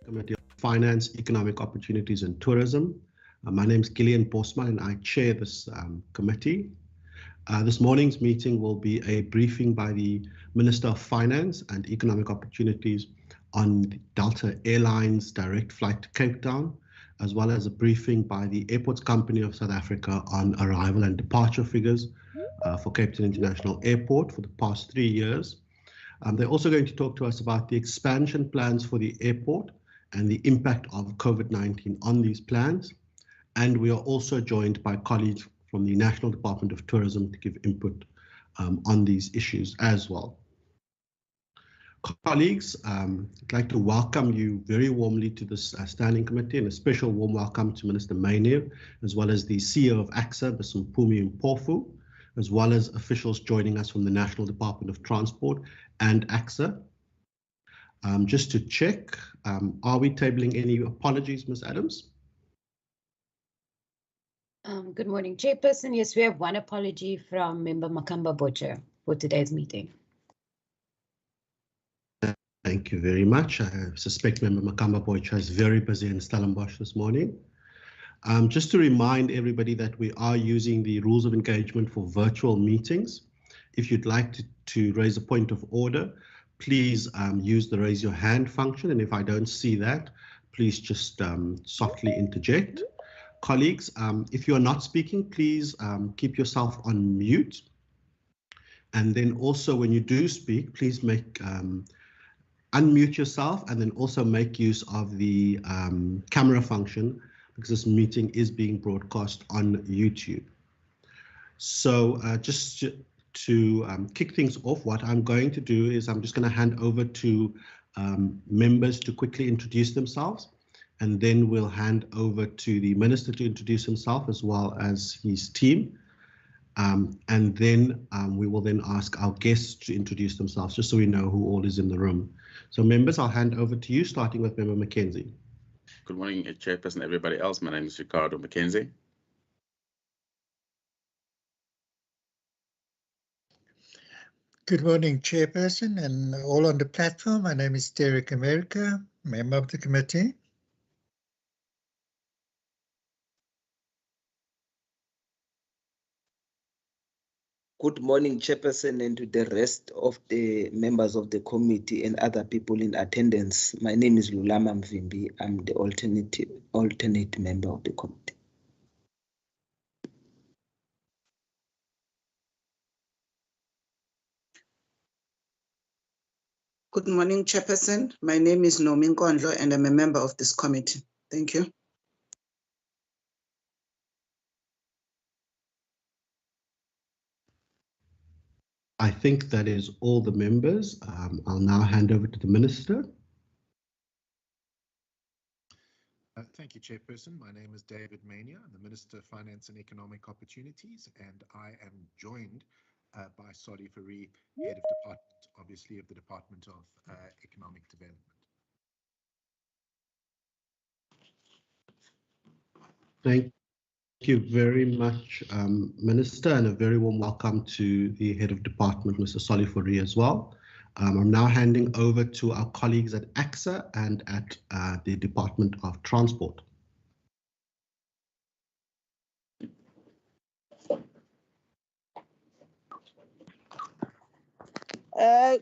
Committee of Finance, Economic Opportunities and Tourism. My name is Gillian Bosman and I chair this committee. This morning's meeting will be a briefing by the Minister of Finance and Economic Opportunities on Delta Airlines direct flight to Cape Town, as well as a briefing by the Airports Company of South Africa on arrival and departure figures for Cape Town International Airport for the past 3 years. They're also going to talk to us about the expansion plans for the airport and the impact of COVID-19 on these plans. And we are also joined by colleagues from the National Department of Tourism to give input on these issues as well. Colleagues, I'd like to welcome you very warmly to this standing committee, and a special warm welcome to Minister Mainir, as well as the CEO of AXA, Mr. Mpumi Mpofu, as well as officials joining us from the National Department of Transport and AXA. Just to check, are we tabling any apologies, Ms. Adams? Good morning, Chairperson. Yes, we have one apology from Member Makamba Bocha for today's meeting. Thank you very much. I suspect Member Makamba Bocha is very busy in Stellenbosch this morning. Just to remind everybody that we are using the rules of engagement for virtual meetings. If you'd like to raise a point of order, please use the raise your hand function. And if I don't see that, please just softly interject. Colleagues, if you are not speaking, please keep yourself on mute. And then also when you do speak, please unmute yourself and then also make use of the camera function, because this meeting is being broadcast on YouTube. So just to kick things off, what I'm going to do is I'm just going to hand over to members to quickly introduce themselves, and then we'll hand over to the Minister to introduce himself as well as his team. And then we will then ask our guests to introduce themselves, just so we know who all is in the room. So members, I'll hand over to you, starting with Member Mackenzie. Good morning, Chairperson, everybody else. My name is Ricardo Mackenzie. Good morning, Chairperson, and all on the platform. My name is Derek America, member of the committee. Good morning, Chairperson, and to the rest of the members of the committee and other people in attendance. My name is Lulama Mvimbi. I'm the alternate member of the committee. Good morning, Chairperson. My name is Nomi Nkondlo, and I'm a member of this committee. Thank you. I think that is all the members. I'll now hand over to the Minister. Thank you, Chairperson. My name is David Mania. I'm the Minister of Finance and Economic Opportunities, and I am joined by Soli Fari, Head of Department, obviously, of the Department of Economic Development. Thank you very much, Minister, and a very warm welcome to the Head of Department, Mr. Soli Fari, as well. I'm now handing over to our colleagues at AXA and at the Department of Transport.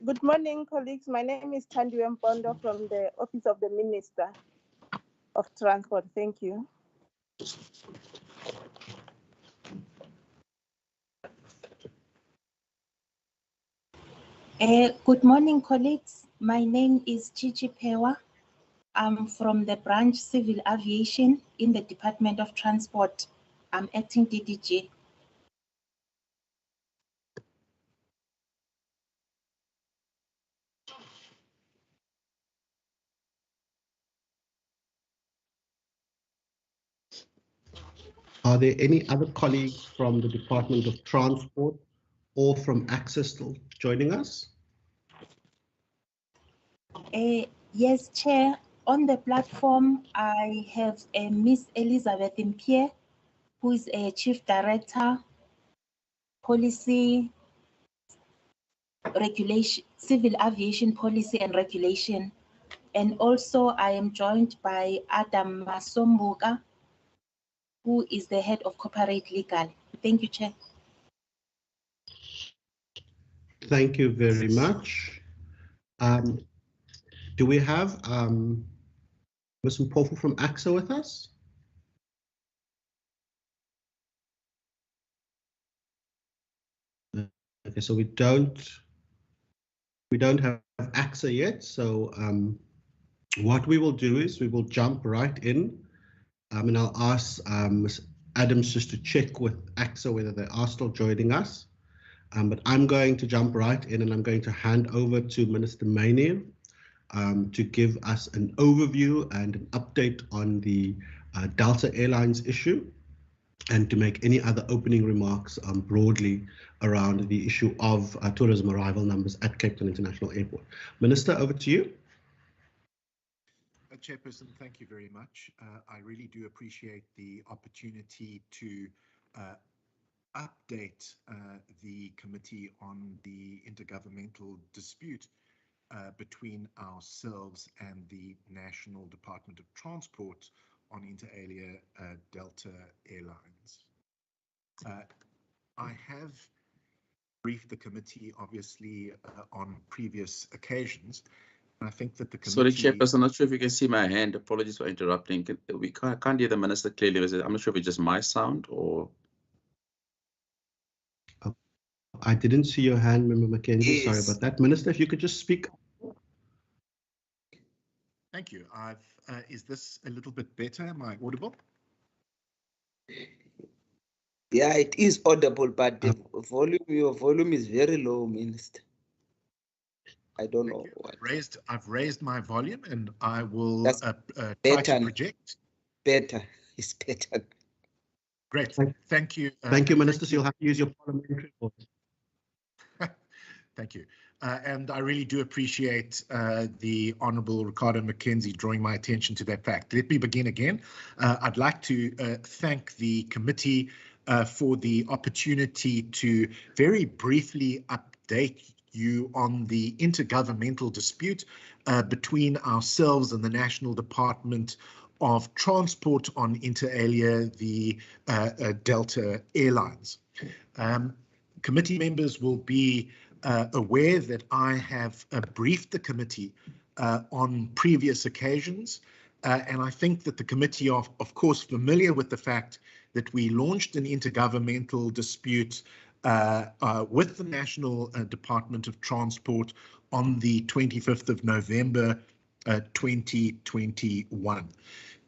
Good morning, colleagues. My name is Tandiwe Mpondo from the Office of the Minister of Transport. Thank you. Good morning, colleagues. My name is Chichi Pewa. I'm from the branch Civil Aviation in the Department of Transport. I'm acting DDG. Are there any other colleagues from the Department of Transport or from AXA still joining us? Yes, Chair. On the platform, I have Miss Elizabeth Mpie, who is a Chief Director, Policy, Regulation, Civil Aviation Policy and Regulation And also I am joined by Adam Masomboka, who is the head of corporate legal. Thank you, Chair. Thank you very much. Do we have Ms. Mpofu from AXA with us? Okay, so we don't have AXA yet. So what we will do is we will jump right in, and I'll ask Ms. Adams just to check with AXA whether they are still joining us. But I'm going to jump right in, and I'm going to hand over to Minister Mania to give us an overview and an update on the Delta Airlines issue, and to make any other opening remarks broadly around the issue of tourism arrival numbers at Cape Town International Airport. Minister, over to you. Chairperson, thank you very much. I really do appreciate the opportunity to update the committee on the intergovernmental dispute between ourselves and the National Department of Transport on inter alia Delta Airlines. I have briefed the committee, obviously, on previous occasions. I think that the committee... Sorry, Chairperson, I'm not sure if you can see my hand. Apologies for interrupting. We can't hear the minister clearly. I'm not sure if it's just my sound or... I didn't see your hand, Member Mackenzie. Yes. Sorry about that. Minister, if you could just speak. Thank you. Is this a little bit better? Am I audible? Yeah, it is audible, but the your volume is very low, Minister. I don't know what. I've raised my volume, and I will try better. to project. Better. It's better. Great. Thank you. Thank you, Minister. So you'll have to use your parliamentary voice. Thank you. And I really do appreciate the Honourable Ricardo Mackenzie drawing my attention to that fact. Let me begin again. I'd like to thank the committee for the opportunity to very briefly update you on the intergovernmental dispute between ourselves and the National Department of Transport on inter alia the Delta Airlines. Committee members will be aware that I have briefed the committee on previous occasions, and I think that the committee are, of course, familiar with the fact that we launched an intergovernmental dispute with the National Department of Transport on the 25th of November 2021.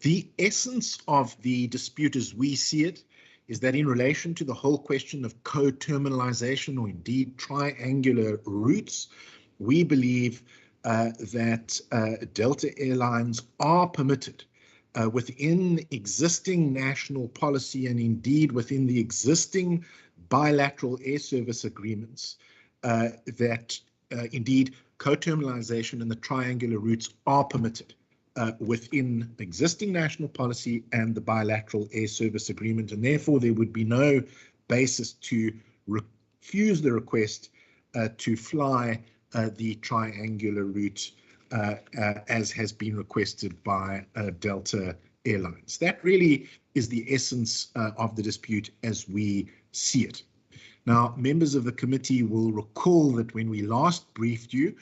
The essence of the dispute as we see it is that in relation to the whole question of co-terminalization, or indeed triangular routes, we believe that Delta Airlines are permitted within existing national policy and indeed within the existing bilateral air service agreements that indeed co-terminalization and the triangular routes are permitted within existing national policy and the bilateral air service agreement, and therefore there would be no basis to refuse the request to fly the triangular route as has been requested by Delta Airlines. That really is the essence of the dispute as we see it. Now, members of the committee will recall that when we last briefed you,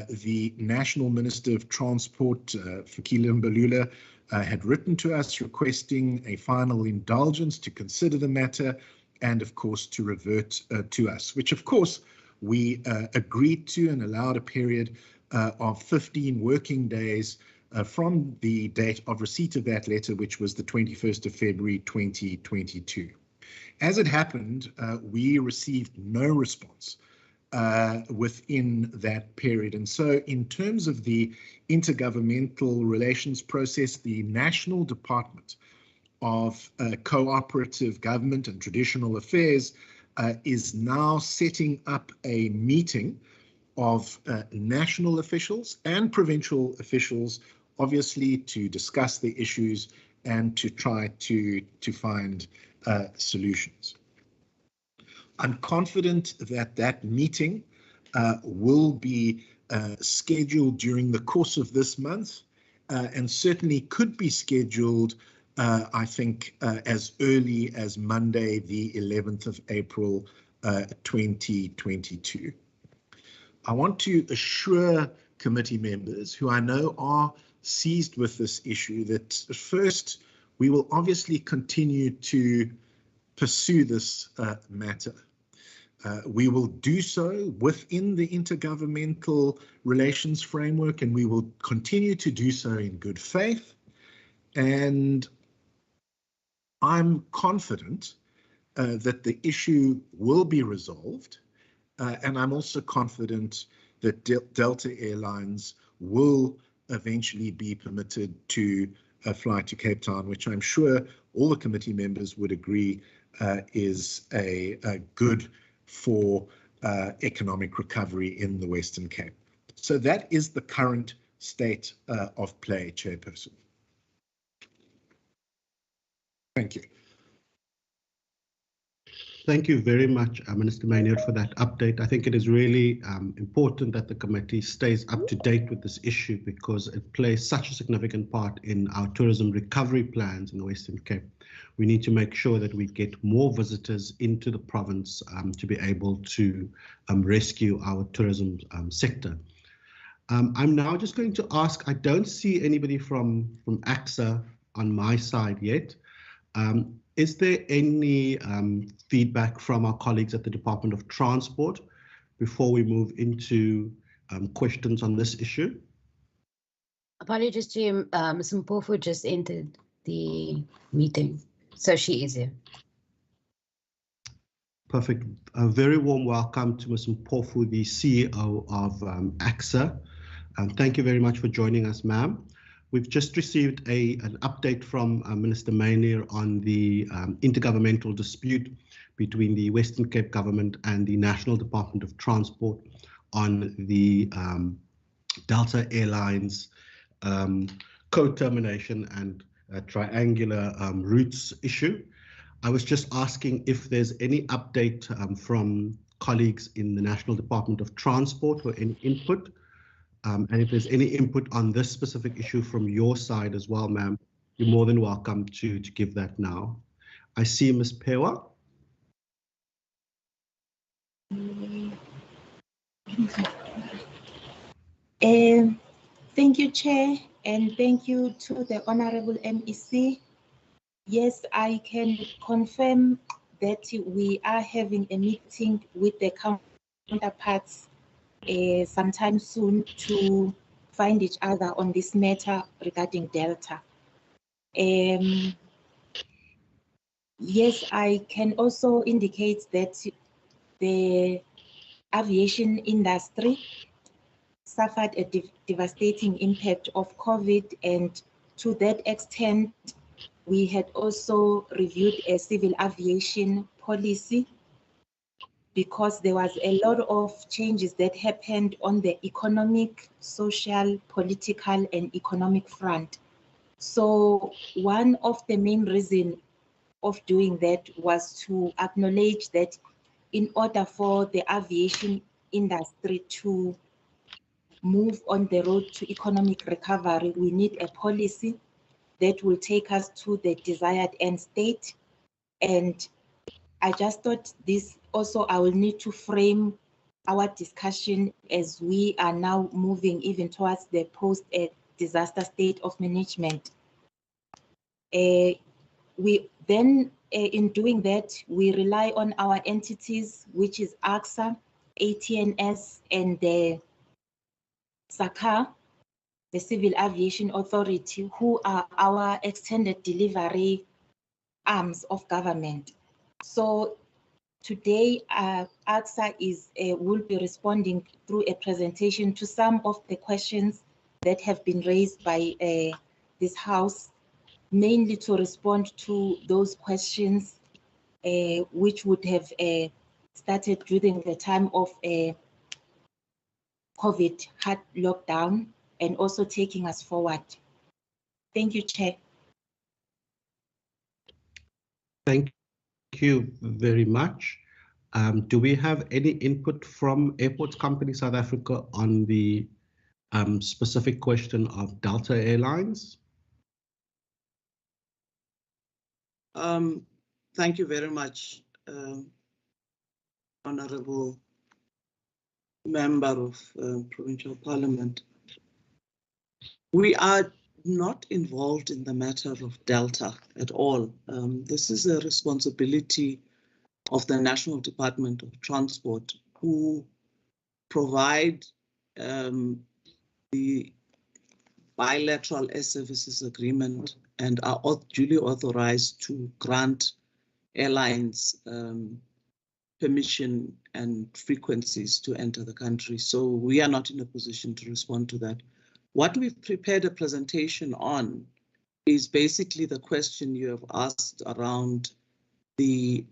the National Minister of Transport, Fikile Mbalula, had written to us requesting a final indulgence to consider the matter and, of course, to revert to us, which, of course, we agreed to and allowed a period of 15 working days from the date of receipt of that letter, which was the 21st of February 2022. As it happened, we received no response within that period. And so in terms of the intergovernmental relations process, the National Department of Cooperative Government and Traditional Affairs is now setting up a meeting of national officials and provincial officials, obviously to discuss the issues and to try to find solutions. I'm confident that that meeting will be scheduled during the course of this month, and certainly could be scheduled, I think, as early as Monday, the 11th of April, 2022. I want to assure committee members who I know are seized with this issue that first, we will obviously continue to pursue this matter. We will do so within the intergovernmental relations framework, and we will continue to do so in good faith. And I'm confident that the issue will be resolved. And I'm also confident that Delta Airlines will eventually be permitted to fly to Cape Town, which I'm sure all the committee members would agree is a good for economic recovery in the Western Cape. So that is the current state of play, Chairperson. Thank you. Thank you very much, Minister Maynard, for that update. I think it is really important that the committee stays up to date with this issue because it plays such a significant part in our tourism recovery plans in the Western Cape. We need to make sure that we get more visitors into the province to be able to rescue our tourism sector. I'm now just going to ask, I don't see anybody from AXA on my side yet. Is there any feedback from our colleagues at the Department of Transport before we move into questions on this issue? Apologies to you, Ms. Mpofu just entered the meeting, so she is here. Perfect. A very warm welcome to Ms. Mpofu, the CEO of AXA. Thank you very much for joining us, ma'am. We've just received an update from Minister Maynard on the intergovernmental dispute between the Western Cape government and the National Department of Transport on the Delta Airlines co-termination and triangular routes issue. I was just asking if there's any update from colleagues in the National Department of Transport or any input. And if there's any input on this specific issue from your side as well, ma'am, you're more than welcome to give that now. I see Ms. Pewa. Thank you, Chair, and thank you to the Honorable MEC. Yes, I can confirm that we are having a meeting with the counterparts sometime soon to find each other on this matter regarding Delta. Yes, I can also indicate that the aviation industry suffered a devastating impact of COVID, and to that extent, we had also reviewed a civil aviation policy because there was a lot of changes that happened on the economic, social, political, and economic front. So one of the main reasons of doing that was to acknowledge that in order for the aviation industry to move on the road to economic recovery, we need a policy that will take us to the desired end state. And I just thought this also, I will need to frame our discussion as we are now moving even towards the post-disaster state of management. We then, in doing that, we rely on our entities, which is AXA, ATNS, and the SACA, the Civil Aviation Authority, who are our extended delivery arms of government. So today, AXA will be responding through a presentation to some of the questions that have been raised by this House, mainly to respond to those questions which would have started during the time of COVID hard lockdown and also taking us forward. Thank you, Chair. Thank you very much. Do we have any input from Airports Company South Africa on the specific question of Delta Airlines? Thank you very much, Honorable Member of Provincial Parliament. We are not involved in the matter of Delta at all. This is a responsibility of the National Department of Transport, who provide the bilateral air services agreement and are duly authorized to grant airlines permission and frequencies to enter the country. So we are not in a position to respond to that. What we've prepared a presentation on is basically the question you have asked around the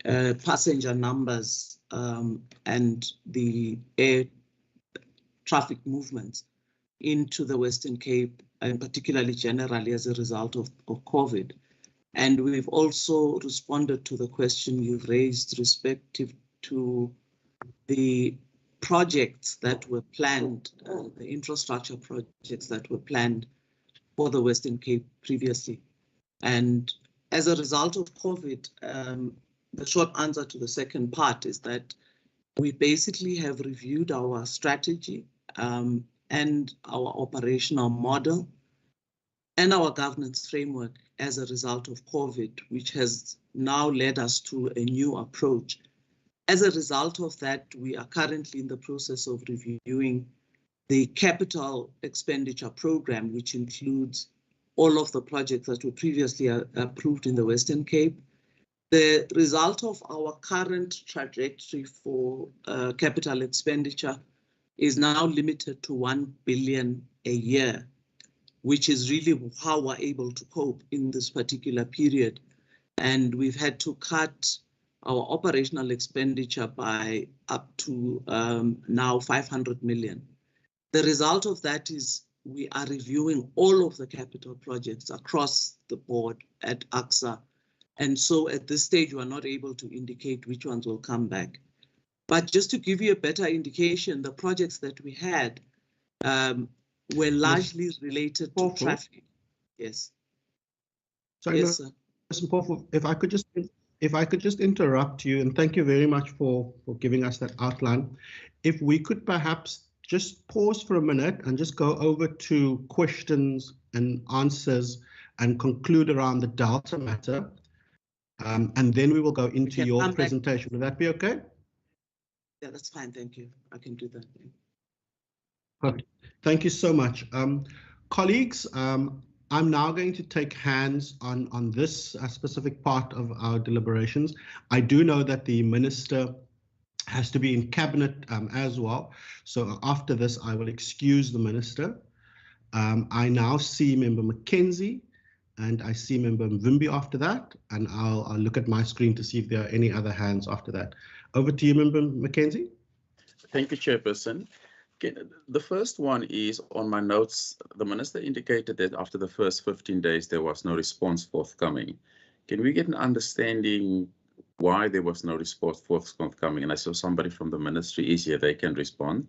passenger numbers and the air traffic movements into the Western Cape, and particularly generally as a result of COVID. And we've also responded to the question you've raised respective to the projects that were planned, the infrastructure projects that were planned for the Western Cape previously. And as a result of COVID, the short answer to the second part is that we basically have reviewed our strategy and our operational model and our governance framework as a result of COVID, which has now led us to a new approach. As a result of that, we are currently in the process of reviewing the capital expenditure program, which includes all of the projects that were previously approved in the Western Cape. The result of our current trajectory for capital expenditure is now limited to 1 billion a year, which is really how we're able to cope in this particular period. And we've had to cut our operational expenditure by up to now 500 million. The result of that is we are reviewing all of the capital projects across the board at AXA. And so at this stage, we're not able to indicate which ones will come back. But just to give you a better indication, the projects that we had were largely related to traffic. Yes. Sorry, yes, sir. Mr. Mpofu, if I could just interrupt you, and thank you very much for giving us that outline. If we could perhaps just pause for a minute and just go over to questions and answers and conclude around the Delta matter. And then we will go into your presentation. Would that be okay? Yeah, that's fine. Thank you. I can do that. Perfect. Thank you so much. Colleagues, I'm now going to take hands on this specific part of our deliberations. I do know that the Minister has to be in Cabinet as well. So after this, I will excuse the Minister. I now see Member Mackenzie and I see Member Mvimbi after that, and I'll look at my screen to see if there are any other hands after that. Over to you, Member Mackenzie. Thank you, Chairperson. Okay, the first one is on my notes. The Minister indicated that after the first 15 days, there was no response forthcoming. Can we get an understanding why there was no response forthcoming? And I saw somebody from the Ministry is here, they can respond.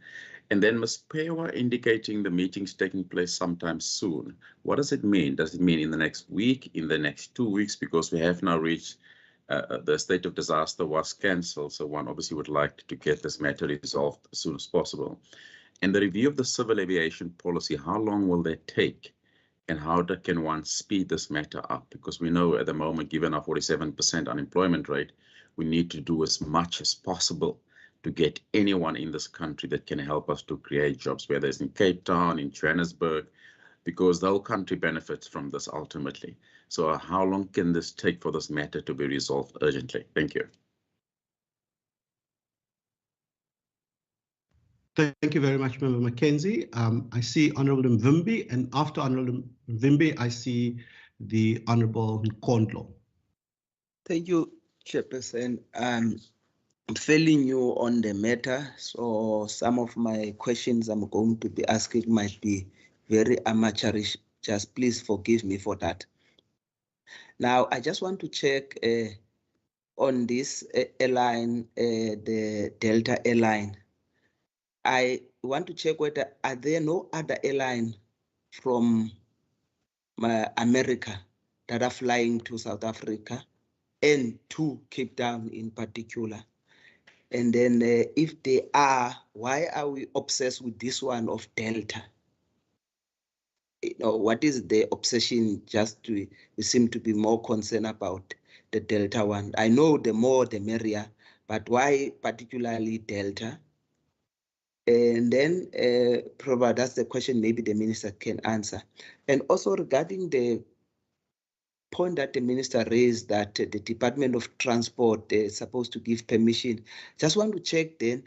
And then Ms. Pewa indicating the meeting's taking place sometime soon. What does it mean? Does it mean in the next week, in the next 2 weeks? Because we have now reached the state of disaster was cancelled. So one obviously would like to get this matter resolved as soon as possible. And the review of the civil aviation policy, how long will that take? And how can one speed this matter up? Because we know at the moment, given our 47% unemployment rate, we need to do as much as possible to get anyone in this country that can help us to create jobs, whether it's in Cape Town, in Johannesburg, because the whole country benefits from this ultimately. So how long can this take for this matter to be resolved urgently? Thank you. Thank you very much, Member Mackenzie. I see Honourable Mvimbi, and after Honourable Mvimbi, I see the Honourable Nkondlo. Thank you, Chairperson. I'm failing you on the matter, so some of my questions I'm going to be asking might be very amateurish. Just please forgive me for that. Now, I just want to check on this airline, the Delta airline. I want to check whether are there no other airline from America that are flying to South Africa and to Cape Town in particular. And then if they are, why are we obsessed with this one of Delta? You know, what is the obsession? Just to, we seem to be more concerned about the Delta one. I know the more the merrier, but why particularly Delta? And then probably that's the question maybe the minister can answer. And also regarding the point that the minister raised that the Department of Transport is supposed to give permission. Just want to check then,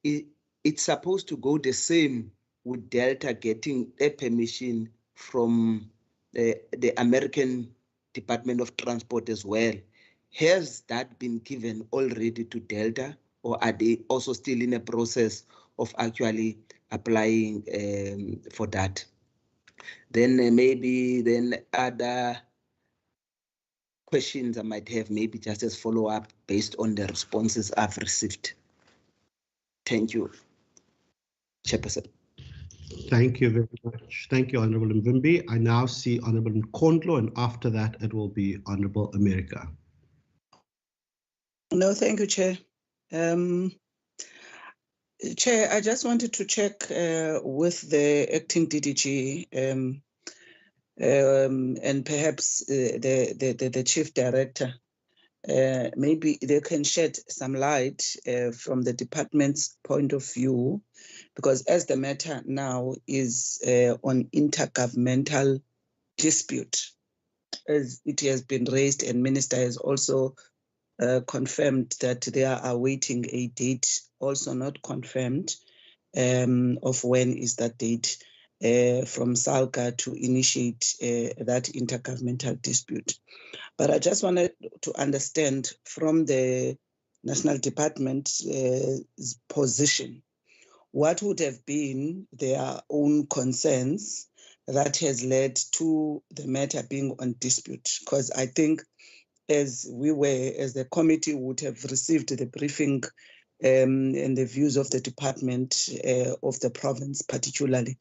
it's supposed to go the same with Delta getting a permission from the American Department of Transport as well. Has that been given already to Delta, or are they also still in a process of actually applying for that? Then maybe then other questions I might have, maybe just as follow-up based on the responses I've received. Thank you, Chairperson. Thank you very much. Thank you, Honourable Mvimbi. I now see Honourable Nkondlo, and after that it will be Honourable America. No, thank you, Chair. Chair, I just wanted to check with the acting DDG and perhaps the chief director. Maybe they can shed some light from the department's point of view, because as the matter now is on intergovernmental dispute, as it has been raised, and Minister has also confirmed that they are awaiting a date, also not confirmed, of when is that date from SALGA to initiate that intergovernmental dispute. But I just wanted to understand from the National Department's position, what would have been their own concerns that has led to the matter being on dispute? Because I think as the committee would have received the briefing and the views of the department of the province particularly,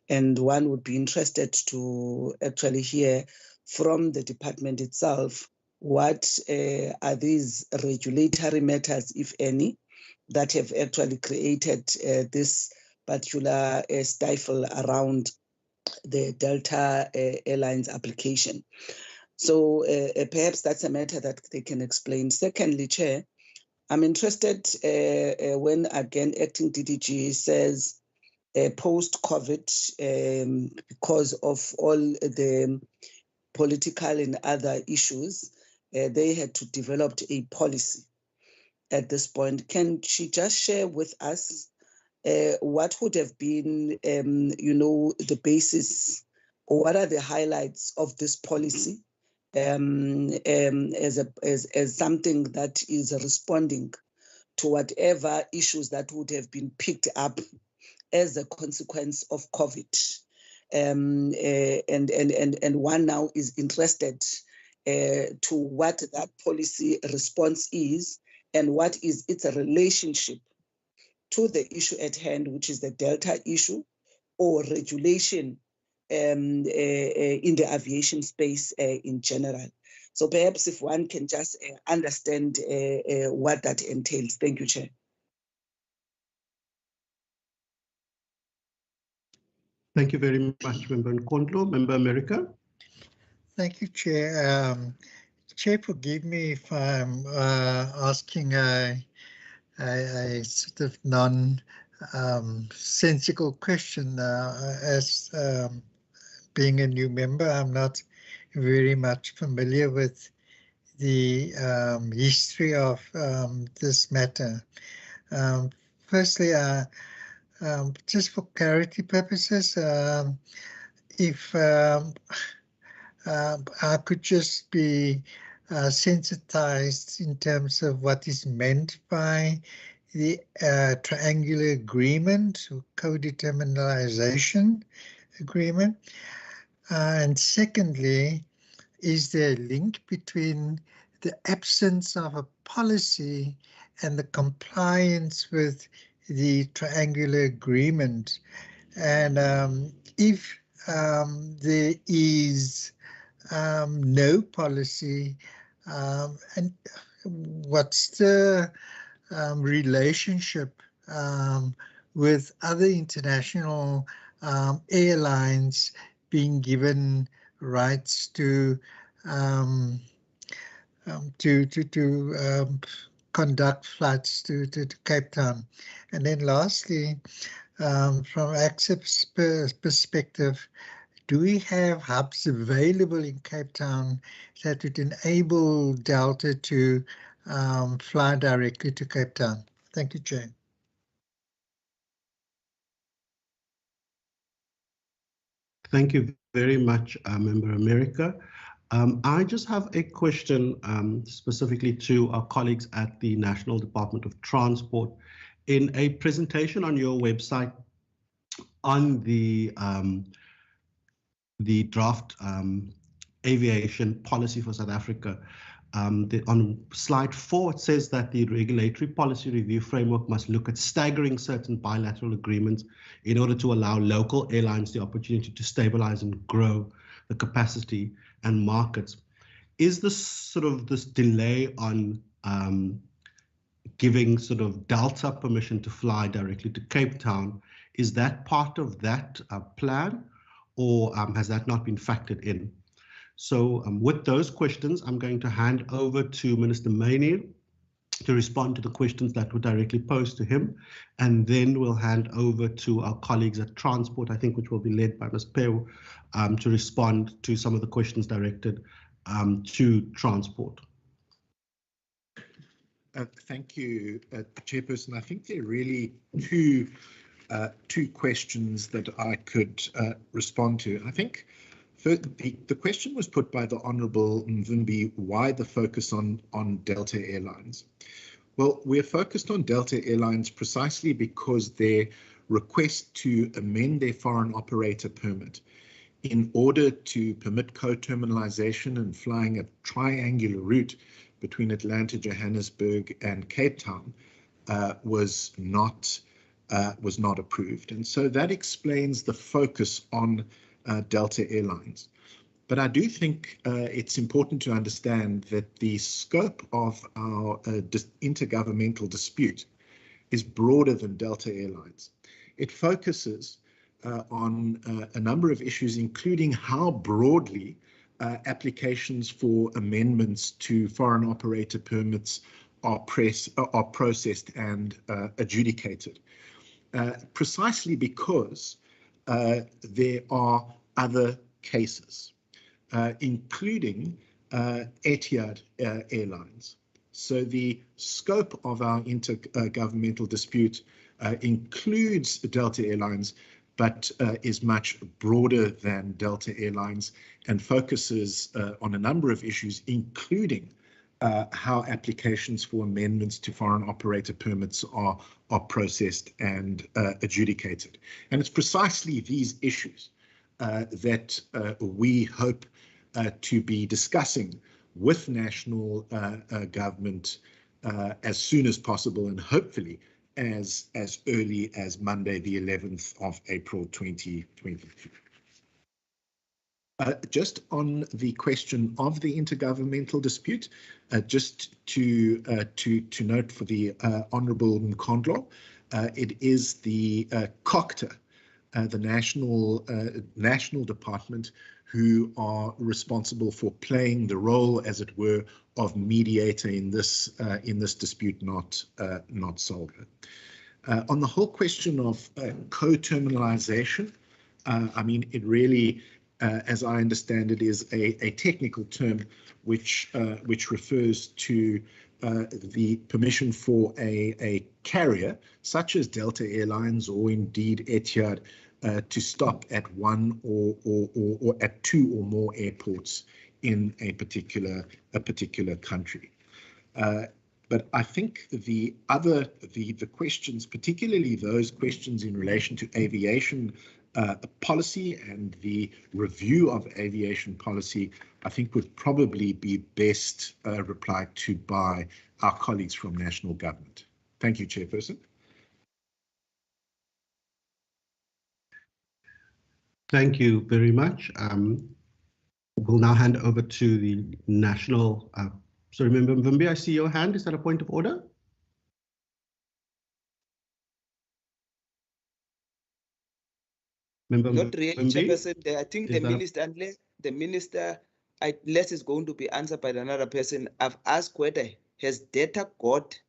and one would be interested to actually hear from the department itself what are these regulatory matters, if any, that have actually created this particular stifle around the Delta Airlines application. So perhaps that's a matter that they can explain. Secondly, Chair, I'm interested when again acting DDG says post-COVID, because of all the political and other issues, they had to develop a policy at this point. Can she just share with us what would have been, the basis, or what are the highlights of this policy as something that is responding to whatever issues that would have been picked up as a consequence of COVID? And one now is interested to what that policy response is and what is its relationship to the issue at hand, which is the Delta issue or regulation in the aviation space in general. So perhaps if one can just understand what that entails. Thank you, Chair. Thank you very much, Member Nkondlo. Member America. Thank you, Chair. Chair, forgive me if I'm asking a sort of non-sensical question. As being a new member, I'm not very much familiar with the history of this matter. Firstly, just for clarity purposes, if I could just be sensitized in terms of what is meant by the triangular agreement or co-determinalization agreement. And secondly, is there a link between the absence of a policy and the compliance with the triangular agreement. And if there is no policy, and what's the relationship with other international airlines being given rights to conduct flights to Cape Town? And then lastly, from access perspective, do we have hubs available in Cape Town that would enable Delta to fly directly to Cape Town? Thank you, Chair. Thank you very much, Member America. I just have a question specifically to our colleagues at the National Department of Transport. In a presentation on your website on the draft aviation policy for South Africa, on slide 4, it says that the regulatory policy review framework must look at staggering certain bilateral agreements in order to allow local airlines the opportunity to stabilize and grow the capacity and markets. Is this sort of this delay on giving sort of Delta permission to fly directly to Cape Town, is that part of that plan, or has that not been factored in? So with those questions, I'm going to hand over to Minister Maynard to respond to the questions that were directly posed to him, and then we'll hand over to our colleagues at Transport, I think, which will be led by Ms. Pew, to respond to some of the questions directed to Transport. Thank you, Chairperson. I think there are really two questions that I could respond to. I think the question was put by the Honourable Mvimbi, why the focus on Delta Airlines? Well, we're focused on Delta Airlines precisely because their request to amend their foreign operator permit in order to permit co-terminalization and flying a triangular route between Atlanta, Johannesburg, and Cape Town was not approved. And so that explains the focus on Delta Airlines. But I do think it's important to understand that the scope of our intergovernmental dispute is broader than Delta Airlines. It focuses on a number of issues, including how broadly applications for amendments to foreign operator permits are processed and adjudicated, precisely because there are other cases, including Etihad Airlines. So the scope of our intergovernmental dispute includes Delta Airlines, but is much broader than Delta Airlines and focuses on a number of issues, including how applications for amendments to foreign operator permits are processed and adjudicated. And it's precisely these issues that we hope to be discussing with national government as soon as possible, and hopefully as early as Monday, the 11th of April, 2022. Just on the question of the intergovernmental dispute, just to note for the Honourable Mkondlo, it is the COCTA, the national department, who are responsible for playing the role, as it were, of mediator in this dispute, not solver. On the whole question of co-terminalization, I mean, it really, as I understand it, is a technical term which refers to the permission for a carrier such as Delta Airlines or indeed Etihad to stop at one or at two or more airports in a particular country. But I think the questions, particularly those questions in relation to aviation policy and the review of aviation policy, I think would probably be best replied to by our colleagues from national government. Thank you, Chairperson. Thank you very much. We'll now hand over to the national. Sorry, Member Mvimbi, I see your hand. Is that a point of order? Member Not really, Mvimbi? Chairperson. I think Is the that a- minister, unless it's going to be answered by another person, I've asked whether has data got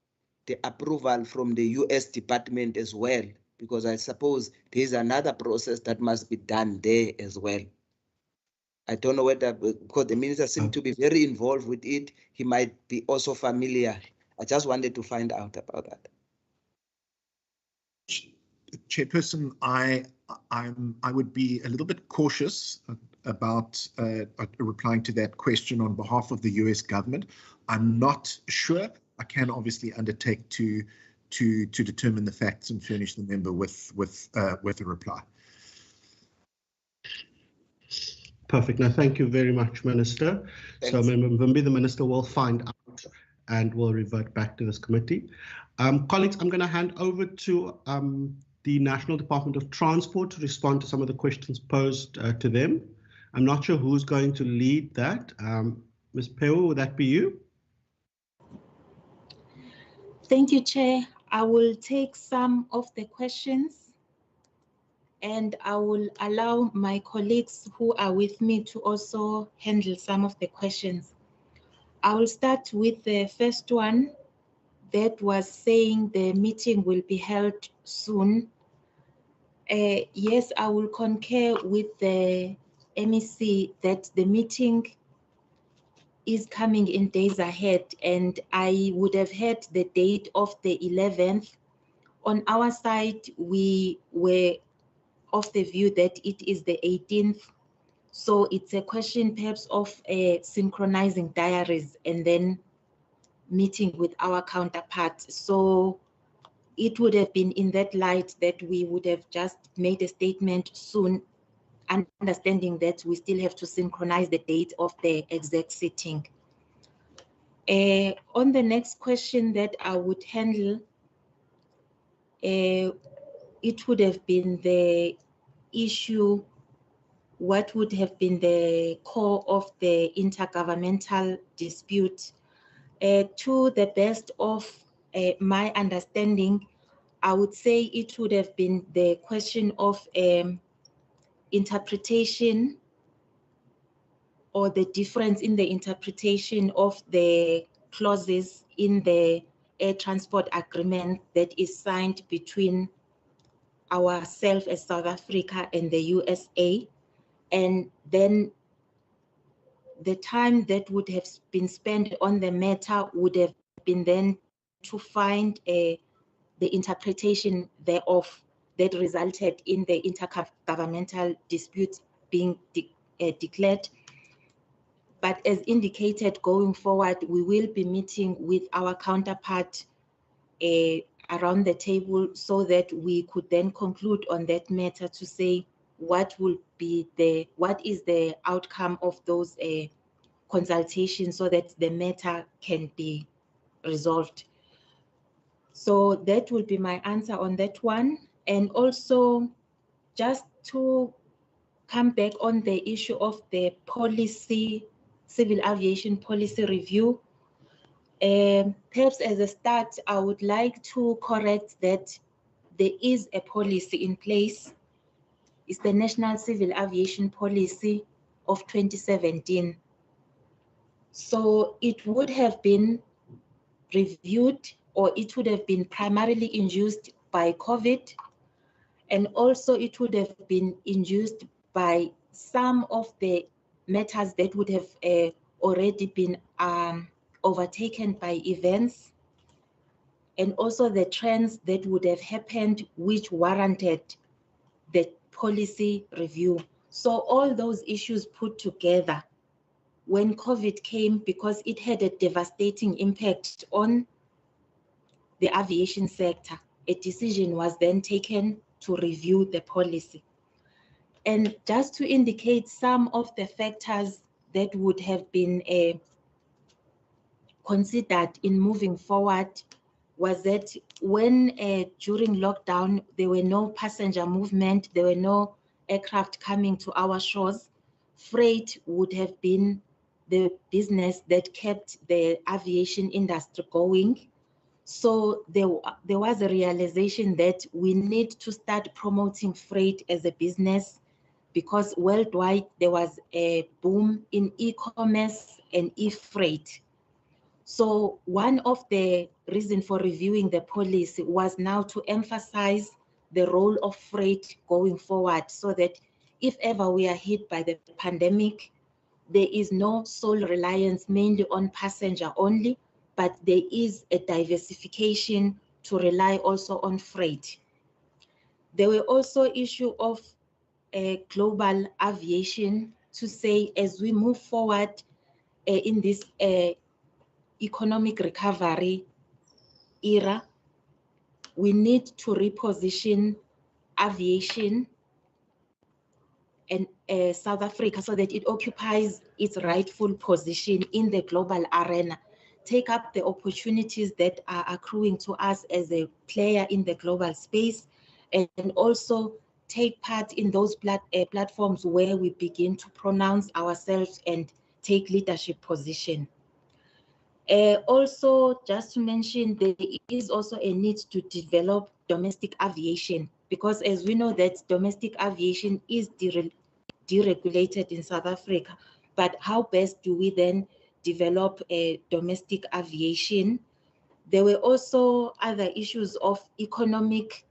the approval from the US Department as well, because I suppose there's another process that must be done there as well. I don't know whether, because the minister seemed to be very involved with it, he might be also familiar. I just wanted to find out about that. Chairperson, I would be a little bit cautious about replying to that question on behalf of the US government. I'm not sure. I can obviously undertake to determine the facts and furnish the member with a reply. Perfect. Now, thank you very much, Minister. Thanks. So, Member Mvimbi, the Minister will find out and will revert back to this committee. Colleagues, I'm going to hand over to the National Department of Transport to respond to some of the questions posed to them. I'm not sure who's going to lead that. Ms. Pewa, would that be you? Thank you, Chair. I will take some of the questions and I will allow my colleagues who are with me to also handle some of the questions. I will start with the first one that was saying the meeting will be held soon. Yes, I will concur with the MEC that the meeting is coming in days ahead, and I would have had the date of the 11th. On our side, we were of the view that it is the 18th. So it's a question perhaps of synchronizing diaries and then meeting with our counterparts. So it would have been in that light that we would have just made a statement soon, understanding that we still have to synchronize the date of the exact sitting. On the next question that I would handle, it would have been the issue, what would have been the core of the intergovernmental dispute. To the best of my understanding, I would say it would have been the question of interpretation or the difference in the interpretation of the clauses in the air transport agreement that is signed between ourselves as South Africa and the USA. And then the time that would have been spent on the matter would have been then to find the interpretation thereof that resulted in the intergovernmental dispute being declared. But as indicated, going forward, we will be meeting with our counterpart around the table so that we could then conclude on that matter to say what is the outcome of those consultations so that the matter can be resolved. So that will be my answer on that one. And also just to come back on the issue of the policy, civil aviation policy review. Perhaps as a start, I would like to correct that there is a policy in place. It's the National Civil Aviation Policy of 2017. So it would have been reviewed, or it would have been primarily induced by COVID, and also it would have been induced by some of the matters that would have already been overtaken by events, and also the trends that would have happened which warranted the policy review. So all those issues put together, when COVID came, because it had a devastating impact on the aviation sector, a decision was then taken to review the policy. And just to indicate some of the factors that would have been considered in moving forward was that when during lockdown, there were no passenger movement, there were no aircraft coming to our shores, freight would have been the business that kept the aviation industry going. So there was a realization that we need to start promoting freight as a business, because worldwide there was a boom in e-commerce and e-freight. So one of the reasons for reviewing the policy was now to emphasize the role of freight going forward, so that if ever we are hit by the pandemic, there is no sole reliance mainly on passenger only, but there is a diversification to rely also on freight. There were also issues of global aviation, to say as we move forward in this economic recovery era, we need to reposition aviation and South Africa so that it occupies its rightful position in the global arena, take up the opportunities that are accruing to us as a player in the global space, and also take part in those platforms where we begin to pronounce ourselves and take leadership position. Also, just to mention, there is also a need to develop domestic aviation, because as we know that domestic aviation is deregulated in South Africa, but how best do we then develop a domestic aviation? There were also other issues of economic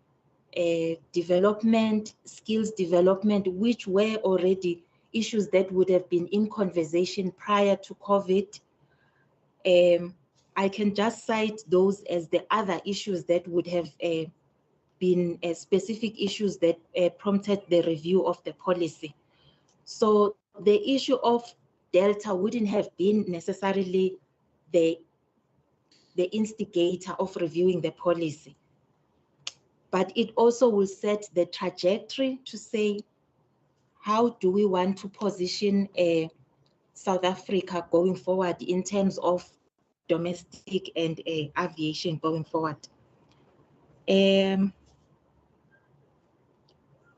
development, skills development, which were already issues that would have been in conversation prior to COVID. I can just cite those as the other issues that would have been specific issues that prompted the review of the policy. So the issue of Delta wouldn't have been necessarily the instigator of reviewing the policy, but it also will set the trajectory to say, how do we want to position South Africa going forward in terms of domestic and aviation going forward.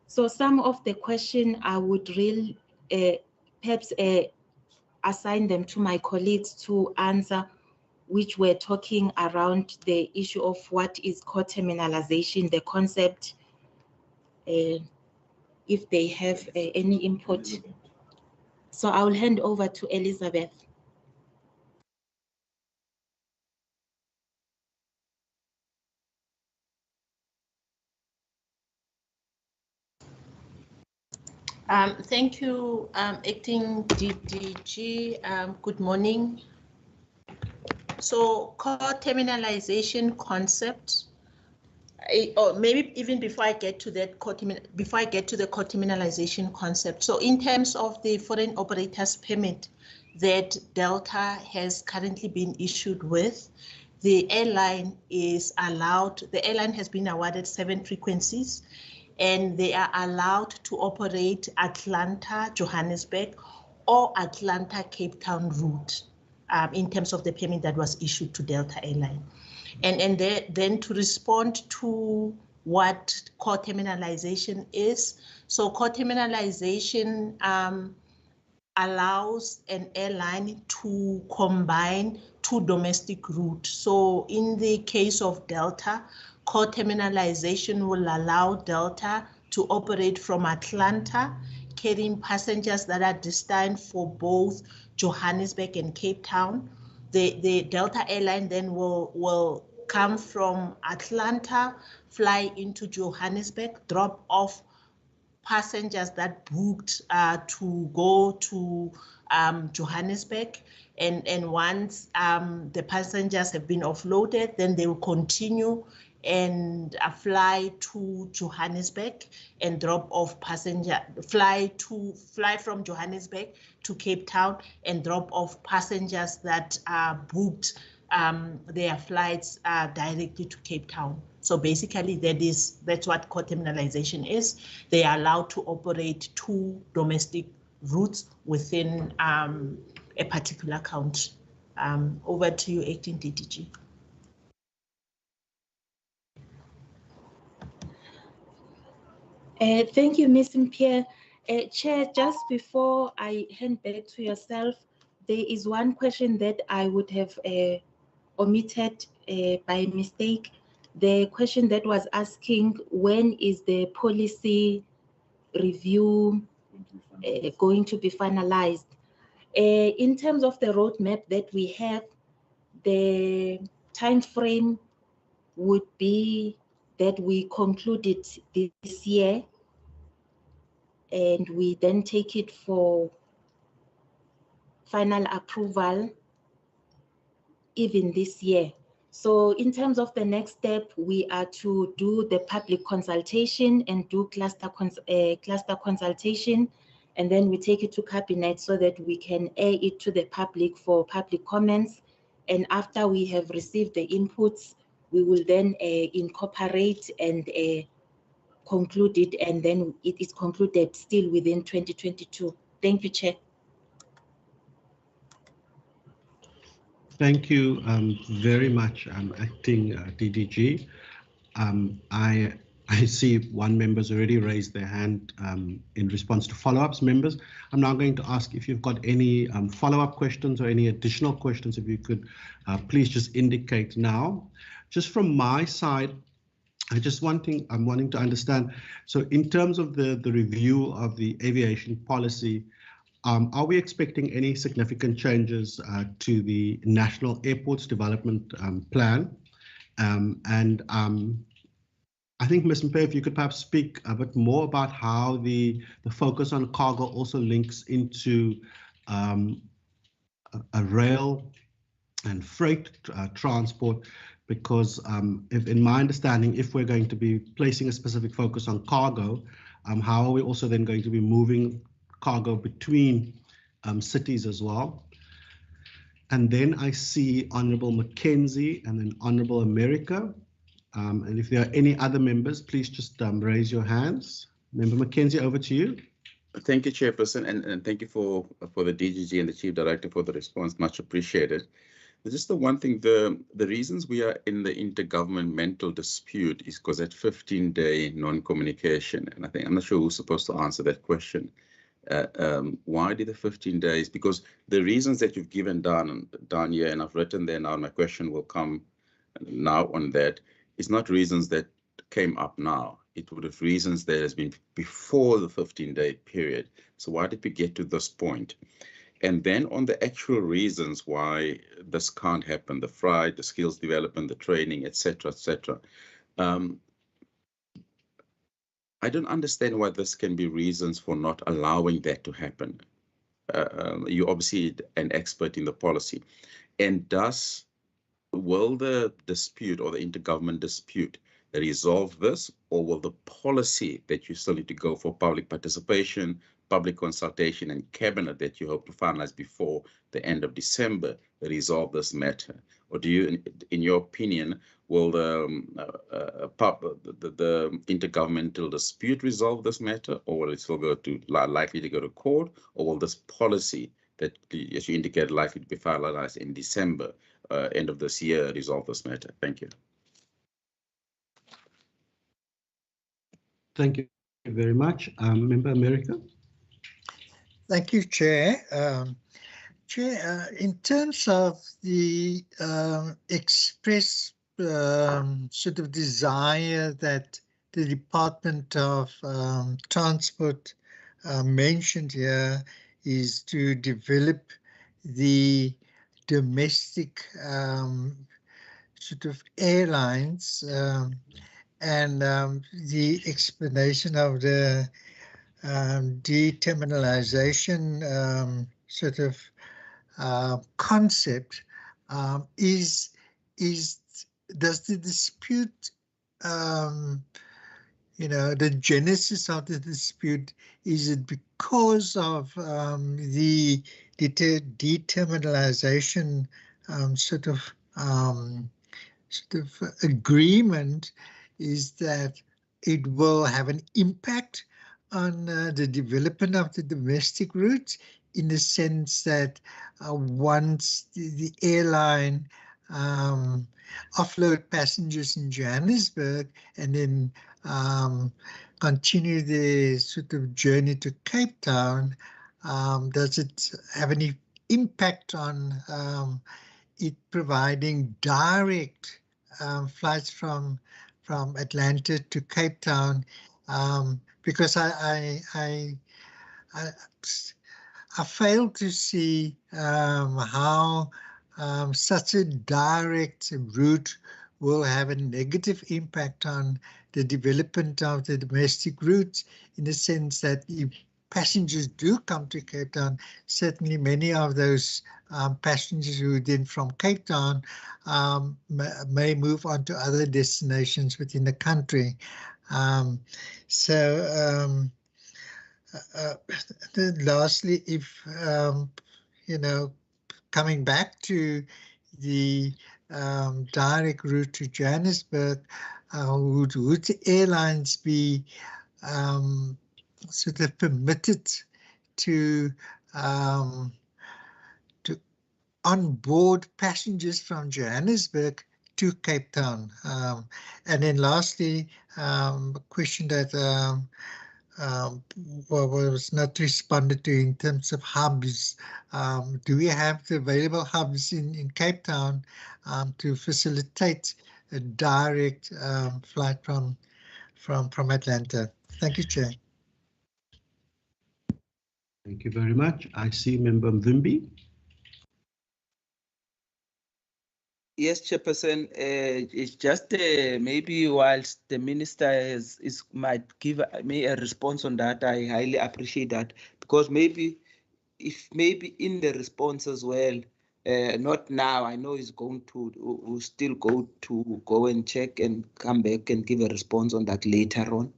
So some of the question I would really perhaps assign them to my colleagues to answer, which were talking around the issue of what is co-terminalization, the concept, if they have any input. So I will hand over to Elizabeth. Thank you, Acting DDG. Good morning. So, co-terminalization concept, or maybe even before I get to that, before I get to the co-terminalization concept. So, in terms of the foreign operators permit that Delta has currently been issued with, the airline is allowed. The airline has been awarded 7 frequencies, and they are allowed to operate Atlanta, Johannesburg, or Atlanta, Cape Town route in terms of the permit that was issued to Delta Airline. And then to respond to what co-terminalization is. So co-terminalization allows an airline to combine 2 domestic routes. So in the case of Delta, co-terminalization will allow Delta to operate from Atlanta, carrying passengers that are destined for both Johannesburg and Cape Town. The Delta airline then will come from Atlanta, fly into Johannesburg, drop off passengers that booked to go to Johannesburg, and once the passengers have been offloaded, then they will continue and fly to Johannesburg and drop off passenger, fly from Johannesburg to Cape Town and drop off passengers that are booked their flights directly to Cape Town. So basically that's what co-terminalization is. They are allowed to operate 2 domestic routes within a particular country. Over to you, Acting DDG. Thank you, Ms. Mpie. Chair, just before I hand back to yourself, there is one question that I would have omitted by mistake. The question that was asking, when is the policy review going to be finalized? In terms of the roadmap that we have, the time frame would be that we conclude it this year, and we then take it for final approval even this year. So in terms of the next step, we are to do the public consultation and do cluster consultation, and then we take it to cabinet so that we can air it to the public for public comments. And after we have received the inputs, we will then incorporate and conclude it, and then it is concluded still within 2022. Thank you, Chair. Thank you very much, Acting DDG. I see one member's already raised their hand in response to follow-ups. Members, I'm now going to ask if you've got any follow-up questions or any additional questions. If you could please just indicate now. Just from my side, I'm wanting to understand. So in terms of the review of the aviation policy, are we expecting any significant changes to the National Airports Development Plan? I think, Ms. Mpie, if you could perhaps speak a bit more about how the focus on cargo also links into a rail and freight transport, because if, in my understanding, if we're going to be placing a specific focus on cargo, how are we also then going to be moving cargo between cities as well? And then I see Honourable Mackenzie and then Honourable America. And if there are any other members, please just raise your hands. Member Mackenzie, over to you. Thank you, Chairperson, and thank you for the DGG and the Chief Director for the response. Much appreciated. Just the one thing, the reasons we are in the intergovernmental dispute is because that 15-day non-communication, and I think I'm not sure who's supposed to answer that question. Why did the 15 days? Because the reasons that you've given down here, and I've written there now, my question will come now on that, is not reasons that came up now. It would have reasons that has been before the 15-day period. So why did we get to this point? And then on the actual reasons why this can't happen, the freight, the skills development, the training, etc., etc. I don't understand why this can be reasons for not allowing that to happen. You're obviously an expert in the policy. And will the dispute or the intergovernment dispute resolve this, or will the policy that you still need to go for public participation, public consultation and cabinet that you hope to finalize before the end of December resolve this matter? Or do you, in your opinion, will the intergovernmental dispute resolve this matter, or will it still likely to go to court, or will this policy that, as you indicated, likely to be finalized in December, end of this year, resolve this matter? Thank you. Thank you very much. Member America. Thank you, Chair. Chair, in terms of the express sort of desire that the Department of Transport mentioned here is to develop the domestic sort of airlines, and the explanation of the determinalization sort of concept does the dispute, the genesis of the dispute, is it because of the determinalization sort of sort of agreement is that it will have an impact on the development of the domestic routes, in the sense that once the airline offload passengers in Johannesburg and then continue their sort of journey to Cape Town, does it have any impact on it providing direct flights from Atlanta to Cape Town? Because I fail to see how such a direct route will have a negative impact on the development of the domestic routes, in the sense that if passengers do come to Cape Town, certainly many of those passengers who are then from Cape Town may move on to other destinations within the country. Lastly, if coming back to the direct route to Johannesburg, would the airlines be sort of permitted to onboard passengers from Johannesburg to Cape Town? And then lastly, a question that was not responded to in terms of hubs. Do we have the available hubs in Cape Town to facilitate a direct flight from Atlanta? Thank you, Chair. Thank you very much. I see Member Mvimbi. Yes, Chairperson, it's just maybe whilst the minister might give me a response on that, I highly appreciate that, because maybe in the response as well, not now, I know he's going to, we'll still go and check and come back and give a response on that later on.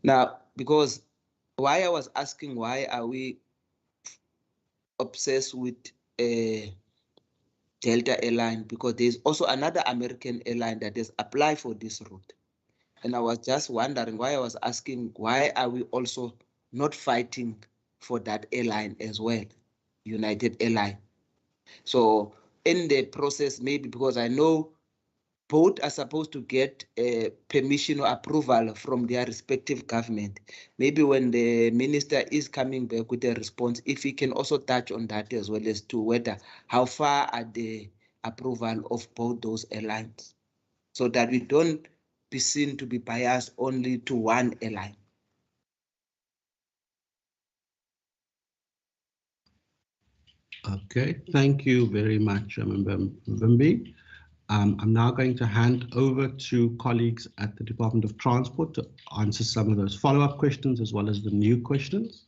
Now, because why I was asking, why are we obsessed with Delta airline, because there's also another American airline that has applied for this route. And I was just wondering why I was asking, why are we also not fighting for that airline as well, United Airline? So in the process, maybe because I know both are supposed to get permission or approval from their respective government. Maybe when the minister is coming back with a response, if he can also touch on that as well, as to whether how far are the approval of both those airlines, so that we don't be seen to be biased only to one airline. Okay, thank you very much, Member Mvimbi. I'm now going to hand over to colleagues at the Department of Transport to answer some of those follow-up questions as well as the new questions.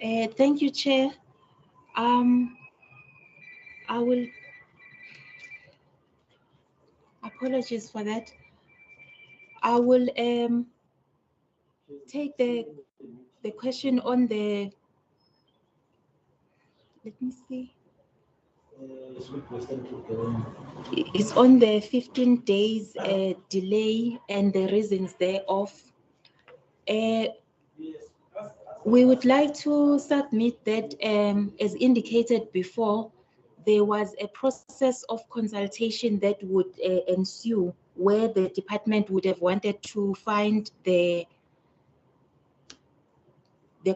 Thank you, Chair. I will, apologies for that. I will take the question on the, let me see. It's on the 15 days delay and the reasons thereof. We would like to submit that, as indicated before, there was a process of consultation that would ensue, where the department would have wanted to find the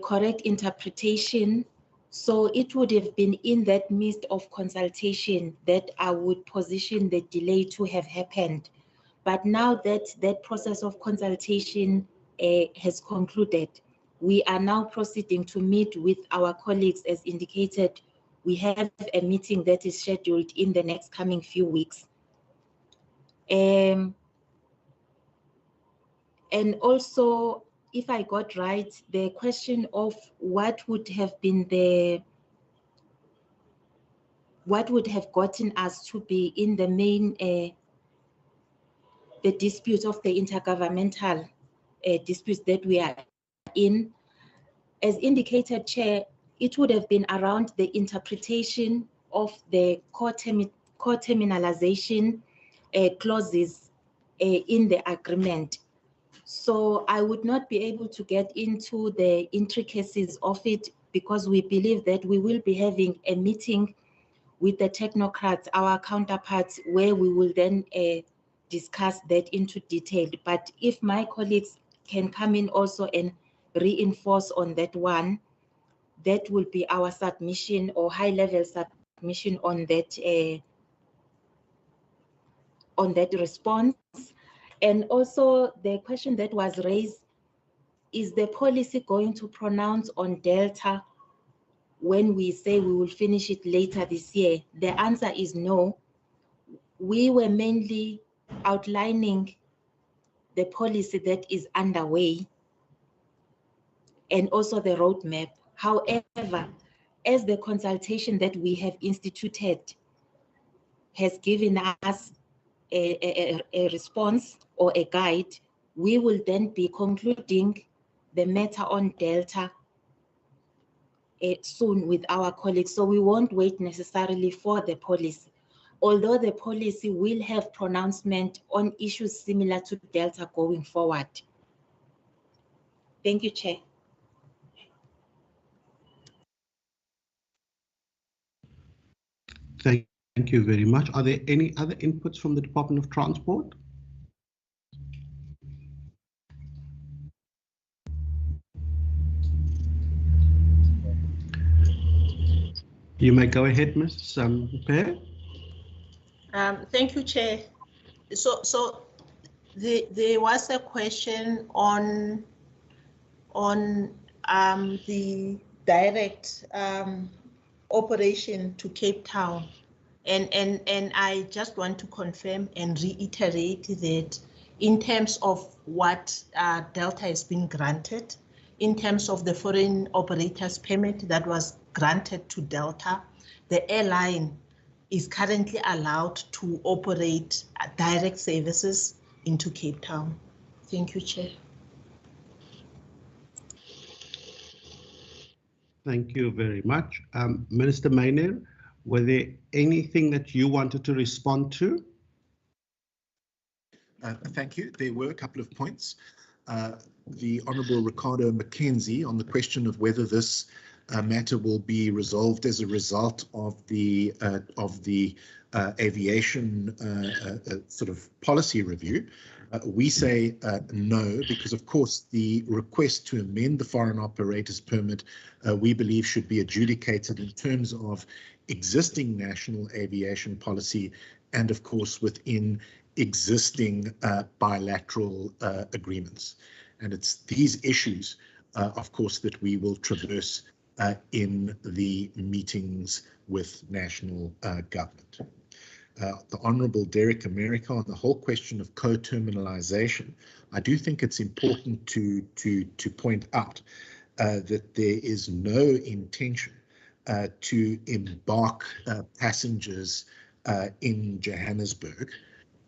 correct interpretation. So it would have been in that midst of consultation that I would position the delay to have happened. But now that that process of consultation has concluded, we are now proceeding to meet with our colleagues. As indicated, we have a meeting that is scheduled in the next coming few weeks. And also, if I got right, the question of what would have gotten us to be in the main, the dispute of the intergovernmental disputes that we are in. as indicated, Chair, it would have been around the interpretation of the co-terminalization clauses in the agreement. So I would not be able to get into the intricacies of it because we believe that we will be having a meeting with the technocrats, our counterparts, where we will then discuss that into detail. But if my colleagues can come in also and reinforce on that one, that will be our submission or high-level submission on that response. And also the question that was raised, is the policy going to pronounce on Delta when we say we will finish it later this year? The answer is no. We were mainly outlining the policy that is underway and also the roadmap. However, as the consultation that we have instituted has given us a response or a guide, we will then be concluding the matter on Delta soon with our colleagues. So we won't wait necessarily for the policy, although the policy will have pronouncement on issues similar to Delta going forward. Thank you, Chair. Thank you very much. Are there any other inputs from the Department of Transport? You may go ahead, Ms. Pear. Thank you, Chair. So there was a question on the direct operation to Cape Town, and I just want to confirm and reiterate that in terms of what Delta has been granted, in terms of the foreign operators permit that was granted to Delta, the airline is currently allowed to operate direct services into Cape Town. Thank you, Chair. Thank you very much. Minister Maynard, were there anything that you wanted to respond to? Thank you. There were a couple of points. The Honourable Ricardo Mackenzie on the question of whether this matter will be resolved as a result of the aviation sort of policy review. We say no, because of course the request to amend the foreign operators permit we believe should be adjudicated in terms of existing national aviation policy and of course within existing bilateral agreements. And it's these issues, of course, that we will traverse in the meetings with national government. The Honourable Derek America on the whole question of co-terminalization, I do think it's important to point out that there is no intention to embark passengers in Johannesburg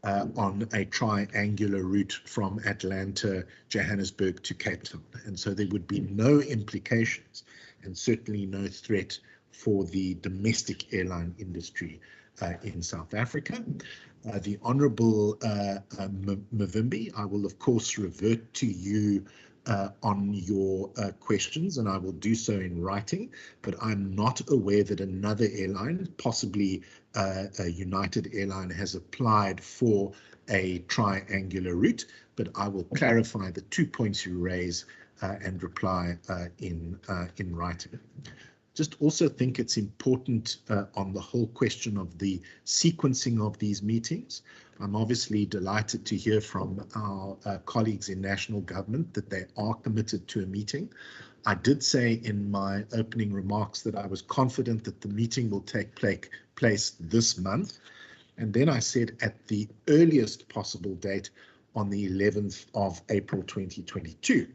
on a triangular route from Atlanta, Johannesburg to Cape Town. And so there would be no implications and certainly no threat for the domestic airline industry in South Africa. The Honourable Mavimbi, I will of course revert to you on your questions, and I will do so in writing, but I'm not aware that another airline, possibly a United Airline, has applied for a triangular route, but I will clarify the 2 points you raise and reply in writing. Just also think it's important on the whole question of the sequencing of these meetings. I'm obviously delighted to hear from our colleagues in national government that they are committed to a meeting. I did say in my opening remarks that I was confident that the meeting will take place this month. And then I said at the earliest possible date on the 11th of April 2022.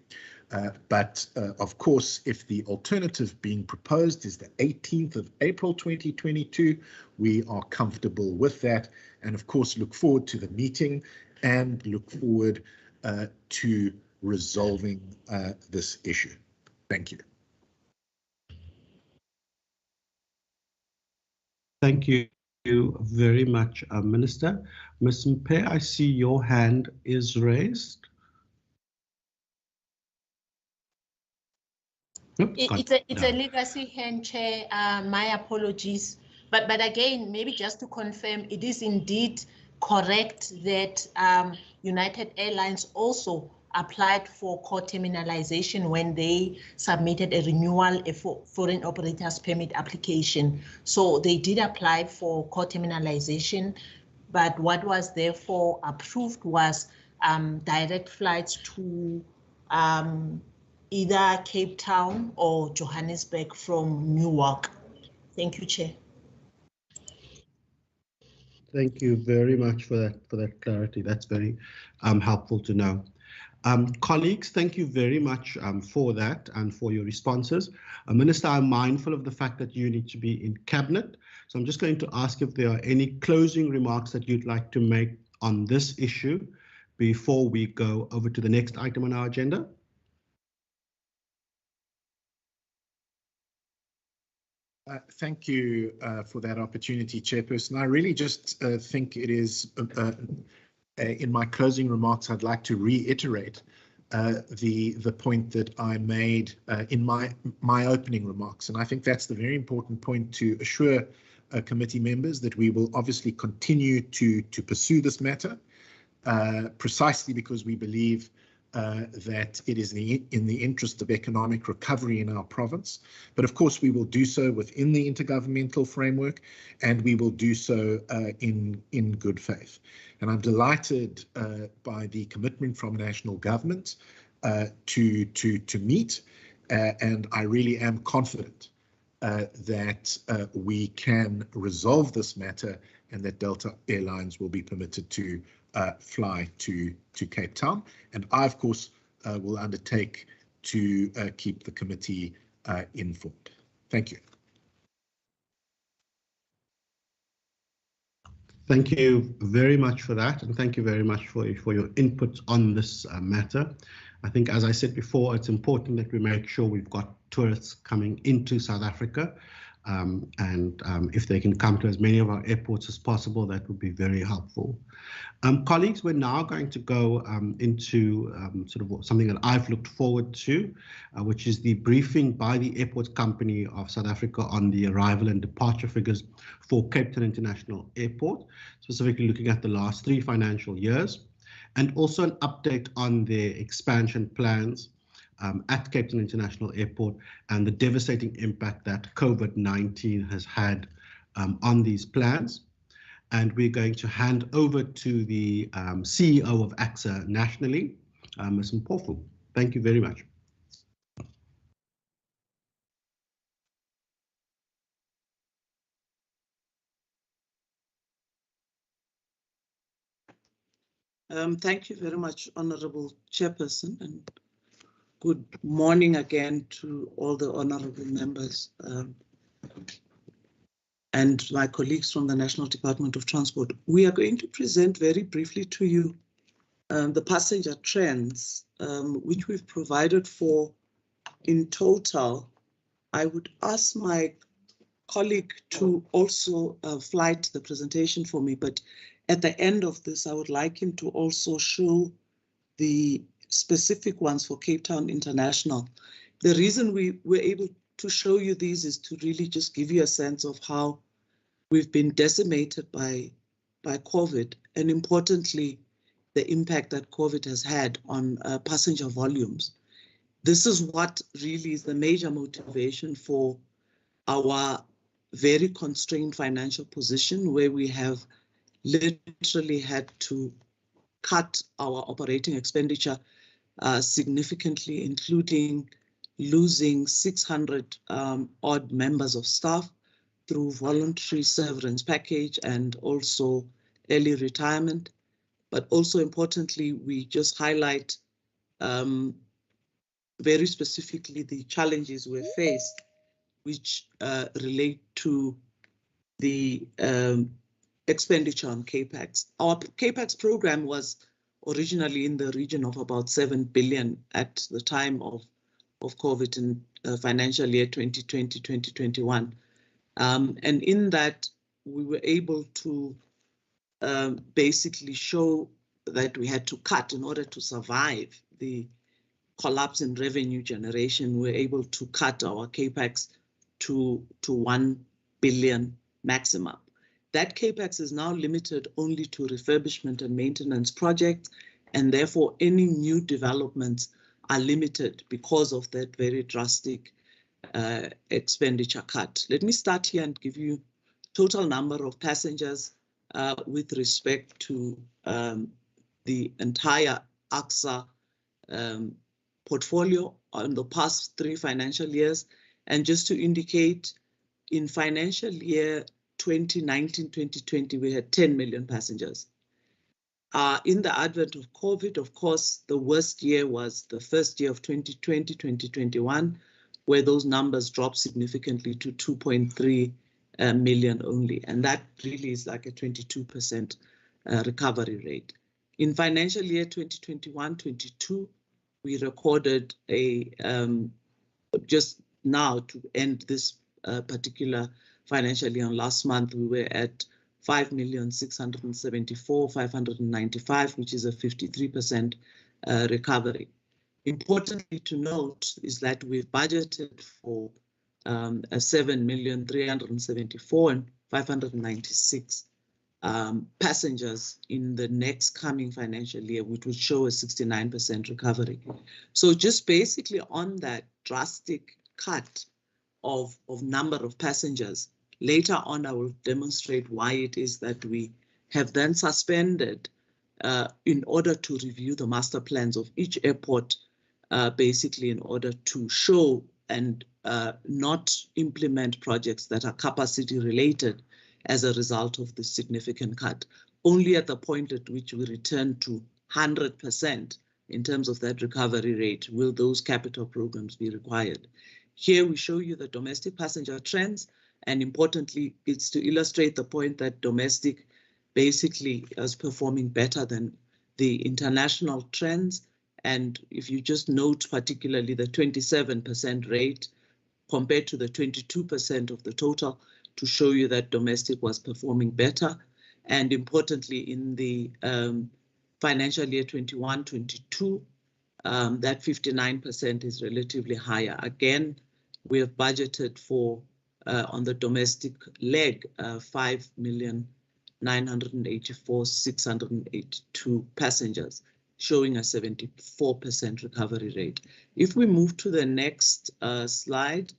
But of course, if the alternative being proposed is the 18th of April 2022, we are comfortable with that, and of course look forward to the meeting and look forward to resolving this issue. Thank you. Thank you very much, Minister. Ms. Mpe, I see your hand is raised. Nope, It's a legacy hand, Chair. My apologies. But again, maybe just to confirm, it is indeed correct that United Airlines also applied for co-terminalization when they submitted a renewal for foreign operators permit application. So they did apply for co-terminalization, but what was therefore approved was direct flights to either Cape Town or Johannesburg from Newark. Thank you, Chair. Thank you very much for that clarity. That's very helpful to know. Colleagues, thank you very much for that and for your responses. Minister, I'm mindful of the fact that you need to be in Cabinet, so I'm just going to ask if there are any closing remarks that you'd like to make on this issue before we go over to the next item on our agenda. Thank you for that opportunity, Chairperson. I really just think it is, in my closing remarks, I'd like to reiterate the point that I made in my opening remarks. And I think that's the very important point to assure committee members that we will obviously continue to pursue this matter, precisely because we believe that it is in the interest of economic recovery in our province. But of course, we will do so within the intergovernmental framework, and we will do so in good faith. And I'm delighted by the commitment from national government to meet, and I really am confident that we can resolve this matter and that Delta Airlines will be permitted to fly to Cape Town. And I, of course, will undertake to keep the committee informed. Thank you. Thank you very much for that, and thank you very much for your input on this matter. I think, as I said before, it's important that we make sure we've got tourists coming into South Africa, and if they can come to as many of our airports as possible, that would be very helpful. Colleagues, we're now going to go into sort of something that I've looked forward to, which is the briefing by the Airports Company of South Africa on the arrival and departure figures for Cape Town International Airport, specifically looking at the last 3 financial years, and also an update on their expansion plans at Cape Town International Airport and the devastating impact that COVID-19 has had on these plans. And we're going to hand over to the CEO of AXA nationally, Ms. Mpofu. Thank you very much. Thank you very much, Honourable Chairperson, and good morning again to all the honourable members and my colleagues from the National Department of Transport. We are going to present very briefly to you the passenger trends, which we've provided for in total. I would ask my colleague to also flight the presentation for me, but at the end of this, I would like him to also show the specific ones for Cape Town International. The reason we were able to show you these is to really just give you a sense of how we've been decimated by COVID, and importantly, the impact that COVID has had on passenger volumes. This is what really is the major motivation for our very constrained financial position, where we have literally had to cut our operating expenditure significantly, including losing 600 odd members of staff through voluntary severance package and also early retirement. But also importantly, we just highlight very specifically the challenges we're faced, which relate to the expenditure on CAPEX. Our CAPEX program was originally in the region of about 7 billion at the time of COVID in financial year 2020-2021. And in that, we were able to basically show that we had to cut in order to survive the collapse in revenue generation. We were able to cut our capex to 1 billion maximum. That capex is now limited only to refurbishment and maintenance projects, and therefore any new developments are limited because of that very drastic expenditure cut. Let me start here and give you total number of passengers with respect to the entire AXA portfolio on the past 3 financial years. And just to indicate, in financial year 2019-2020, we had 10 million passengers. In the advent of COVID, of course, the worst year was the first year of 2020-2021, where those numbers dropped significantly to 2.3 million only. And that really is like a 22% recovery rate. In financial year 2021-22, we recorded a, just now to end this particular financial year, last month, we were at 5,674,595, which is a 53% recovery. Importantly to note is that we've budgeted for a 7,374,596 passengers in the next coming financial year, which would show a 69% recovery. So just basically on that drastic cut of number of passengers, later on I will demonstrate why it is that we have then suspended in order to review the master plans of each airport, basically in order to show and not implement projects that are capacity related as a result of the significant cut. Only at the point at which we return to 100% in terms of that recovery rate will those capital programs be required. Here we show you the domestic passenger trends, and importantly, it's to illustrate the point that domestic basically is performing better than the international trends. And if you just note particularly the 27% rate compared to the 22% of the total, to show you that domestic was performing better. And importantly, in the financial year 21-22, that 59% is relatively higher. Again, we have budgeted for, on the domestic leg, 5,984,682 passengers, showing a 74% recovery rate. If we move to the next slide,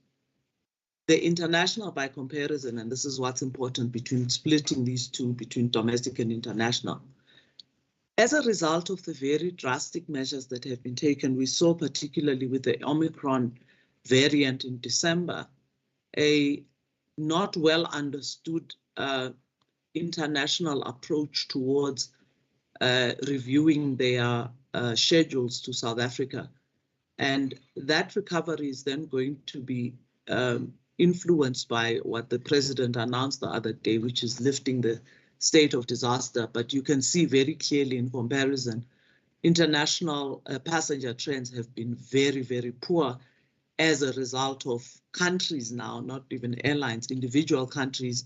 the international by comparison, and this is what's important between splitting these two between domestic and international. As a result of the very drastic measures that have been taken, we saw particularly with the Omicron variant in December, a not well understood international approach towards reviewing their schedules to South Africa. And that recovery is then going to be influenced by what the president announced the other day, which is lifting the state of disaster. But you can see very clearly in comparison, international passenger trends have been very, very poor as a result of countries now, not even airlines, individual countries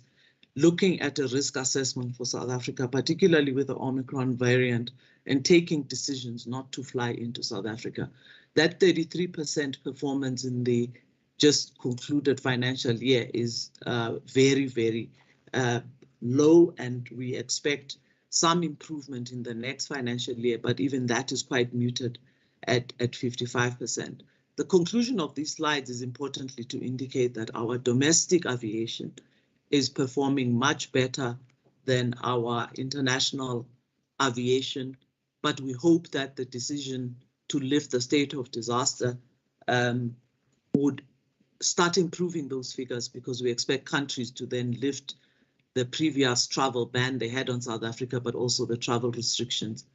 looking at a risk assessment for South Africa, particularly with the Omicron variant, and taking decisions not to fly into South Africa. That 33% performance in the just concluded financial year is very, very low, and we expect some improvement in the next financial year, but even that is quite muted at 55%. The conclusion of these slides is importantly to indicate that our domestic aviation is performing much better than our international aviation, but we hope that the decision to lift the state of disaster would start improving those figures, because we expect countries to then lift the previous travel ban they had on South Africa, but also the travel restrictions.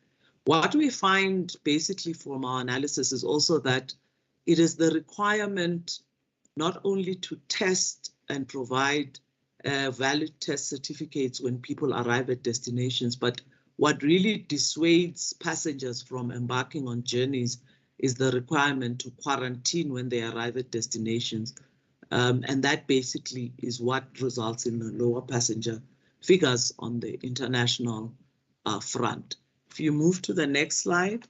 What we find basically from our analysis is also that it is the requirement not only to test and provide valid test certificates when people arrive at destinations, but what really dissuades passengers from embarking on journeys is the requirement to quarantine when they arrive at destinations. And that basically is what results in a lower passenger figures on the international front. If you move to the next slide,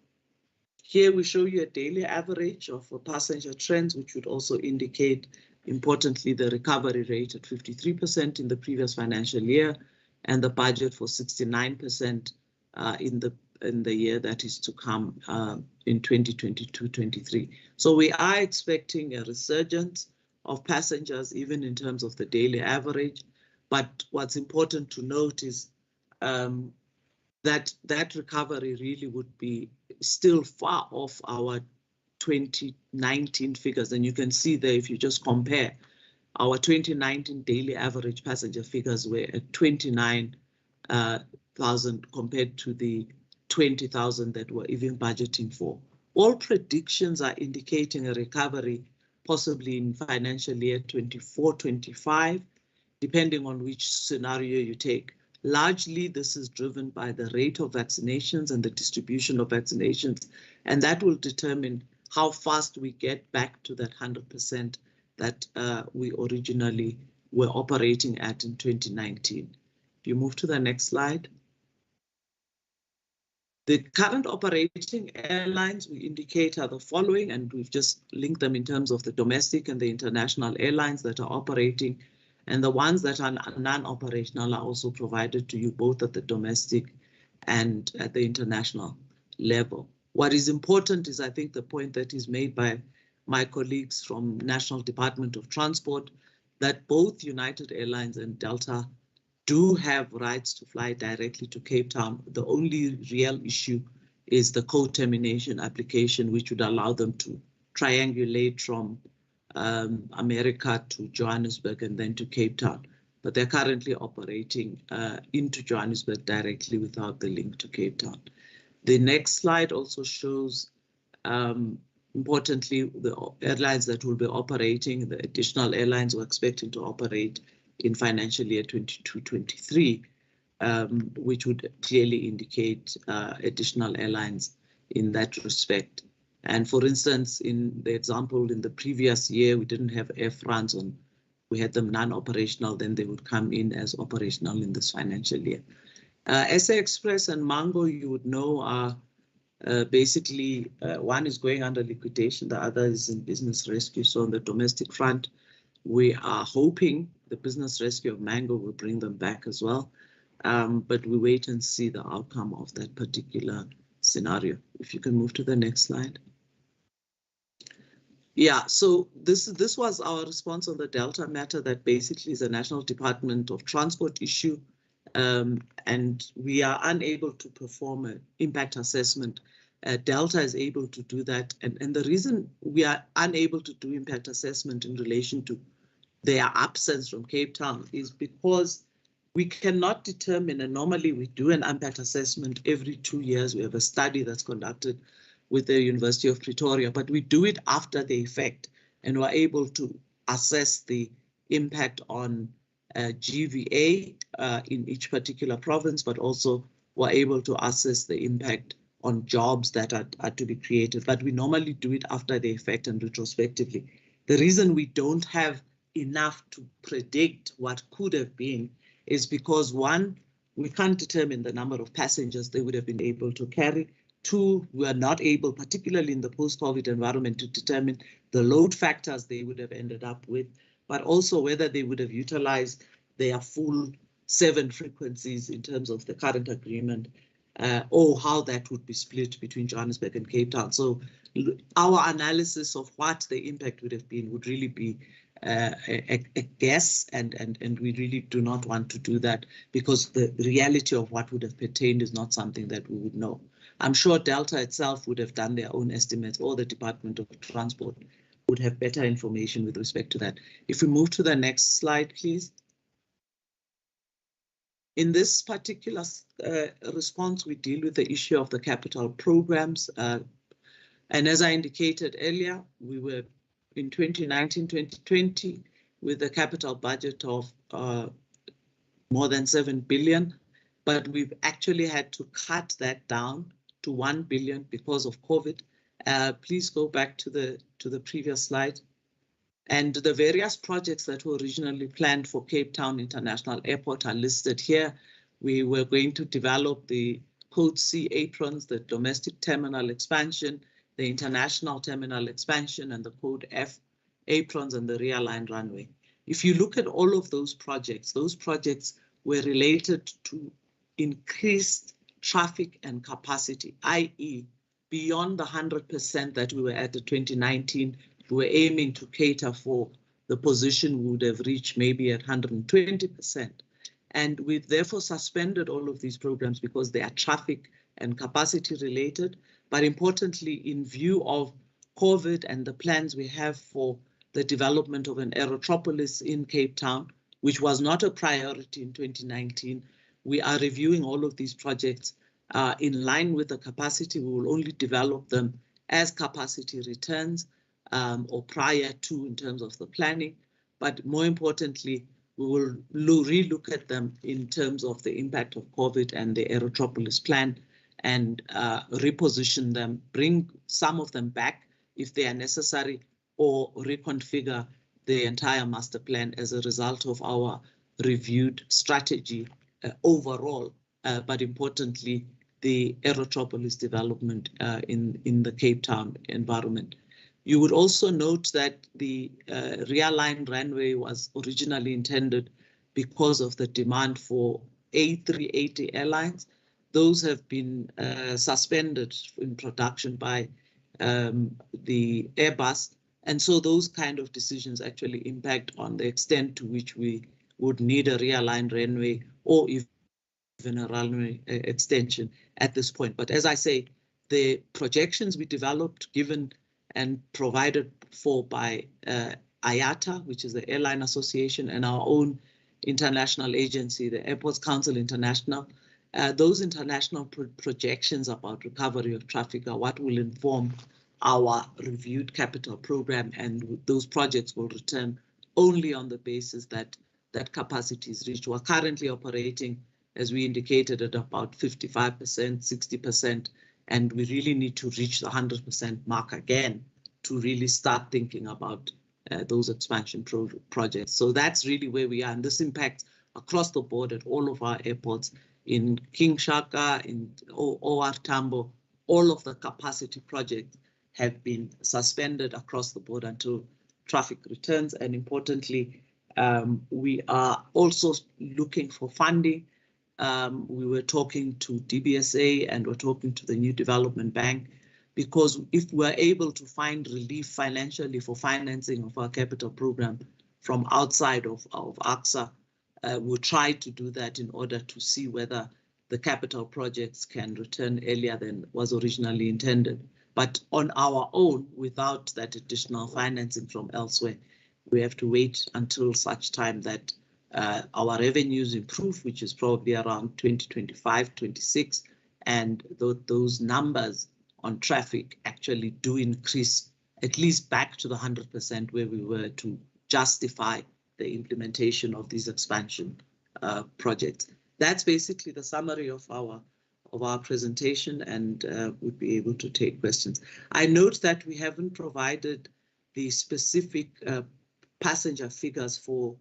here we show you a daily average of passenger trends, which would also indicate, importantly, the recovery rate at 53% in the previous financial year, and the budget for 69% in the year that is to come in 2022-23. So we are expecting a resurgence of passengers, even in terms of the daily average. But what's important to note is that recovery really would be still far off our 2019 figures. And you can see there, if you just compare, our 2019 daily average passenger figures were at 29,000 compared to the 20,000 that we're even budgeting for. All predictions are indicating a recovery possibly in financial year 24-25, depending on which scenario you take. Largely, this is driven by the rate of vaccinations and the distribution of vaccinations, and that will determine how fast we get back to that 100% that we originally were operating at in 2019. If you move to the next slide. The current operating airlines we indicate are the following, and we've just linked them in terms of the domestic and the international airlines that are operating. And the ones that are non-operational are also provided to you both at the domestic and at the international level. What is important is, I think, the point that is made by my colleagues from National Department of Transport, that both United Airlines and Delta do have rights to fly directly to Cape Town. The only real issue is the co-termination application, which would allow them to triangulate from America to Johannesburg and then to Cape Town. But they're currently operating into Johannesburg directly without the link to Cape Town. The next slide also shows, importantly, the airlines that will be operating, the additional airlines we're expecting to operate in financial year 22-23, which would clearly indicate additional airlines in that respect. And for instance, in the example in the previous year, we didn't have Air France on, we had them non-operational, then they would come in as operational in this financial year. SA Express and Mango, you would know, are basically, one is going under liquidation, the other is in business rescue. So on the domestic front, we are hoping the business rescue of Mango will bring them back as well. But we wait and see the outcome of that particular scenario. If you can move to the next slide. Yeah, so this was our response on the Delta matter, that basically is a National Department of Transport issue, and we are unable to perform an impact assessment. Delta is able to do that, and the reason we are unable to do impact assessment in relation to their absence from Cape Town is because we cannot determine, and normally we do an impact assessment every 2 years. We have a study that's conducted with the University of Pretoria, but we do it after the effect, and we're able to assess the impact on GVA in each particular province, but also we're able to assess the impact on jobs that are to be created. But we normally do it after the effect and retrospectively. The reason we don't have enough to predict what could have been is because, one, we can't determine the number of passengers they would have been able to carry. Two, we are not able, particularly in the post-COVID environment, to determine the load factors they would have ended up with, but also whether they would have utilized their full 7 frequencies in terms of the current agreement, or how that would be split between Johannesburg and Cape Town. So our analysis of what the impact would have been would really be a guess, and we really do not want to do that, because the reality of what would have pertained is not something that we would know. I'm sure Delta itself would have done their own estimates, or the Department of Transport would have better information with respect to that. If we move to the next slide, please. In this particular response, we deal with the issue of the capital programs. And as I indicated earlier, we were in 2019-2020 with a capital budget of more than 7 billion, but we've actually had to cut that down to 1 billion because of COVID. Please go back to the previous slide. And the various projects that were originally planned for Cape Town International Airport are listed here. We were going to develop the Code C aprons, the domestic terminal expansion, the international terminal expansion, and the Code F aprons and the realigned runway. If you look at all of those projects were related to increased traffic and capacity, i.e. beyond the 100% that we were at in 2019, we were aiming to cater for the position we would have reached maybe at 120%. And we've therefore suspended all of these programs because they are traffic and capacity related. But importantly, in view of COVID and the plans we have for the development of an aerotropolis in Cape Town, which was not a priority in 2019, we are reviewing all of these projects in line with the capacity. We will only develop them as capacity returns or prior to in terms of the planning. But more importantly, we will relook at them in terms of the impact of COVID and the aerotropolis plan and reposition them, bring some of them back if they are necessary, or reconfigure the entire master plan as a result of our reviewed strategy overall, but importantly, the aerotropolis development in the Cape Town environment. You would also note that the realigned runway was originally intended because of the demand for A380 airlines. Those have been suspended in production by the Airbus. And so those kind of decisions actually impact on the extent to which we would need a realigned runway or even a runway extension at this point. But as I say, the projections we developed, given and provided for by IATA, which is the Airline Association, and our own international agency, the Airports Council International, those international projections about recovery of traffic are what will inform our reviewed capital program, and those projects will return only on the basis that that capacity is reached. We're currently operating, as we indicated, at about 55%, 60%, and we really need to reach the 100% mark again to really start thinking about those expansion projects. So that's really where we are, and this impacts across the board at all of our airports in King Shaka, in OR Tambo. All of the capacity projects have been suspended across the board until traffic returns. And importantly, we are also looking for funding. We were talking to DBSA and we're talking to the New Development Bank, because if we're able to find relief financially for financing of our capital program from outside of AXA, we'll try to do that in order to see whether the capital projects can return earlier than was originally intended. But on our own, without that additional financing from elsewhere, we have to wait until such time that our revenues improve, which is probably around 2025, 26, and those numbers on traffic actually do increase at least back to the 100% where we were to justify the implementation of these expansion projects. That's basically the summary of our presentation, and would be able to take questions. I note that we haven't provided the specific passenger figures for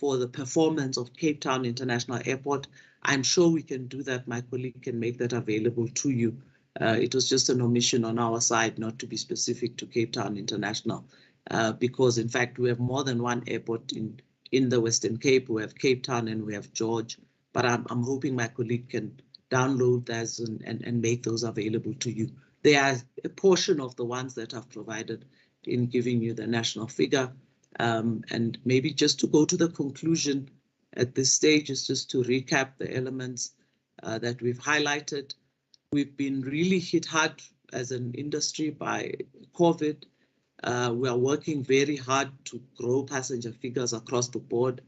the performance of Cape Town International Airport. I'm sure we can do that. My colleague can make that available to you. It was just an omission on our side not to be specific to Cape Town International, because in fact we have more than one airport in the Western Cape. We have Cape Town and we have George, but I'm hoping my colleague can download those and make those available to you. They are a portion of the ones that I've provided in giving you the national figure. And maybe just to go to the conclusion at this stage is just to recap the elements that we've highlighted. We've been really hit hard as an industry by COVID. We are working very hard to grow passenger figures across the board.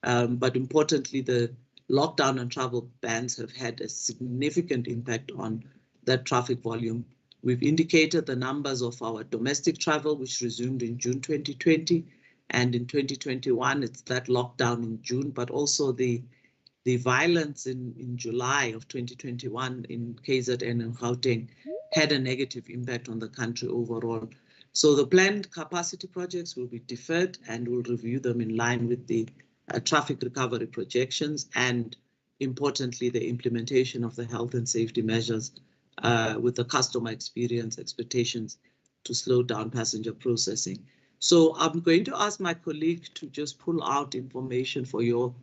But importantly, the lockdown and travel bans have had a significant impact on that traffic volume. We've indicated the numbers of our domestic travel, which resumed in June 2020. And in 2021, it's that lockdown in June, but also the violence in July of 2021 in KZN and Gauteng had a negative impact on the country overall. So the planned capacity projects will be deferred, and we'll review them in line with the traffic recovery projections, and importantly, the implementation of the health and safety measures with the customer experience expectations to slow down passenger processing. So I'm going to ask my colleague to just pull out information for your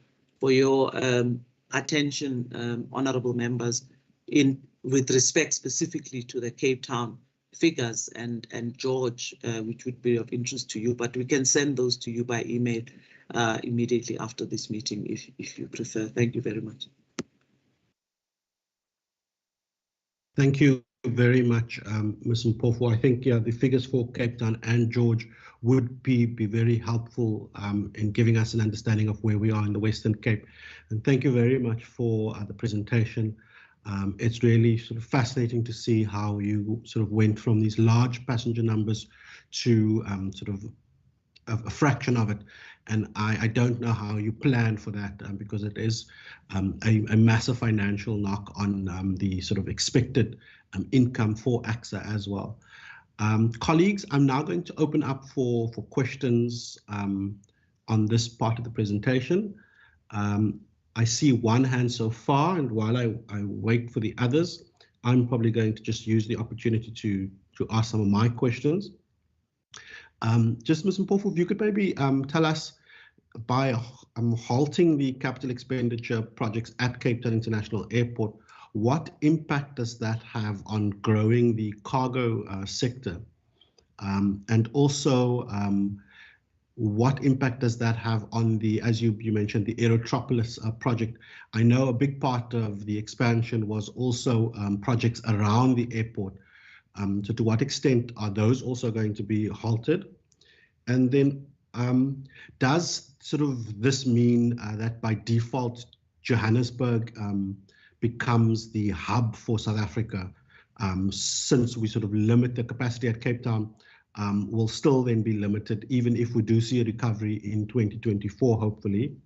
attention, honourable members, with respect specifically to the Cape Town figures and George, which would be of interest to you, but we can send those to you by email immediately after this meeting if you prefer. Thank you very much. Thank you very much, Ms. Mpofu. I think the figures for Cape Town and George would be very helpful in giving us an understanding of where we are in the Western Cape. And thank you very much for the presentation. It's really sort of fascinating to see how you sort of went from these large passenger numbers to sort of a fraction of it. And I don't know how you plan for that because it is a massive financial knock on the sort of expected income for AXA as well. Colleagues, I'm now going to open up for questions on this part of the presentation. I see one hand so far, and while I wait for the others, I'm probably going to just use the opportunity to ask some of my questions. Just Ms. Mpofu, if you could maybe tell us, by halting the capital expenditure projects at Cape Town International Airport, what impact does that have on growing the cargo sector? And also, what impact does that have on the, as you mentioned, the Aerotropolis project? I know a big part of the expansion was also projects around the airport. So to what extent are those also going to be halted? And then does sort of this mean that by default Johannesburg becomes the hub for South Africa, since we sort of limit the capacity at Cape Town, will still then be limited even if we do see a recovery in 2024, hopefully?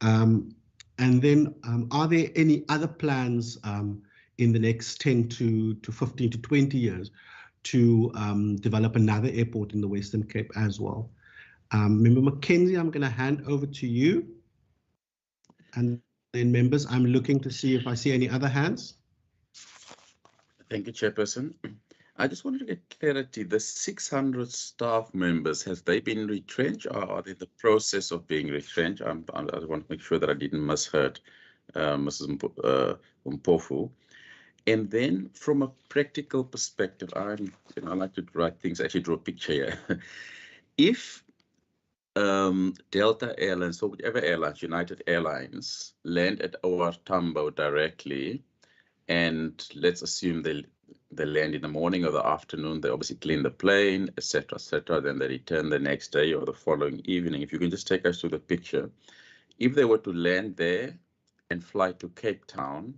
And then are there any other plans in the next 10 to 15 to 20 years to develop another airport in the Western Cape as well? Member Mackenzie, I'm going to hand over to you. And then members, I'm looking to see if I see any other hands. Thank you, Chairperson. I just wanted to get clarity. The 600 staff members, have they been retrenched, or are they in the process of being retrenched? I want to make sure that I didn't misheard Mrs. Mpofu. And then from a practical perspective, I like to write things, actually draw a picture here. If Delta Airlines, or whichever airlines, United Airlines, land at OR Tambo directly, and let's assume they land in the morning or the afternoon, they obviously clean the plane, etc., then they return the next day or the following evening. If you can just take us through the picture. If they were to land there and fly to Cape Town,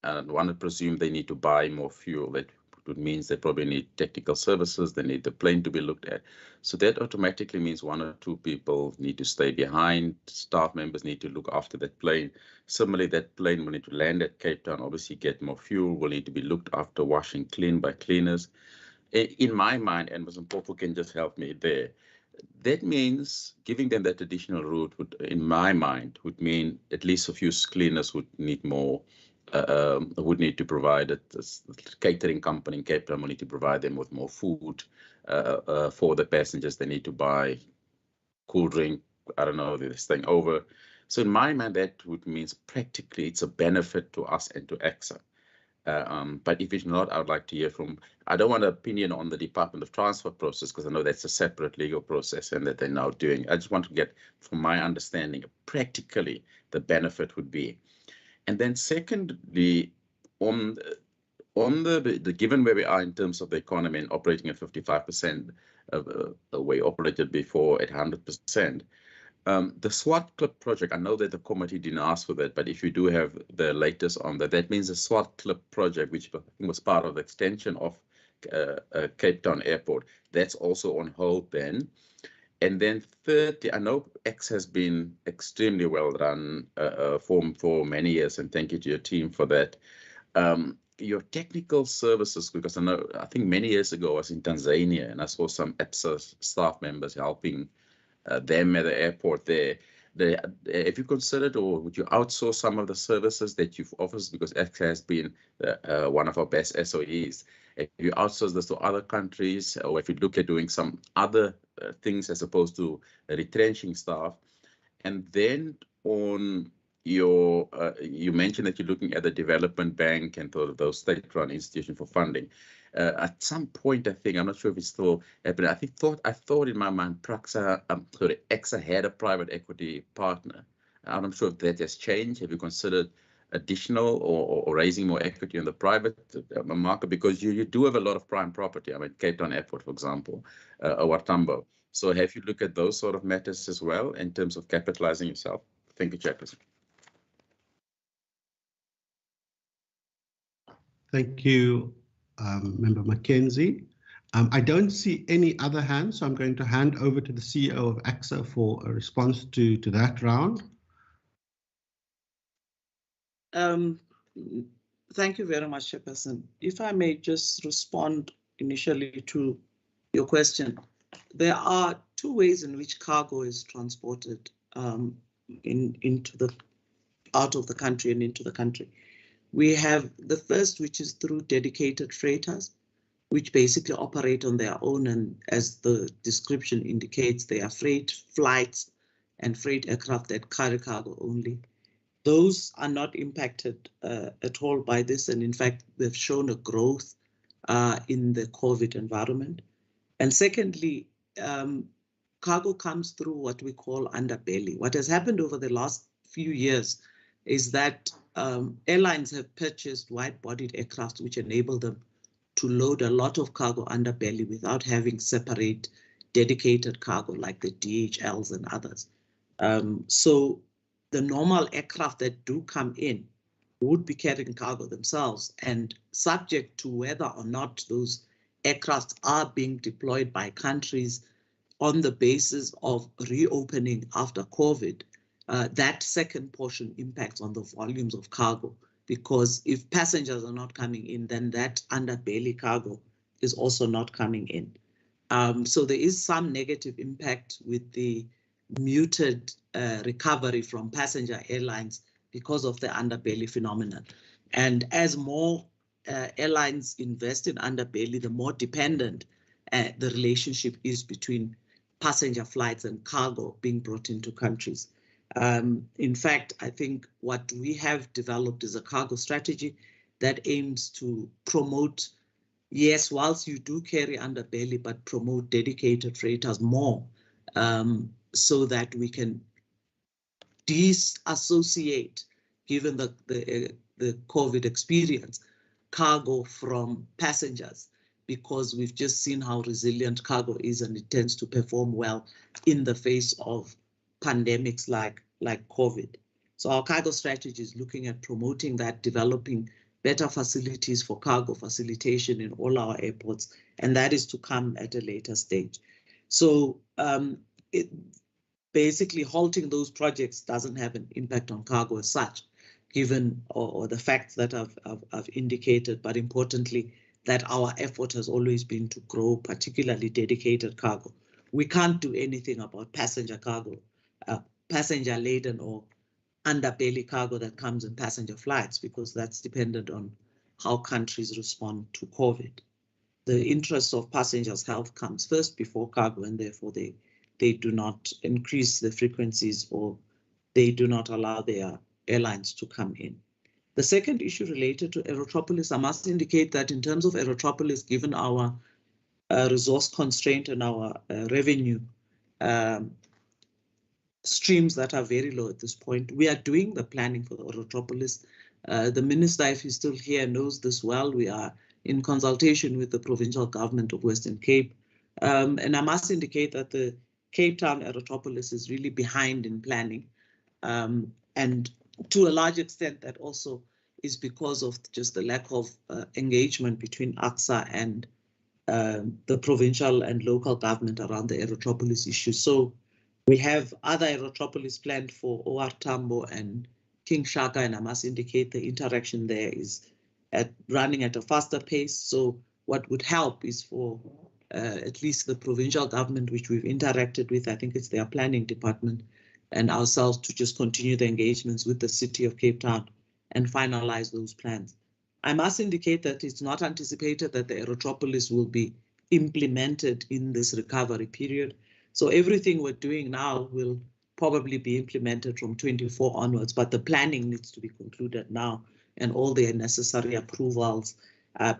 and one would presume they need to buy more fuel. That means they probably need technical services, they need the plane to be looked at. So that automatically means one or two people need to stay behind, staff members need to look after that plane. Similarly, that plane will need to land at Cape Town, obviously get more fuel, will need to be looked after, washed and cleaned by cleaners. In my mind, and Ms. Mpofu can just help me there, that means giving them that additional route would, in my mind, would mean at least a few cleaners would need more, would need to provide it. This catering company in Cape Town will need to provide them with more food for the passengers. They need to buy cool drink, I don't know, this thing over. So in my mind, that would mean practically it's a benefit to us and to AXA. But if it's not, I would like to hear from, I don't want an opinion on the Department of Transport process, because I know that's a separate legal process and that they're now doing. I just want to get, from my understanding, practically the benefit would be. And then secondly, on the given where we are in terms of the economy and operating at 55% of the way operated before at 100%, the SWAT clip project, I know that the committee didn't ask for that, but if you do have the latest on that, that means the SWAT clip project, which was part of the extension of Cape Town Airport, that's also on hold then. And then thirdly, I know X has been extremely well run for many years, and thank you to your team for that. your technical services, because I think many years ago I was in Tanzania and I saw some APSA staff members helping them at the airport there. If you considered, or would you outsource some of the services that you've offered, because AXA has been one of our best SOEs? If you outsource this to other countries, or if you look at doing some other things as opposed to retrenching staff. And then on your, you mentioned that you're looking at the development bank and those state-run institutions for funding. At some point, I think, I'm not sure if it's still happening. I thought in my mind, AXA had a private equity partner. I'm not sure if that has changed. Have you considered additional or raising more equity in the private market? Because you do have a lot of prime property. I mean, Cape Town Airport, for example, or Tambo. So have you looked at those sort of matters as well in terms of capitalizing yourself? Thank you, Chairperson. Thank you, Member Mackenzie. I don't see any other hands, so I'm going to hand over to the CEO of AXA for a response to that round. Thank you very much, Chairperson. If I may just respond initially to your question. There are two ways in which cargo is transported out of the country and into the country. We have the first, which is through dedicated freighters, which basically operate on their own, and as the description indicates, they are freight flights and freight aircraft that carry cargo only. Those are not impacted at all by this, and in fact, they've shown a growth in the COVID environment. And secondly, cargo comes through what we call underbelly. What has happened over the last few years is that airlines have purchased wide-bodied aircraft which enable them to load a lot of cargo underbelly without having separate dedicated cargo like the DHLs and others. So the normal aircraft that do come in would be carrying cargo themselves, and subject to whether or not those aircraft are being deployed by countries on the basis of reopening after COVID, that second portion impacts on the volumes of cargo, because if passengers are not coming in, then that underbelly cargo is also not coming in. So there is some negative impact with the muted recovery from passenger airlines because of the underbelly phenomenon. And as more airlines invest in underbelly, the more dependent the relationship is between passenger flights and cargo being brought into countries. In fact, I think what we have developed is a cargo strategy that aims to promote, yes, whilst you do carry underbelly, but promote dedicated freighters more, so that we can disassociate, given the COVID experience, cargo from passengers, because we've just seen how resilient cargo is, and it tends to perform well in the face of pandemics like COVID. So our cargo strategy is looking at promoting that, developing better facilities for cargo facilitation in all our airports, and that is to come at a later stage. So basically halting those projects doesn't have an impact on cargo as such, given or the facts that I've indicated, but importantly, that our effort has always been to grow, particularly dedicated cargo. We can't do anything about passenger cargo, passenger laden or underbelly cargo that comes in passenger flights, because that's dependent on how countries respond to COVID. The interest of passengers' health comes first before cargo, and therefore they do not increase the frequencies, or they do not allow their airlines to come in. The second issue related to Aerotropolis, I must indicate that in terms of Aerotropolis, given our resource constraint and our revenue streams that are very low at this point, we are doing the planning for Aerotropolis. The minister, if he's still here, knows this well. We are in consultation with the provincial government of Western Cape. And I must indicate that the Cape Town Aerotropolis is really behind in planning. And to a large extent, that also is because of just the lack of engagement between AXA and the provincial and local government around the Aerotropolis issue. So we have other Aerotropolis planned for OR Tambo and King Shaka, and I must indicate the interaction there is running at a faster pace. So what would help is for at least the provincial government, which we've interacted with, I think it's their planning department, and ourselves to just continue the engagements with the city of Cape Town and finalize those plans. I must indicate that it's not anticipated that the aerotropolis will be implemented in this recovery period. So everything we're doing now will probably be implemented from 24 onwards, but the planning needs to be concluded now, and all the necessary approvals,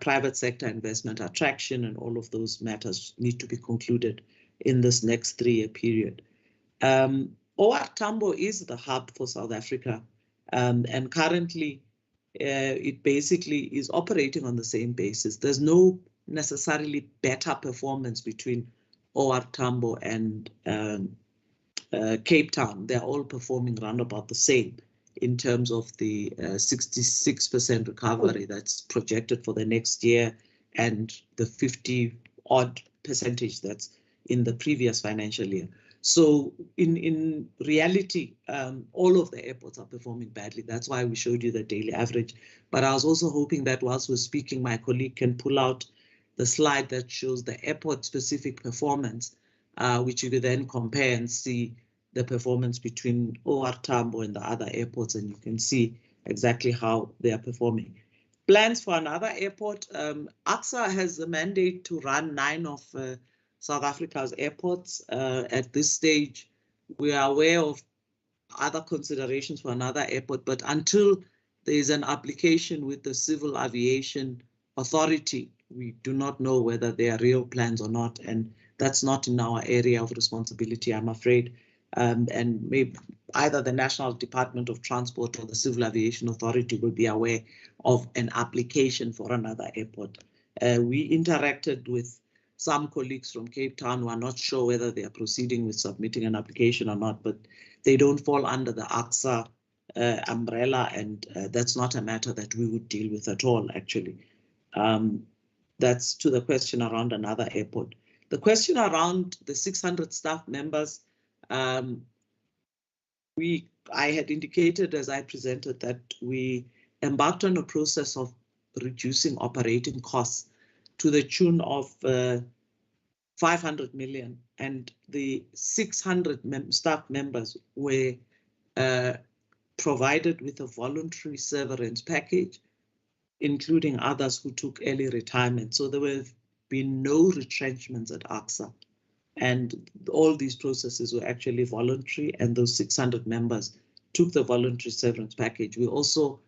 private sector investment attraction, and all of those matters need to be concluded in this next 3-year period. OR Tambo is the hub for South Africa, and currently it basically is operating on the same basis. There's no necessarily better performance between OR Tambo and Cape Town. They're all performing around about the same in terms of the 66% recovery that's projected for the next year and the 50-odd percentage that's in the previous financial year. So in reality, all of the airports are performing badly. That's why we showed you the daily average. But I was also hoping that whilst we're speaking, my colleague can pull out the slide that shows the airport-specific performance, which you could then compare and see the performance between OR Tambo and the other airports, and you can see exactly how they are performing. Plans for another airport. AXA has the mandate to run 9 of South Africa's airports. At this stage, we are aware of other considerations for another airport, but until there is an application with the Civil Aviation Authority, we do not know whether they are real plans or not, and that's not in our area of responsibility, I'm afraid. And maybe either the National Department of Transport or the Civil Aviation Authority will be aware of an application for another airport. We interacted with some colleagues from Cape Town who are not sure whether they are proceeding with submitting an application or not, but they don't fall under the AXA umbrella, and that's not a matter that we would deal with at all, actually. That's to the question around another airport. The question around the 600 staff members, I had indicated as I presented that we embarked on a process of reducing operating costs to the tune of 500 million, and the 600 staff members were provided with a voluntary severance package, including others who took early retirement. So there have been no retrenchments at AXA. And all these processes were actually voluntary, and those 600 members took the voluntary severance package. We also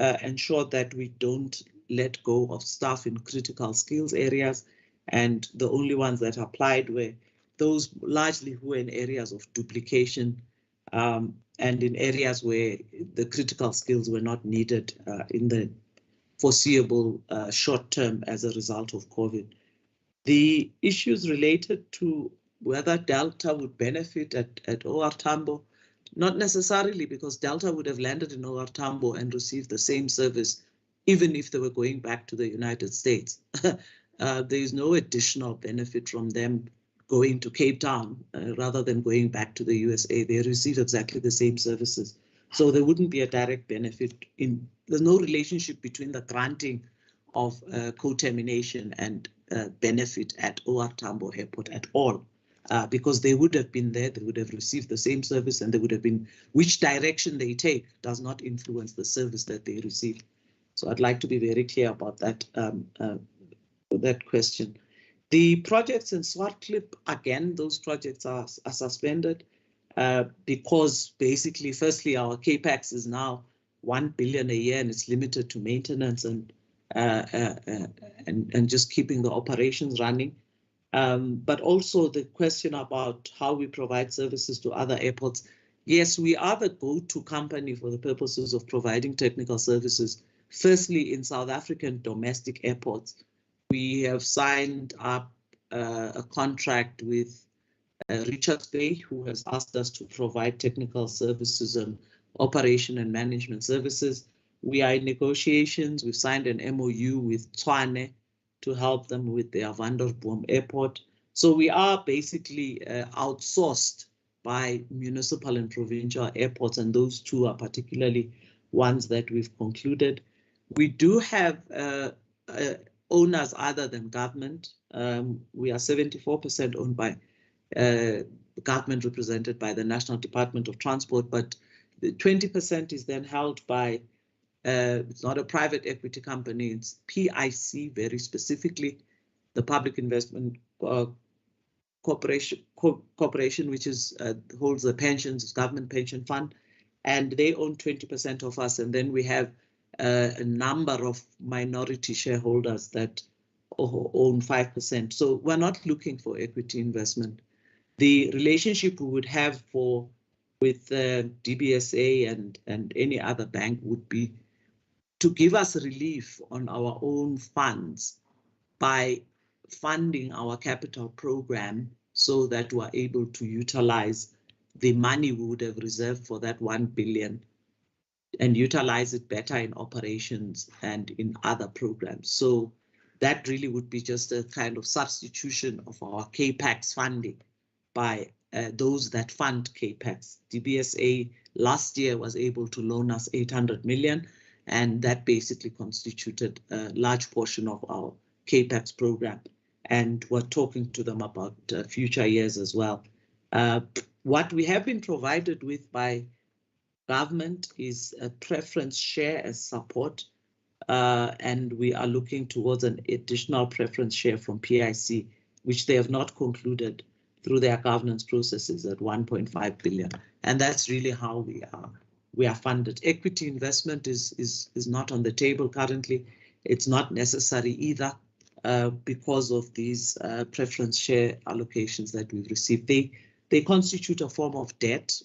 ensured that we don't let go of staff in critical skills areas, and the only ones that applied were those largely who were in areas of duplication and in areas where the critical skills were not needed in the foreseeable short term as a result of COVID. The issues related to whether Delta would benefit at OR Tambo, not necessarily, because Delta would have landed in OR Tambo and received the same service even if they were going back to the United States. There is no additional benefit from them going to Cape Town rather than going back to the USA. They receive exactly the same services. So there wouldn't be a direct benefit. There's no relationship between the granting of co-termination and benefit at OR Tambo Airport at all, because they would have been there, they would have received the same service, and they would have been, which direction they take does not influence the service that they receive. So I'd like to be very clear about that, that question. The projects in Swartklip, again, those projects are suspended because basically, firstly, our CAPEX is now 1 billion a year, and it's limited to maintenance and just keeping the operations running. But also the question about how we provide services to other airports. Yes, we are the go-to company for the purposes of providing technical services. Firstly, in South African domestic airports, we have signed up a contract with Richards Bay, who has asked us to provide technical services and operation and management services. We are in negotiations. We've signed an MOU with Tshwane to help them with their Vanderboom Airport. So we are basically outsourced by municipal and provincial airports, and those two are particularly ones that we've concluded. We do have owners other than government. We are 74% owned by government, represented by the National Department of Transport, but the 20% is then held by, it's not a private equity company, it's PIC, very specifically, the Public Investment Corporation, which is holds the pensions, government pension fund, and they own 20% of us. And then we have a number of minority shareholders that own 5%. So we're not looking for equity investment. The relationship we would have with DBSA and any other bank would be to give us relief on our own funds by funding our capital program so that we're able to utilize the money we would have reserved for that 1 billion and utilize it better in operations and in other programs. So that really would be just a kind of substitution of our CAPEX funding by those that fund CAPEX. DBSA last year was able to loan us 800 million, and that basically constituted a large portion of our CAPEX program. And we're talking to them about future years as well. What we have been provided with by government is a preference share as support, and we are looking towards an additional preference share from PIC, which they have not concluded through their governance processes at 1.5 billion. And that's really how we are funded. Equity investment is not on the table currently. It's not necessary either because of these preference share allocations that we've received. They constitute a form of debt,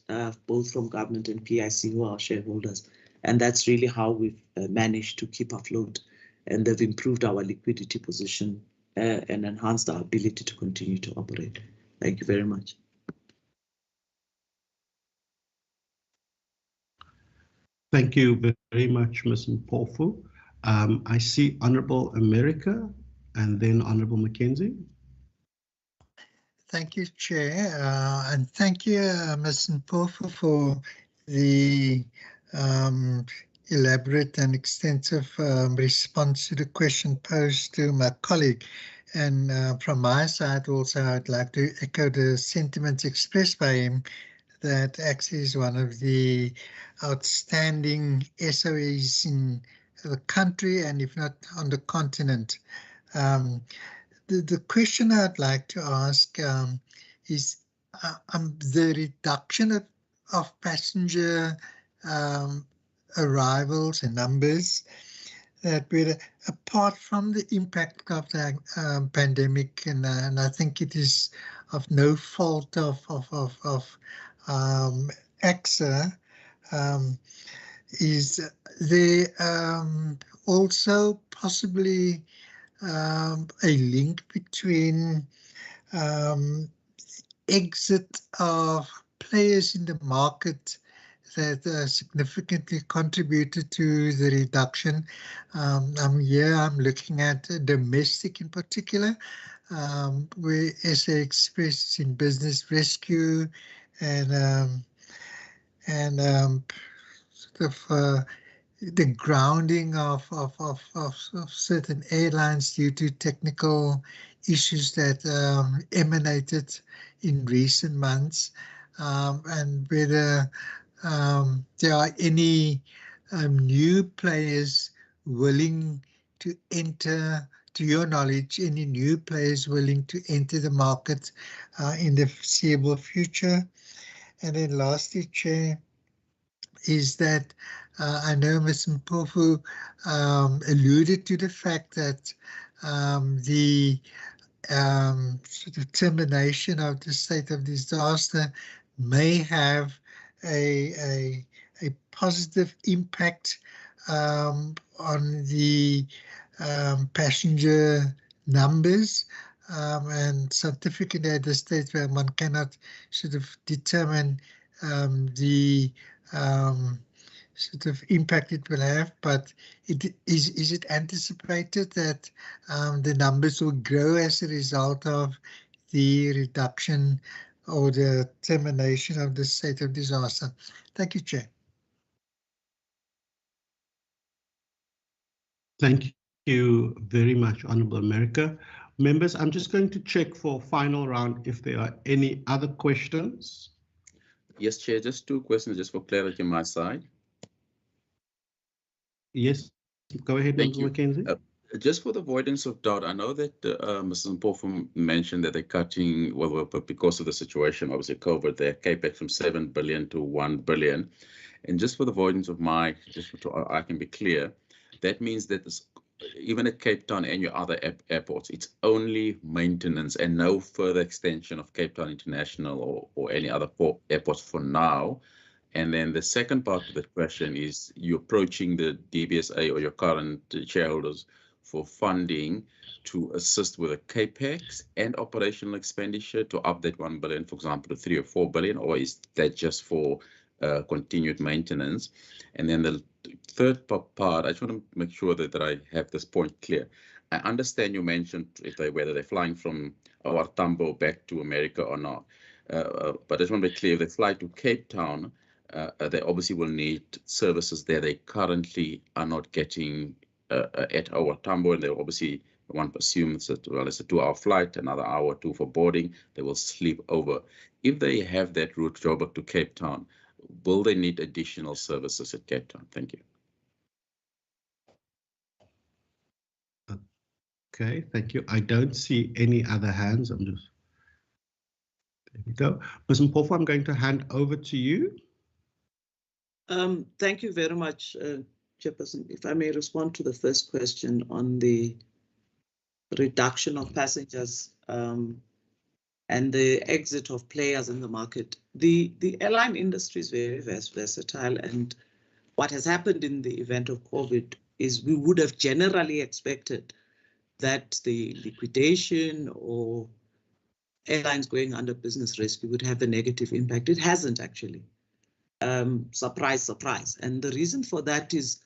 both from government and PIC, who are our shareholders. And that's really how we've managed to keep afloat, and they've improved our liquidity position and enhanced our ability to continue to operate. Thank you very much. Thank you very much, Ms. Mpofu. I see Honourable America and then Honourable Mackenzie. Thank you, Chair, and thank you, Ms. Mpofu, for the elaborate and extensive response to the question posed to my colleague. And from my side also, I'd like to echo the sentiments expressed by him that AXA is one of the outstanding SOEs in the country, and if not on the continent. The question I'd like to ask is the reduction of passenger arrivals and numbers that were apart from the impact of the pandemic, and I think it is of no fault of AXA. Is there also possibly a link between exit of players in the market that significantly contributed to the reduction? Here I'm looking at domestic in particular, where SA Express is in business rescue and sort of the grounding of certain airlines due to technical issues that emanated in recent months, and whether there are any new players willing to enter, to your knowledge, any new players willing to enter the market in the foreseeable future. And then lastly, Chair, is that I know Ms. Mpofu alluded to the fact that the sort of termination of the state of disaster may have a positive impact on the passenger numbers, and scientifically at this stage where one cannot sort of determine the sort of impact it will have, but is it anticipated that the numbers will grow as a result of the reduction or the termination of the state of disaster? Thank you, Chair. Thank you very much, Honourable America. Members, I'm just going to check for final round if there are any other questions. Yes, Chair, just 2 questions just for clarity on my side. Yes, go ahead, Thank Member you. Mackenzie. Just for the avoidance of doubt, I know that Mrs. Mpofu mentioned that they're cutting, well, because of the situation, obviously COVID, their capex from 7 billion to 1 billion. And just for the avoidance of I can be clear, that means that this, even at Cape Town and your other airports, it's only maintenance and no further extension of Cape Town International or any other airports for now. And then the second part of the question is, you're approaching the DBSA or your current shareholders for funding to assist with the capex and operational expenditure to up that 1 billion, for example, to 3 or 4 billion, or is that just for continued maintenance? And then the third part, I just want to make sure that I have this point clear. I understand you mentioned whether they're flying from OR Tambo back to America or not, but I just want to be clear, if they fly to Cape Town, they obviously will need services there they currently are not getting at our Tambo, and they obviously, one assumes that, well, it's a 2-hour flight, another hour or 2 for boarding, they will sleep over. If they have that route, Joburg to Cape Town, will they need additional services at Cape Town? Thank you. Okay, thank you. I don't see any other hands. There we go. Ms. Mpofu, I'm going to hand over to you. Thank you very much, Chairperson. If I may respond to the first question on the reduction of passengers and the exit of players in the market. The airline industry is very versatile, and what has happened in the event of COVID is we would have generally expected that the liquidation or airlines going under business rescue would have a negative impact. It hasn't actually. Surprise, surprise. And the reason for that is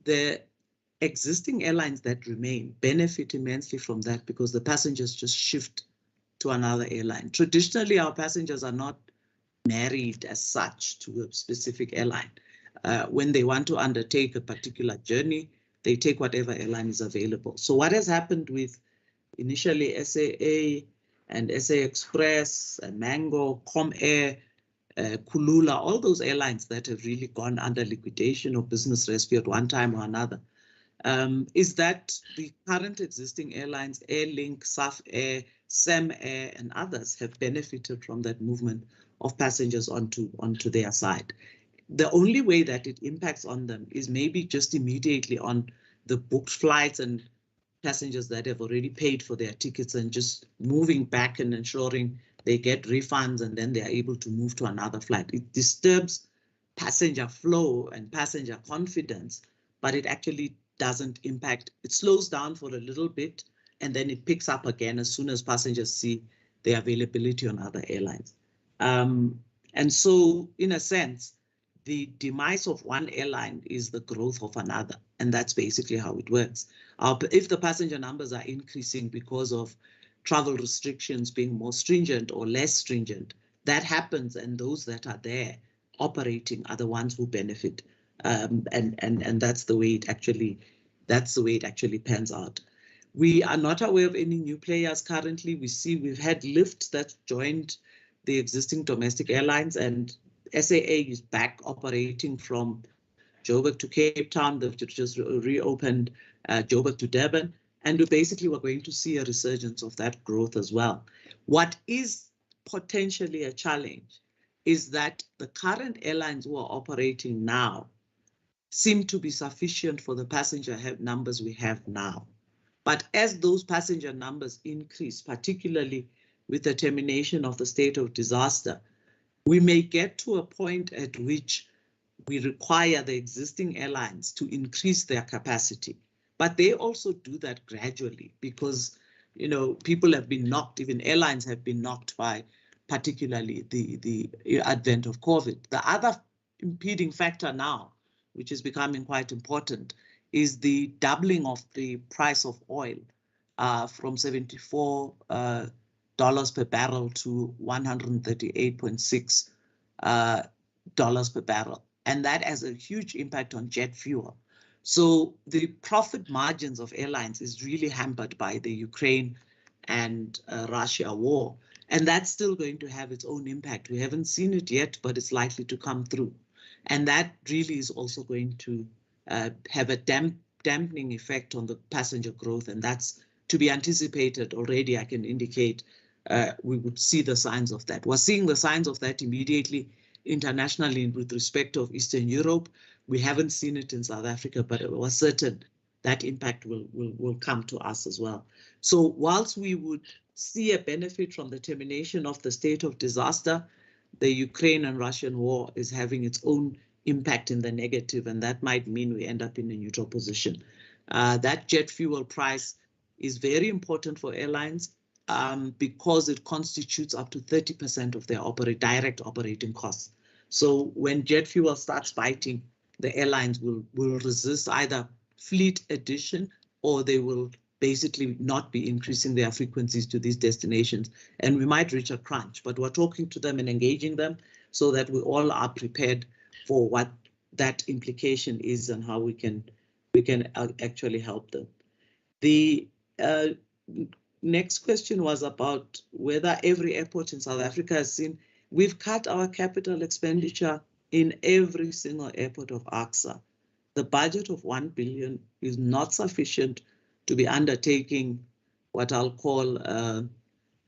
the existing airlines that remain benefit immensely from that because the passengers just shift to another airline. Traditionally, our passengers are not married as such to a specific airline. When they want to undertake a particular journey, they take whatever airline is available. So what has happened with initially SAA and SA Express and Mango, Comair, Kulula, all those airlines that have really gone under liquidation or business rescue at one time or another, is that the current existing airlines, Airlink, SAF Air, SAM Air, and others have benefited from that movement of passengers onto their side. The only way that it impacts on them is maybe just immediately on the booked flights and passengers that have already paid for their tickets and just moving back and ensuring they get refunds and then they are able to move to another flight. It disturbs passenger flow and passenger confidence, but it actually doesn't impact. It slows down for a little bit and then it picks up again as soon as passengers see the availability on other airlines. And so in a sense, the demise of one airline is the growth of another. And that's basically how it works. If the passenger numbers are increasing because of travel restrictions being more stringent or less stringent, that happens, and those that are there operating are the ones who benefit. And that's the way it actually pans out. We are not aware of any new players currently. We've had Lyft that joined the existing domestic airlines, and SAA is back operating from Joburg to Cape Town. They've just reopened Joburg to Durban, and we're going to see a resurgence of that growth as well. What is potentially a challenge is that the current airlines who are operating now seem to be sufficient for the passenger numbers we have now. But as those passenger numbers increase, particularly with the termination of the state of disaster, we may get to a point at which we require the existing airlines to increase their capacity. But they also do that gradually because, people have been knocked, even airlines have been knocked by particularly the advent of COVID. The other impeding factor now, which is becoming quite important, is the doubling of the price of oil from $74 per barrel to $138.6 per barrel. And that has a huge impact on jet fuel. So the profit margins of airlines is really hampered by the Ukraine and Russia war. And that's still going to have its own impact. We haven't seen it yet, but it's likely to come through. And that really is also going to have a dampening effect on the passenger growth. And that's to be anticipated already. I can indicate we would see the signs of that. We're seeing the signs of that immediately internationally with respect of Eastern Europe. We haven't seen it in South Africa, but it was certain that impact will come to us as well. So whilst we would see a benefit from the termination of the state of disaster, the Ukraine and Russian war is having its own impact in the negative, and that might mean we end up in a neutral position. That jet fuel price is very important for airlines because it constitutes up to 30% of their direct operating costs. So when jet fuel starts biting, the airlines will resist either fleet addition, or they will basically not be increasing their frequencies to these destinations. And we might reach a crunch, but we're talking to them and engaging them so that we all are prepared for what that implication is and how we can actually help them. The next question was about whether every airport in South Africa has seen. We've cut our capital expenditure in every single airport of AXA. The budget of 1 billion is not sufficient to be undertaking what I'll call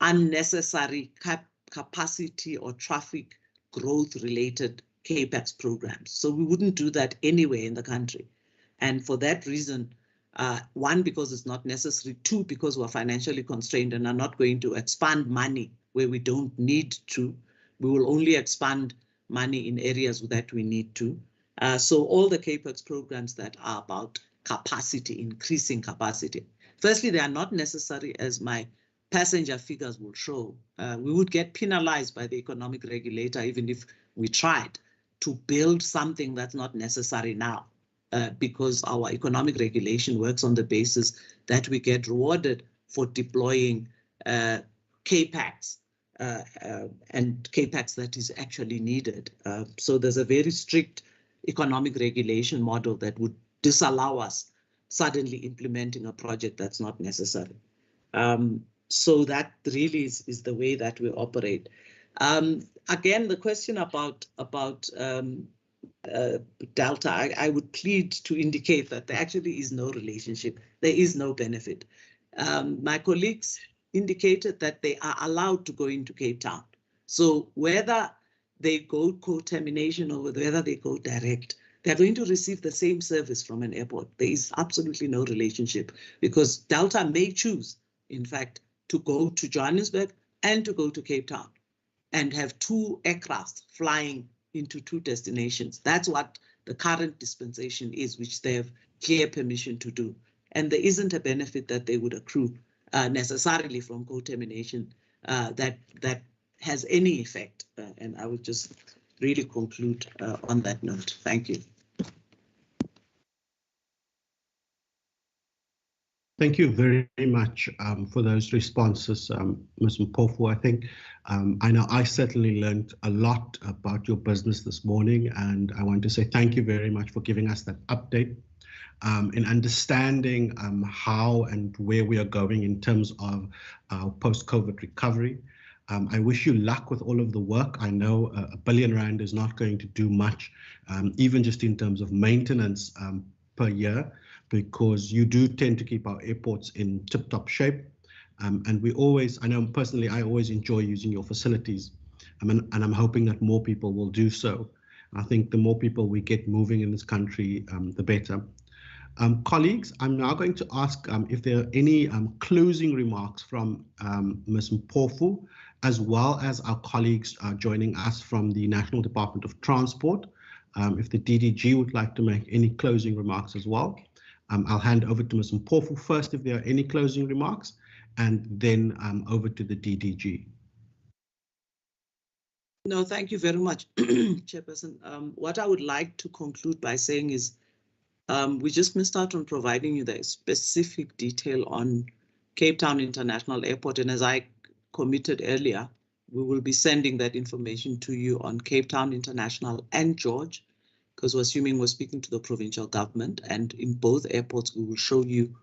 unnecessary capacity or traffic growth related CAPEX programs. So we wouldn't do that anywhere in the country. And for that reason, one, because it's not necessary, two, because we're financially constrained and are not going to expand money where we don't need to. We will only expand money in areas that we need to. So all the CAPEX programs that are about capacity, increasing capacity. Firstly, they are not necessary, as my passenger figures will show. We would get penalized by the economic regulator even if we tried to build something that's not necessary now, because our economic regulation works on the basis that we get rewarded for deploying CAPEX and CAPEX that is actually needed. So there's a very strict economic regulation model that would disallow us suddenly implementing a project that's not necessary. So that really is the way that we operate. Again, the question about Delta, I would plead to indicate that there actually is no relationship. There is no benefit. My colleagues indicated that they are allowed to go into Cape Town. So whether they go co-termination or whether they go direct, they're going to receive the same service from an airport. There is absolutely no relationship because Delta may choose, in fact, to go to Johannesburg and to go to Cape Town and have two aircraft flying into two destinations. That's what the current dispensation is, which they have clear permission to do. And there isn't a benefit that they would accrue necessarily from co-termination that has any effect. And I would just really conclude on that note. Thank you. Thank you very much for those responses, Ms. Mpofu. I think I know I certainly learned a lot about your business this morning, and I want to say thank you very much for giving us that update in understanding how and where we are going in terms of our post-COVID recovery. I wish you luck with all of the work. I know R1 billion is not going to do much, even just in terms of maintenance per year, because you do tend to keep our airports in tip-top shape. And we always, I know personally, I always enjoy using your facilities, and I'm hoping that more people will do so. I think the more people we get moving in this country, the better. Colleagues, I'm now going to ask if there are any closing remarks from Ms. Mpofu, as well as our colleagues joining us from the National Department of Transport. If the DDG would like to make any closing remarks as well. I'll hand over to Ms. Mpofu first if there are any closing remarks, and then over to the DDG. No, thank you very much, Chairperson. What I would like to conclude by saying is we just missed out on providing you the specific detail on Cape Town International Airport. And as I committed earlier, we will be sending that information to you on Cape Town International and George, because we're assuming we're speaking to the provincial government, and in both airports, we will show you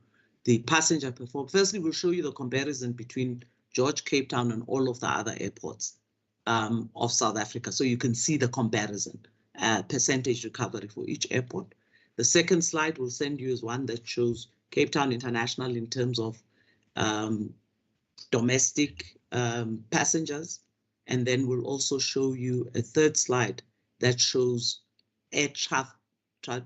the passenger performance. Firstly, we'll show you the comparison between George, Cape Town, and all of the other airports of South Africa. So you can see the comparison, percentage recovery for each airport. The second slide we'll send you is one that shows Cape Town International in terms of domestic passengers. And then we'll also show you a third slide that shows air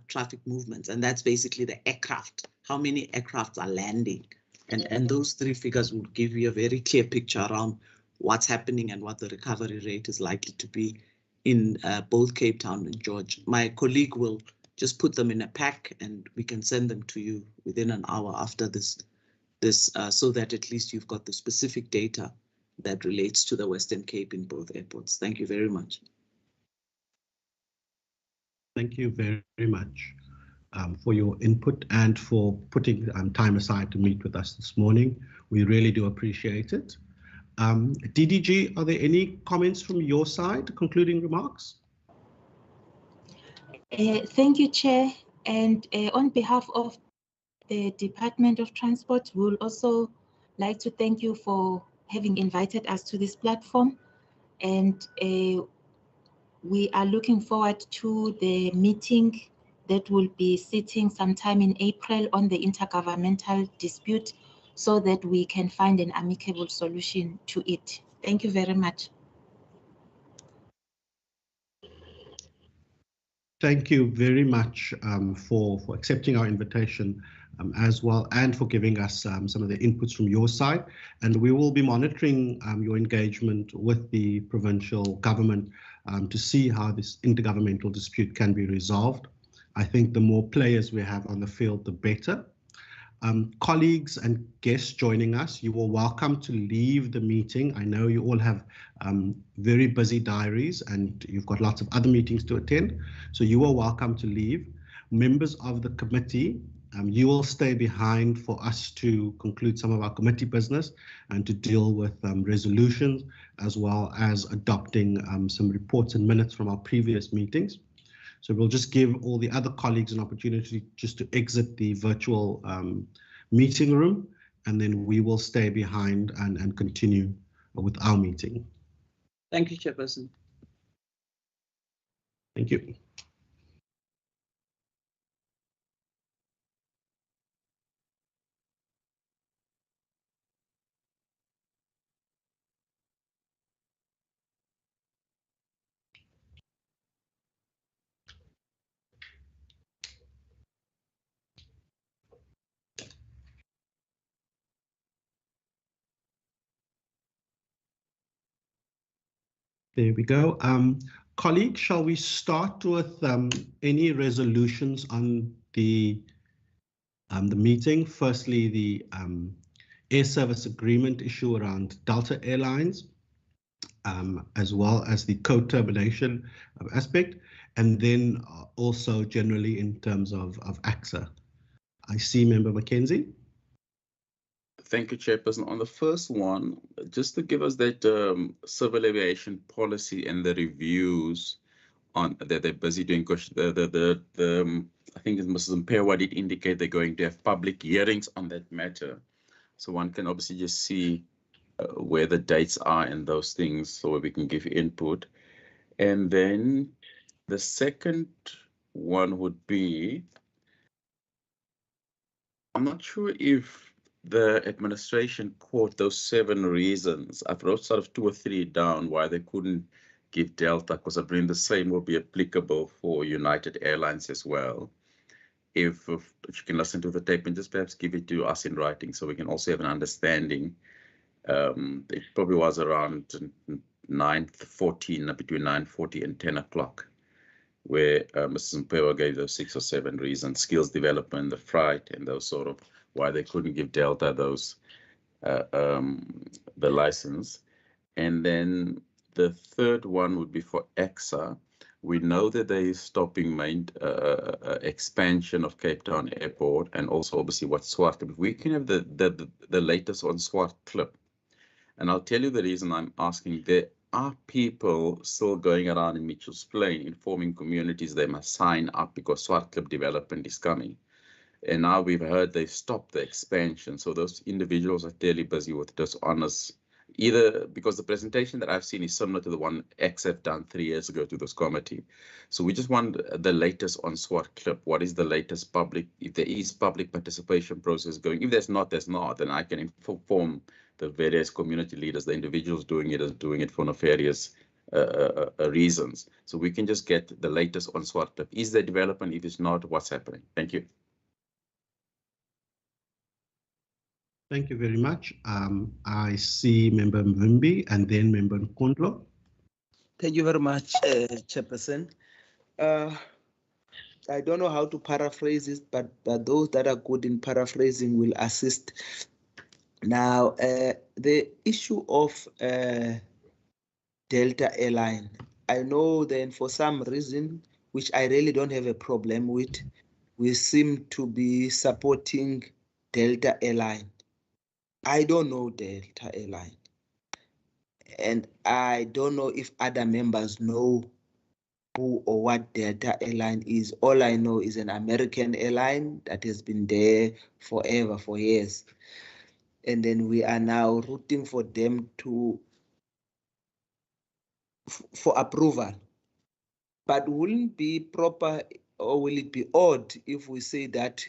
traffic movements. And that's basically the aircraft, how many aircrafts are landing. And those three figures will give you a very clear picture around what's happening and what the recovery rate is likely to be in both Cape Town and George. My colleague will just put them in a pack and we can send them to you within an hour after this, so that at least you've got the specific data that relates to the Western Cape in both airports. Thank you very much. Thank you very much for your input and for putting time aside to meet with us this morning. We really do appreciate it. DDG, are there any comments from your side, concluding remarks? Thank you, Chair. And on behalf of the Department of Transport, we would also like to thank you for having invited us to this platform. And we are looking forward to the meeting that will be sitting sometime in April on the intergovernmental dispute so that we can find an amicable solution to it. Thank you very much. Thank you very much for accepting our invitation as well, and for giving us some of the inputs from your side. And we will be monitoring your engagement with the provincial government to see how this intergovernmental dispute can be resolved. I think the more players we have on the field, the better. Colleagues and guests joining us, you are welcome to leave the meeting. I know you all have very busy diaries and you've got lots of other meetings to attend, so you are welcome to leave. Members of the committee, you will stay behind for us to conclude some of our committee business and to deal with resolutions, as well as adopting some reports and minutes from our previous meetings. So we'll just give all the other colleagues an opportunity just to exit the virtual meeting room, and then we will stay behind and continue with our meeting. Thank you, Chairperson. Thank you. There we go. Colleagues, shall we start with any resolutions on the meeting? Firstly, the air service agreement issue around Delta Airlines, as well as the co-termination aspect, and then also generally in terms of AXA. I see Member Mackenzie. Thank you, Chairperson. On the first one, just to give us that civil aviation policy and the reviews on that they're busy doing, because I think Mrs. Mpewa did indicate they're going to have public hearings on that matter. So one can obviously just see where the dates are and those things, so we can give input. And then the second one would be, I'm not sure if the administration caught those 7 reasons. I've wrote sort of 2 or 3 down why they couldn't give Delta, because I believe the same will be applicable for United Airlines as well. If you can listen to the tape and just perhaps give it to us in writing so we can also have an understanding. It probably was around 9:14, between 9:40 and 10 o'clock, where Mrs. Mpewa gave those 6 or 7 reasons: skills development, the freight, and those sort of why they couldn't give Delta those the license. And then the third one would be for AXA. We know that they are stopping main expansion of Cape Town Airport, and also obviously what Swart. If we can have the latest on Swart Clip. And I'll tell you the reason I'm asking. are people still going around in Mitchell's Plain informing communities they must sign up because Swartklip development is coming? And now we've heard they've stopped the expansion. So those individuals are clearly busy with dishonest, either because the presentation that I've seen is similar to the one XF done 3 years ago to this committee. So we just want the latest on Swartklip. What is the latest public, if there is public participation process going? If there's not, there's not. And I can inform the various community leaders, the individuals doing it as doing it for nefarious reasons. So we can just get the latest on Swartklip. Is there development? If it's not, what's happening? Thank you. Thank you very much. I see Member Mvimbi and then Member Nkondlo. Thank you very much, Chairperson. I don't know how to paraphrase it, but those that are good in paraphrasing will assist. Now, the issue of Delta Airline, I know then for some reason, which I really don't have a problem with, we seem to be supporting Delta Airline. I don't know Delta Airline. And I don't know if other members know who or what Delta Airline is. All I know is an American airline that has been there forever, for years. And then we are now rooting for them for approval. But wouldn't it be proper, or will it be odd if we say that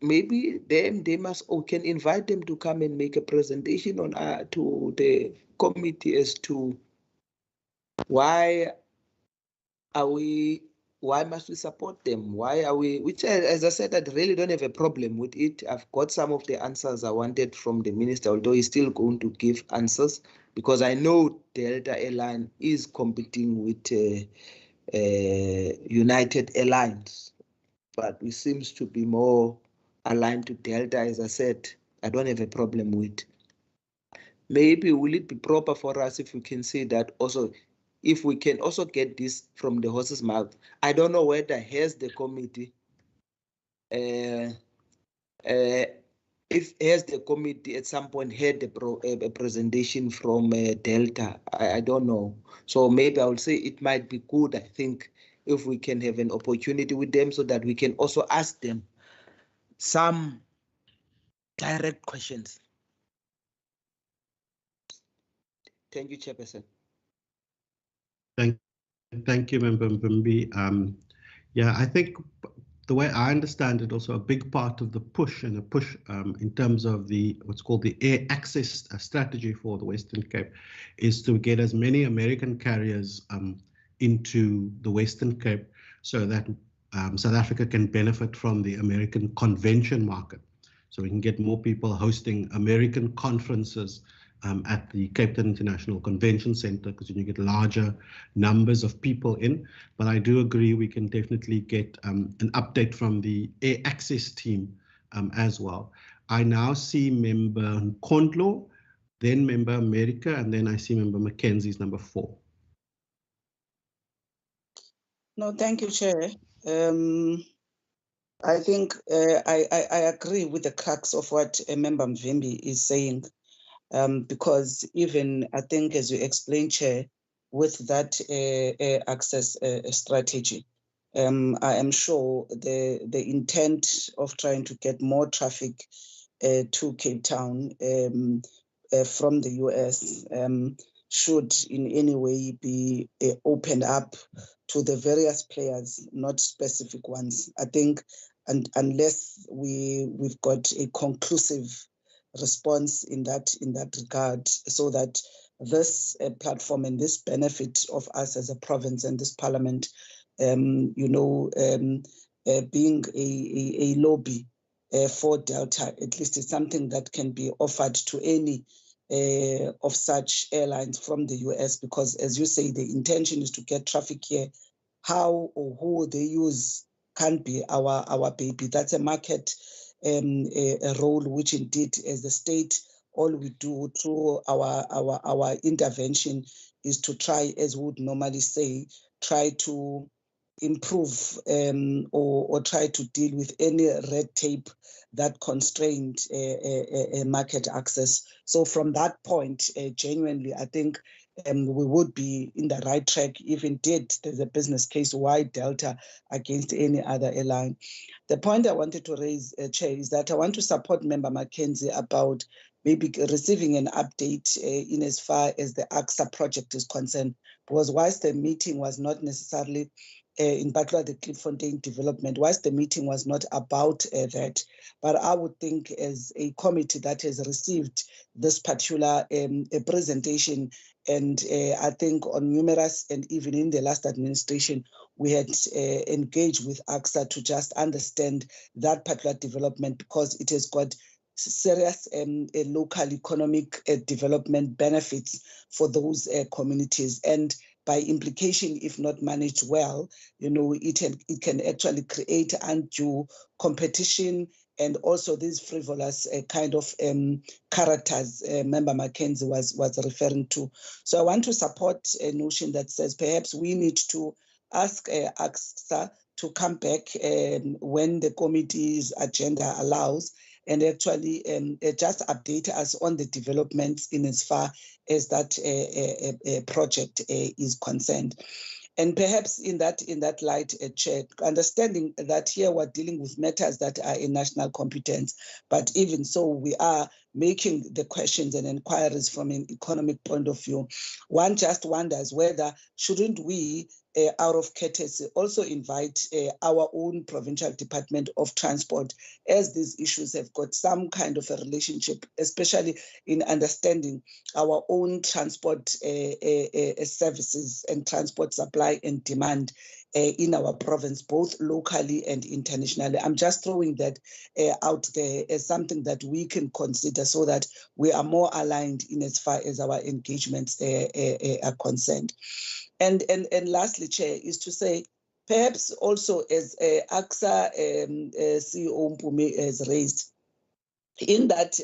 maybe they must, or can invite them to come and make a presentation on to the committee as to why must we support them? Why are we, which as I said, I really don't have a problem with it. I've got some of the answers I wanted from the minister, although he's still going to give answers, because I know Delta Airline is competing with United Airlines, but it seems to be more aligned to Delta. As I said, I don't have a problem with. Maybe will it be proper for us if we can say that also, if we can also get this from the horse's mouth? I don't know whether has the committee, if has the committee at some point had a presentation from Delta. I don't know. So maybe I would say it might be good, I think, if we can have an opportunity with them so that we can also ask them some direct questions. Thank you, Chairperson. Thank you, Member Mvimbi. Yeah, I think the way I understand it, also a big part of the push in terms of what's called the air access strategy for the Western Cape is to get as many American carriers into the Western Cape so that South Africa can benefit from the American convention market. So we can get more people hosting American conferences at the Cape Town International Convention Center, because you get larger numbers of people in. But I do agree we can definitely get an update from the air access team as well. I now see Member Nkondlo, then Member America, and then I see Member Mackenzie's number 4. No, thank you, Chair. I think I agree with the crux of what Member Mvimbi is saying. Because even I think, as you explained, Chair, with that access strategy, I am sure the intent of trying to get more traffic to Cape Town from the US should in any way be opened up to the various players, not specific ones. I think, and unless we've got a conclusive response in that regard, so that this platform and this benefit of us as a province and this parliament, being a lobby for Delta, at least it's something that can be offered to any of such airlines from the US, because as you say, the intention is to get traffic here. How or who they use can't be our baby. That's a market a role, which indeed as the state, all we do through our intervention is to try, as we would normally say, try to improve or try to deal with any red tape that constrained market access. So from that point, genuinely, I think we would be in the right track if indeed there's a business case why Delta against any other airline. The point I wanted to raise, Chair, is that I want to support Member Mackenzie about maybe receiving an update in as far as the AXA project is concerned, because whilst the meeting was not necessarily in particular the Klipfontein development, whilst the meeting was not about that, but I would think as a committee that has received this particular presentation, and I think on numerous, and even in the last administration, we had engaged with AXA to just understand that particular development, because it has got serious local economic development benefits for those communities. And by implication, if not managed well, it can actually create undue competition and also these frivolous kind of characters Member Mackenzie was referring to. So I want to support a notion that says perhaps we need to ask AXA to come back when the committee's agenda allows, and actually just update us on the developments in as far as that project is concerned. And perhaps in that light, Chair, understanding that here we're dealing with matters that are in national competence, but even so, we are making the questions and inquiries from an economic point of view. One just wonders whether shouldn't we, out of courtesy, also invite our own Provincial Department of Transport, as these issues have got some kind of a relationship, especially in understanding our own transport services and transport supply and demand in our province, both locally and internationally. I'm just throwing that out there as something that we can consider so that we are more aligned in as far as our engagements are concerned. And lastly, Chair, is to say, perhaps also as AXA CEO Mpumi has raised, in that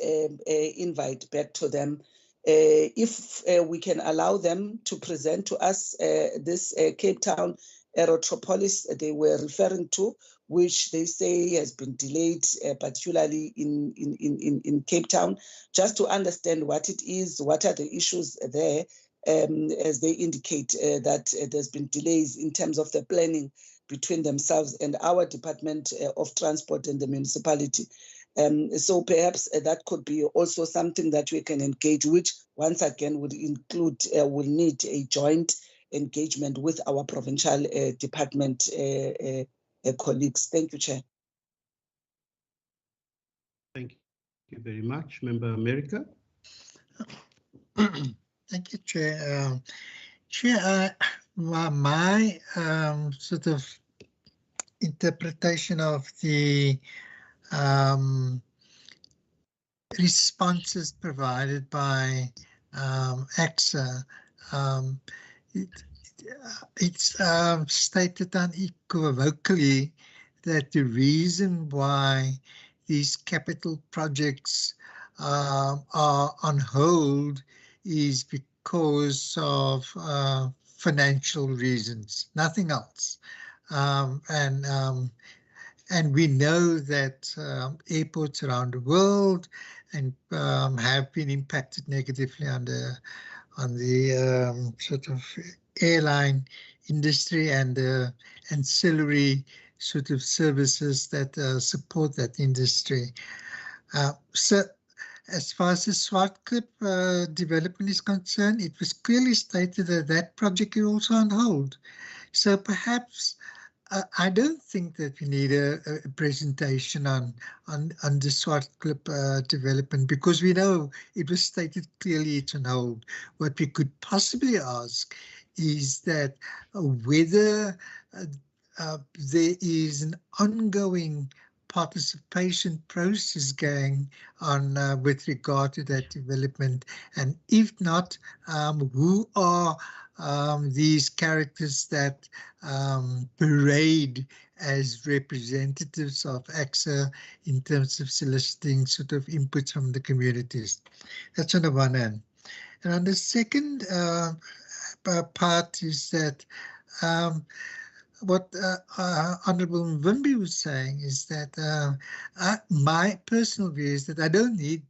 invite back to them, if we can allow them to present to us this Cape Town Aerotropolis they were referring to, which they say has been delayed, particularly in Cape Town, just to understand what it is, what are the issues there, as they indicate that there's been delays in terms of the planning between themselves and our Department of Transport and the municipality. So perhaps that could be also something that we can engage, which once again would include, will need a joint engagement with our provincial department colleagues. Thank you, Chair. Thank you very much. Member America. Thank you, Chair. Chair, my sort of interpretation of the responses provided by AXA, it's stated unequivocally that the reason why these capital projects are on hold is because of financial reasons, nothing else. And we know that airports around the world and have been impacted negatively on the sort of airline industry and ancillary sort of services that support that industry. So as far as the Swartklip development is concerned, it was clearly stated that that project is also on hold. So perhaps I don't think that we need a presentation on the Swartklip development, because we know it was stated clearly it's on hold. What we could possibly ask is that whether there is an ongoing participation process going on with regard to that development, and if not, who are these characters that parade as representatives of AXA in terms of soliciting sort of input from the communities. That's on the one hand. And on the second part is that what Honourable Mvimbi was saying is that my personal view is that I don't need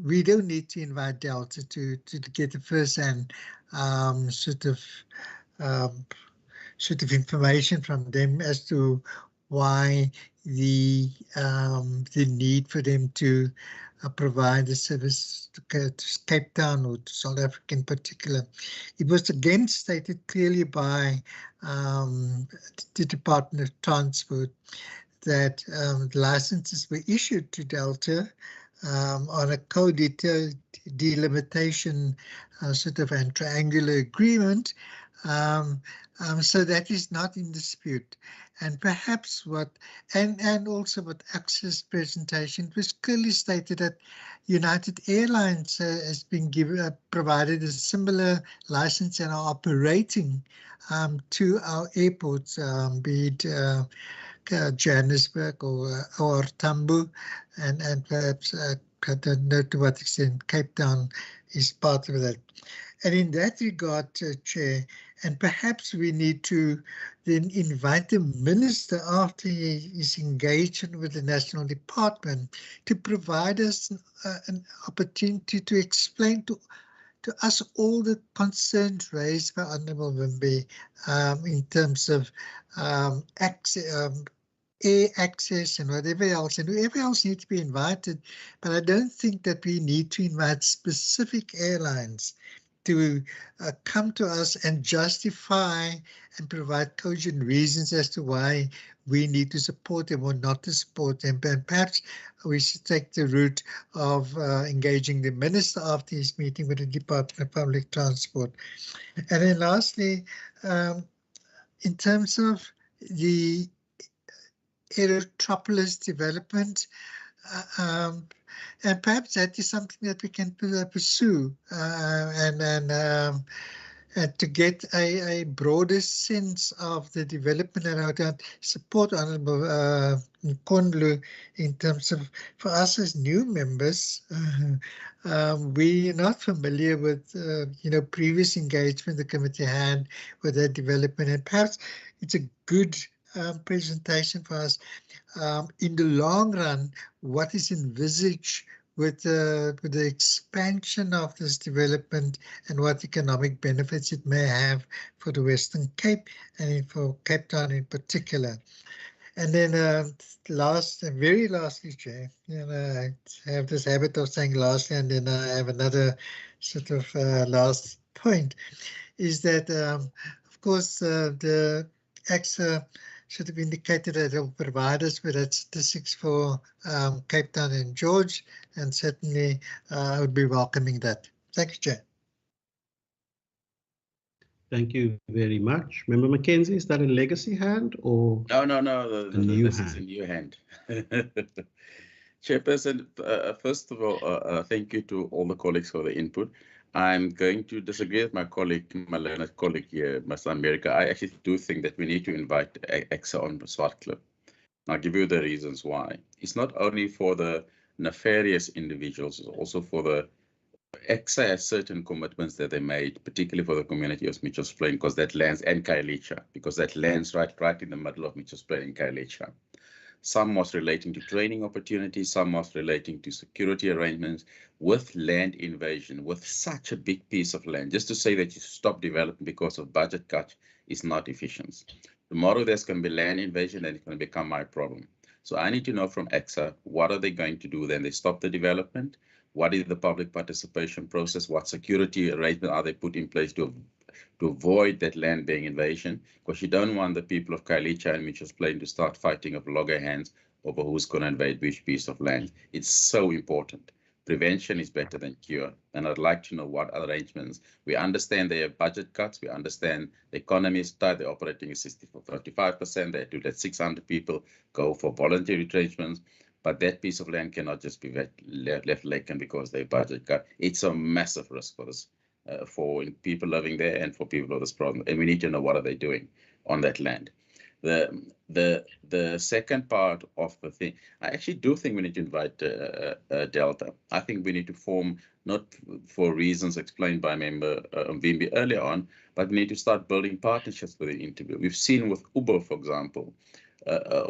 we don't need to invite Delta to get the first-hand sort of information from them as to why the need for them to provide the service to Cape Town or to South Africa in particular. It was again stated clearly by the Department of Transport that licenses were issued to Delta on a co-delimitation sort of and triangular agreement. So that is not in dispute. And perhaps and also what Access presentation was clearly stated that United Airlines has been provided a similar license and are operating to our airports, be it Johannesburg or Tambo, and perhaps I don't know to what extent Cape Town is part of that. And in that regard, Chair, and perhaps we need to then invite the Minister after his engagement with the National Department to provide us an opportunity to explain to us all the concerns raised by Honourable Wimby in terms of air access and whatever else, and whoever else needs to be invited. But I don't think that we need to invite specific airlines to come to us and justify and provide cogent reasons as to why we need to support them or not to support them. And perhaps we should take the route of engaging the Minister after his meeting with the Department of Public Transport. And then lastly, in terms of the Aerotropolis development, and perhaps that is something that we can pursue and to get a broader sense of the development. And I would support Honourable Nkondlo in terms of, for us as new members, we're not familiar with previous engagement the committee had with that development, and perhaps it's a good presentation for us. In the long run, what is envisaged with the expansion of this development and what economic benefits it may have for the Western Cape and for Cape Town in particular. And then very lastly, Chair, I have this habit of saying lastly, and then I have another sort of last point, is that, of course, the AXA should have indicated that it will provide us with that statistics for Cape Town and George, and certainly I would be welcoming that. Thank you, Chair. Thank you very much. Member Mackenzie, is that a legacy hand or No. This is a new hand. Chairperson, first of all, thank you to all the colleagues for the input. I'm going to disagree with my learned colleague here, Mr. America. I actually do think that we need to invite AXA on Swartklip. I'll give you the reasons why. It's not only for the nefarious individuals, it's also for the AXA has certain commitments that they made, particularly for the community of Mitchells Plain, because that lands, and Khayelitsha, because that lands right in the middle of Mitchells Plain and Khayelitsha. Some was relating to training opportunities, some was relating to security arrangements with land invasion, with such a big piece of land. Just to say that you stop development because of budget cuts is not efficient. Tomorrow there's going to be land invasion and it's going to become my problem. So I need to know from AXA, what are they going to do then? They stop the development. What is the public participation process? What security arrangement are they put in place to avoid that land being invasion? Because you don't want the people of Khayelitsha and Mitchells Plain to start fighting of loggerheads over who's going to invade which piece of land. It's so important. Prevention is better than cure. And I'd like to know what arrangements. We understand they have budget cuts. We understand the economy is tight. They're operating at 35%. They do let 600 people go for voluntary retrenchments. But that piece of land cannot just be left vacant because they budget cut. It's a massive risk for this, for people living there and for people with this problem. And we need to know what are they doing on that land. The second part of the thing, I actually do think we need to invite Delta. I think we need to form, not for reasons explained by Member Mvimbi earlier on, but we need to start building partnerships with the interview. We've seen with Uber, for example,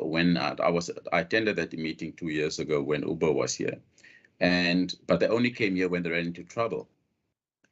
when I attended that meeting 2 years ago when Uber was here. But they only came here when they ran into trouble.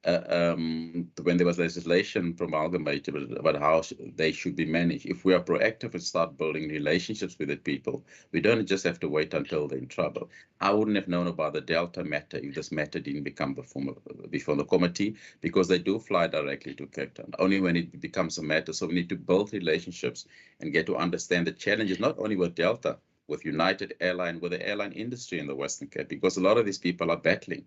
When there was legislation promulgated about how they should be managed. If we are proactive and start building relationships with the people, we don't just have to wait until they're in trouble. I wouldn't have known about the Delta matter if this matter didn't become before the committee, because they do fly directly to Cape Town, only when it becomes a matter. So we need to build relationships and get to understand the challenges, not only with Delta, with United Airlines, with the airline industry in the Western Cape, because a lot of these people are battling.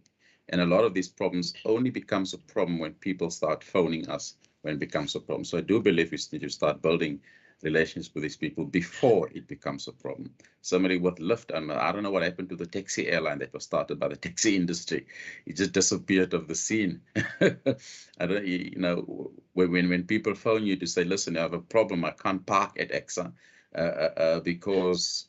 And a lot of these problems only becomes a problem when people start phoning us, when it becomes a problem. So I do believe we need to start building relations with these people before it becomes a problem. Somebody with Lyft, and I don't know what happened to the taxi airline that was started by the taxi industry. It just disappeared off the scene. I don't, you know, when people phone you to say, listen, I have a problem, I can't park at AXA because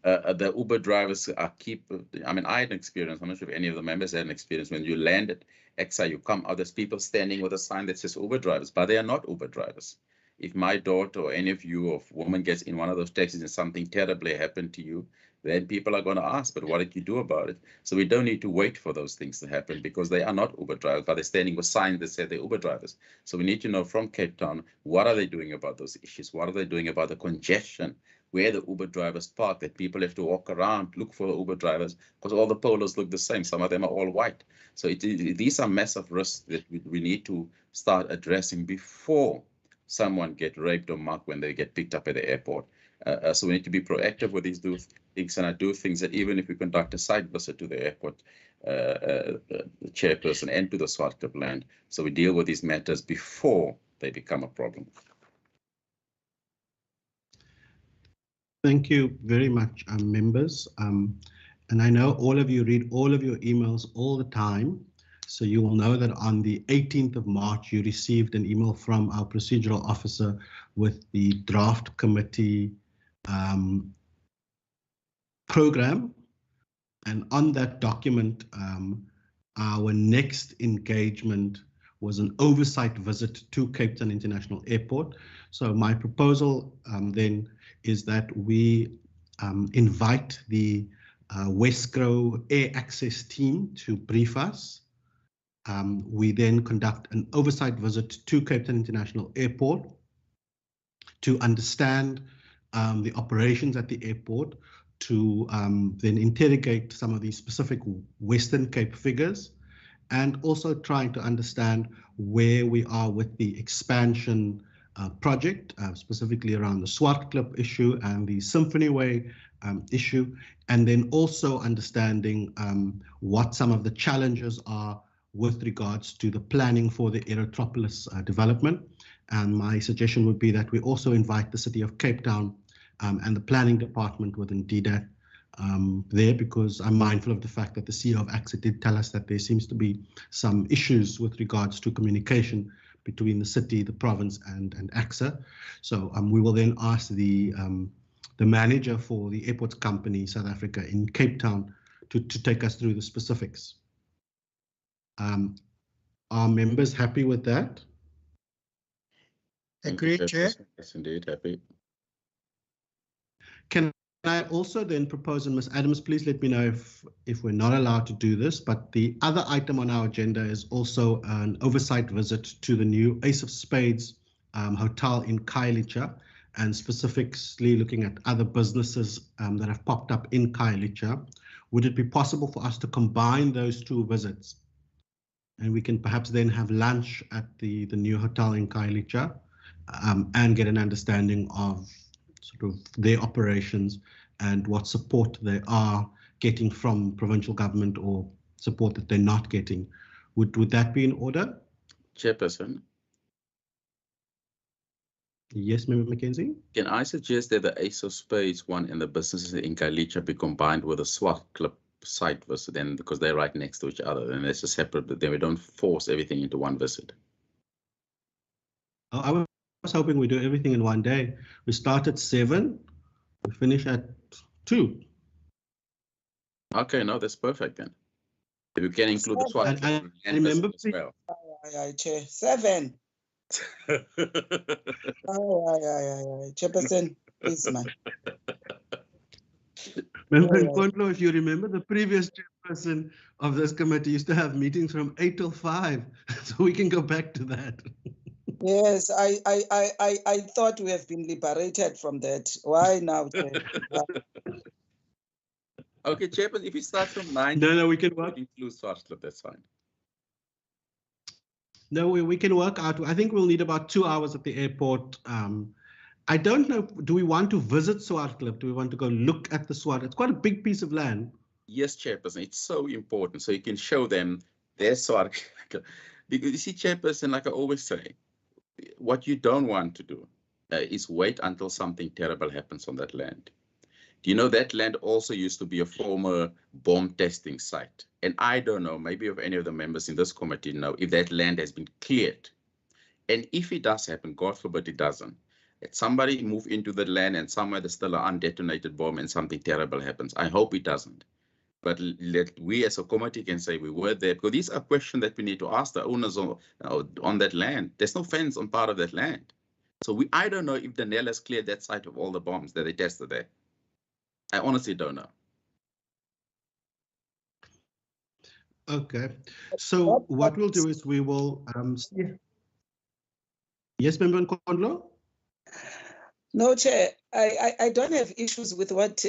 the Uber drivers I mean, I had an experience, I'm not sure if any of the members had an experience, when you land at AXA, you come out, there's people standing with a sign that says Uber drivers, but they are not Uber drivers. If my daughter or any of you or woman gets in one of those taxis and something terribly happened to you, then people are going to ask, but what did you do about it? So we don't need to wait for those things to happen, because they are not Uber drivers, but they're standing with signs that say they're Uber drivers. So we need to know from Cape Town, what are they doing about those issues? What are they doing about the congestion where the Uber drivers park, that people have to walk around, look for the Uber drivers, because all the polos look the same. Some of them are all white. So these are massive risks that we need to start addressing before someone get raped or mugged when they get picked up at the airport. So we need to be proactive with these things, and I do things that even if we conduct a site visit to the airport, the chairperson, and to the Swart Clip land, so we deal with these matters before they become a problem. Thank you very much, members. And I know all of you read all of your emails all the time. So you will know that on the 18th of March, you received an email from our procedural officer with the draft committee program. And on that document, our next engagement was an oversight visit to Cape Town International Airport. So my proposal then is that we invite the Wesgro Air Access team to brief us. We then conduct an oversight visit to Cape Town International Airport to understand the operations at the airport, to then interrogate some of these specific Western Cape figures, and also trying to understand where we are with the expansion project, specifically around the Swart Clip issue and the Symphony Way issue, and then also understanding what some of the challenges are with regards to the planning for the Aerotropolis development. And my suggestion would be that we also invite the City of Cape Town and the planning department within DDAT there, because I'm mindful of the fact that the CEO of AXA did tell us that there seems to be some issues with regards to communication between the city, the province, and AXA. So we will then ask the manager for the airports company South Africa in Cape Town to take us through the specifics. Are members happy with that? Agreed, Chair. Yes, indeed, happy. Can I also then propose, and Ms. Adams, please let me know if we're not allowed to do this, but the other item on our agenda is also an oversight visit to the new Ace of Spades hotel in Khayelitsha, and specifically looking at other businesses that have popped up in Khayelitsha. Would it be possible for us to combine those two visits? And we can perhaps then have lunch at the new hotel in Khayelitsha and get an understanding of sort of their operations and what support they are getting from provincial government or support that they're not getting. Would that be in order? Chairperson. Yes, Member Mackenzie. Can I suggest that the Ace of Spades one and the businesses in Khayelitsha be combined with a Swart Clip site visit, then, because they're right next to each other, and it's a separate, but then we don't force everything into one visit. Oh, I was hoping we do everything in one day. We start at 7, we finish at 2. Okay, no, that's perfect then. If you can include the Swart Clip and remember as well. Chair. 7. Chairperson, please, man. Member Nkondlo, if you remember, the previous chairperson of this committee used to have meetings from 8 till 5, so we can go back to that. Yes, I thought we have been liberated from that. Why now? Okay, Chairperson, if it starts from 9, No, we can work. Include Swarts Club, that's fine. No, we can work out. I think we'll need about 2 hours at the airport. I don't know, do we want to visit Swart Cliff? Do we want to go look at the Swart? It's quite a big piece of land. Yes, Chairperson, it's so important. So you can show them their Swart. Because you see, Chairperson, like I always say, what you don't want to do is wait until something terrible happens on that land. Do you know that land also used to be a former bomb testing site? And I don't know, maybe if any of the members in this committee know if that land has been cleared. And if it does happen, God forbid it doesn't, that somebody move into the land and somewhere there's still an undetonated bomb and something terrible happens. I hope it doesn't. But we as a committee can say we were there, because these are questions that we need to ask the owners on that land. There's no fence on part of that land. So I don't know if Danielle has cleared that site of all the bombs that they tested there. I honestly don't know. Okay, so what we'll do is we will Yes, Member Nkondlo? No, Chair, I don't have issues with what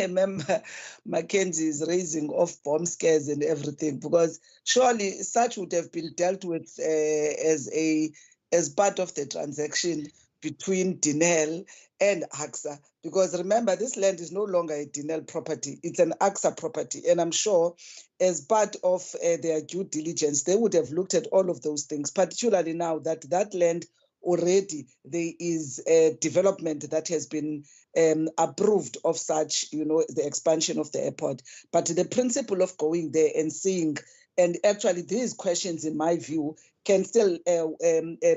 Member Mackenzie is raising of bomb scares and everything, because surely such would have been dealt with as part of the transaction between Dinel and AXA, because remember, this land is no longer a Dinel property, it's an AXA property. And I'm sure as part of their due diligence, they would have looked at all of those things, particularly now that that land already there is a development that has been approved of such, the expansion of the airport. But the principle of going there and seeing, and actually these questions, in my view, can still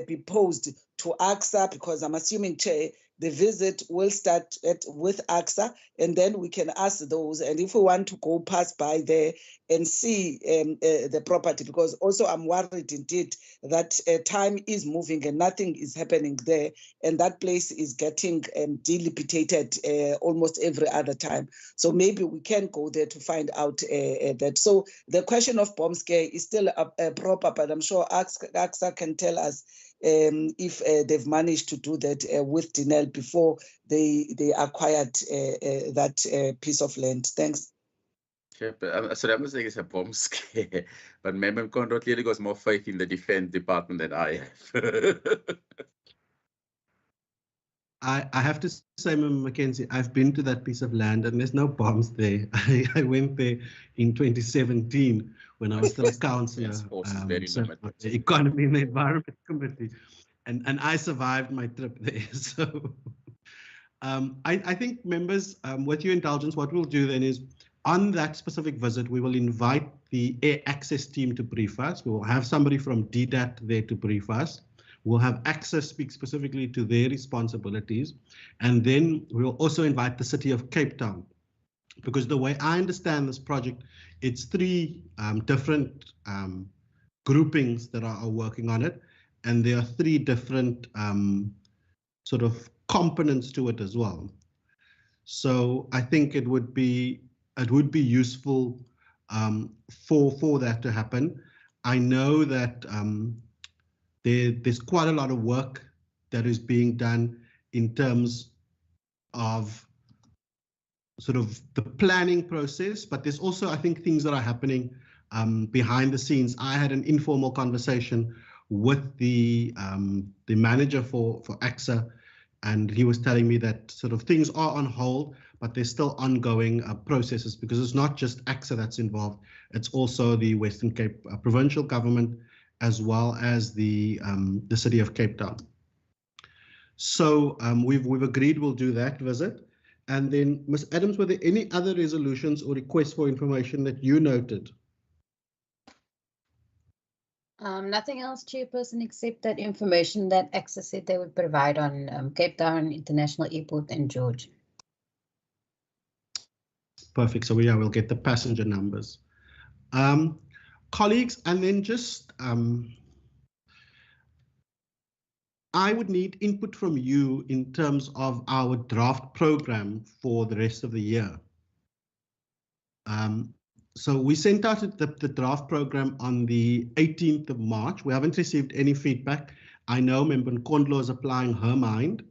be posed to AXA, because I'm assuming, Chair, the visit will start with AXA, and then we can ask those. And if we want to go pass by there and see the property, because also I'm worried indeed that time is moving and nothing is happening there, and that place is getting dilapidated almost every other time. So maybe we can go there to find out that. So the question of bomb scare is still proper, but I'm sure AXA can tell us if they've managed to do that with Dinel before they acquired that piece of land. Thanks. So I'm not saying it's a bomb scare, but Member Nkondlo clearly got more faith in the Defense Department than I have. I have to say, Member Mackenzie, I've been to that piece of land and there's no bombs there. I went there in 2017 when I was still a councillor, the Economy and the Environment Committee, and I survived my trip there. So I think, members, with your indulgence, what we'll do then is, on that specific visit, we will invite the Air Access team to brief us. We will have somebody from DDAT there to brief us. We'll have Access speak specifically to their responsibilities. And then we'll also invite the City of Cape Town, because the way I understand this project, it's 3 different groupings that are working on it. And there are 3 different sort of components to it as well. So I think it would be useful for that to happen. I know that there's quite a lot of work that is being done in terms of sort of the planning process, but there's also, I think, things that are happening behind the scenes. I had an informal conversation with the manager for AXA, and he was telling me that sort of things are on hold, but there's still ongoing processes, because it's not just AXA that's involved. It's also the Western Cape provincial government, as well as the City of Cape Town. So we've agreed we'll do that visit. And then, Ms. Adams, were there any other resolutions or requests for information that you noted? Nothing else, Chairperson, except that information that AXA said they would provide on Cape Town International Airport and George. Perfect. So yeah, we'll get the passenger numbers. Colleagues, and then just I would need input from you in terms of our draft program for the rest of the year. So we sent out the draft program on the 18th of March. We haven't received any feedback. I know Member Nkondlo is applying her mind.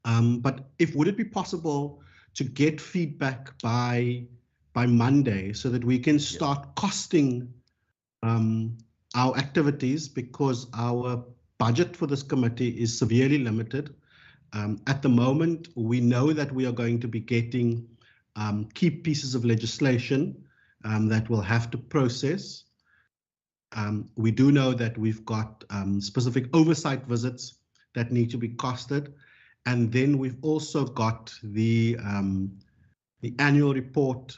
But would it be possible to get feedback by Monday so that we can start costing our activities, because our budget for this committee is severely limited. At the moment, we know that we are going to be getting key pieces of legislation that we'll have to process. We do know that we've got specific oversight visits that need to be costed. And then we've also got the annual report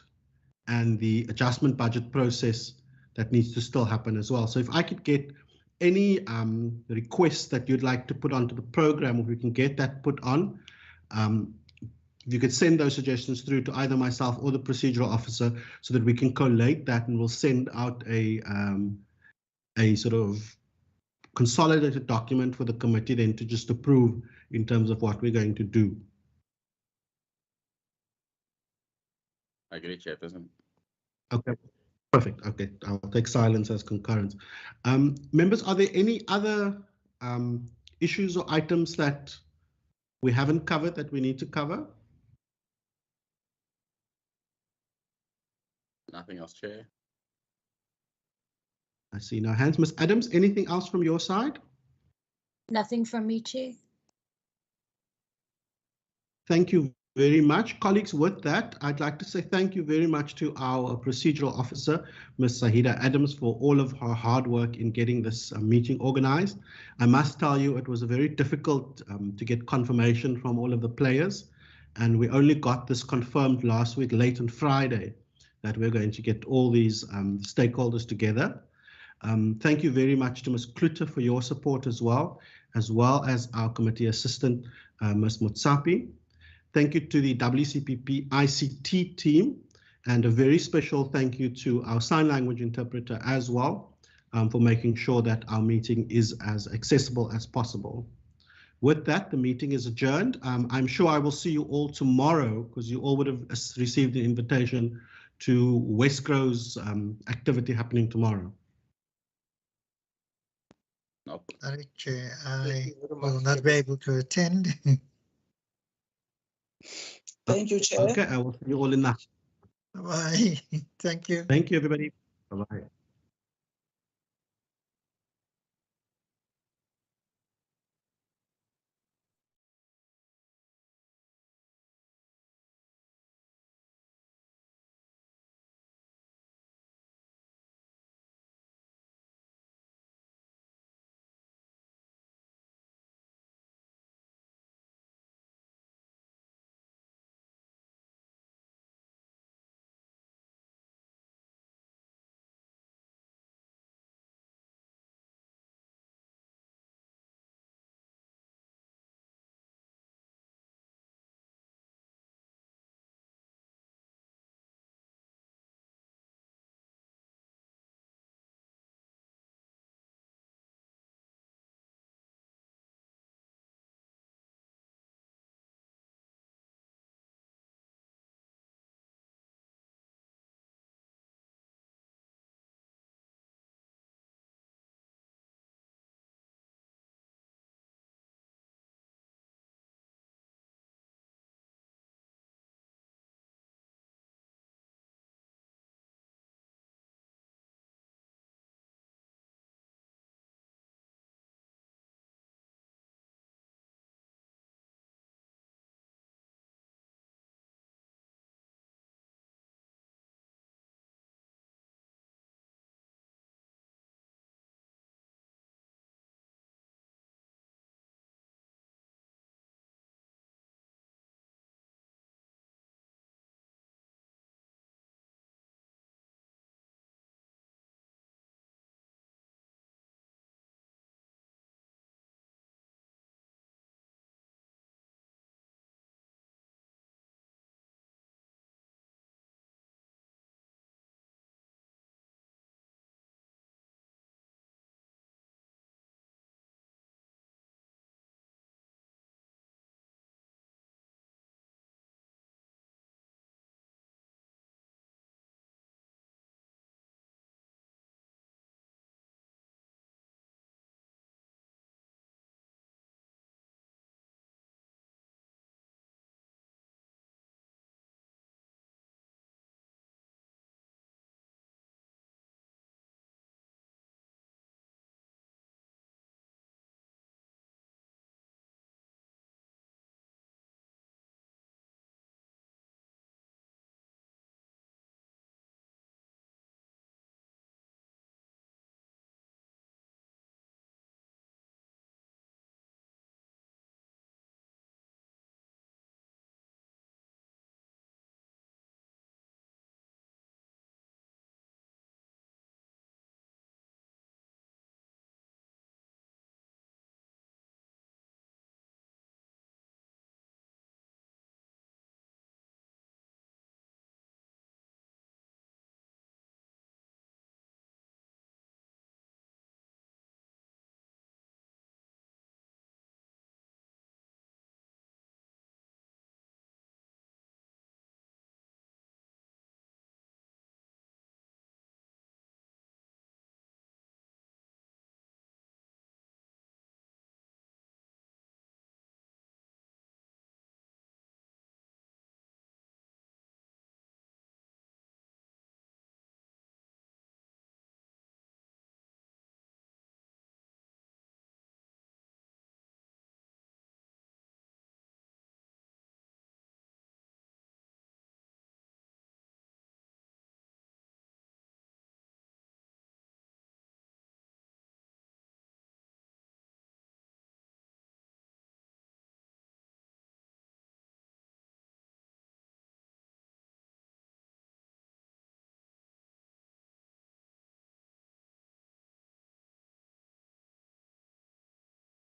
and the adjustment budget process that needs to still happen as well. So if I could get any requests that you'd like to put onto the program, if we can get that put on, if you could send those suggestions through to either myself or the procedural officer so that we can collate that, and we'll send out a sort of consolidated document for the committee then to just approve in terms of what we're going to do. I agree, Chairperson. Okay, perfect. Okay, I'll take silence as concurrence. Members, are there any other issues or items that we haven't covered that we need to cover? Nothing else, Chair. I see no hands. Ms. Adams, anything else from your side? Nothing from me, Chair. Thank you very much. Colleagues, with that, I'd like to say thank you very much to our procedural officer, Ms. Zahida Adams, for all of her hard work in getting this meeting organized. I must tell you, it was very difficult to get confirmation from all of the players, and we only got this confirmed last week, late on Friday, that we're going to get all these stakeholders together. Thank you very much to Ms. Kluter for your support as well as our committee assistant, Ms. Mutsapi. Thank you to the WCPP ICT team, and a very special thank you to our sign language interpreter as well for making sure that our meeting is as accessible as possible. With that, the meeting is adjourned. I'm sure I will see you all tomorrow, because you all would have received an invitation to Westgro's activity happening tomorrow. Nope. Sorry, Chair, I will not be able to attend. Thank you, Chair. Okay, I will see you all in that. Bye. Thank you. Thank you, everybody. Bye-bye.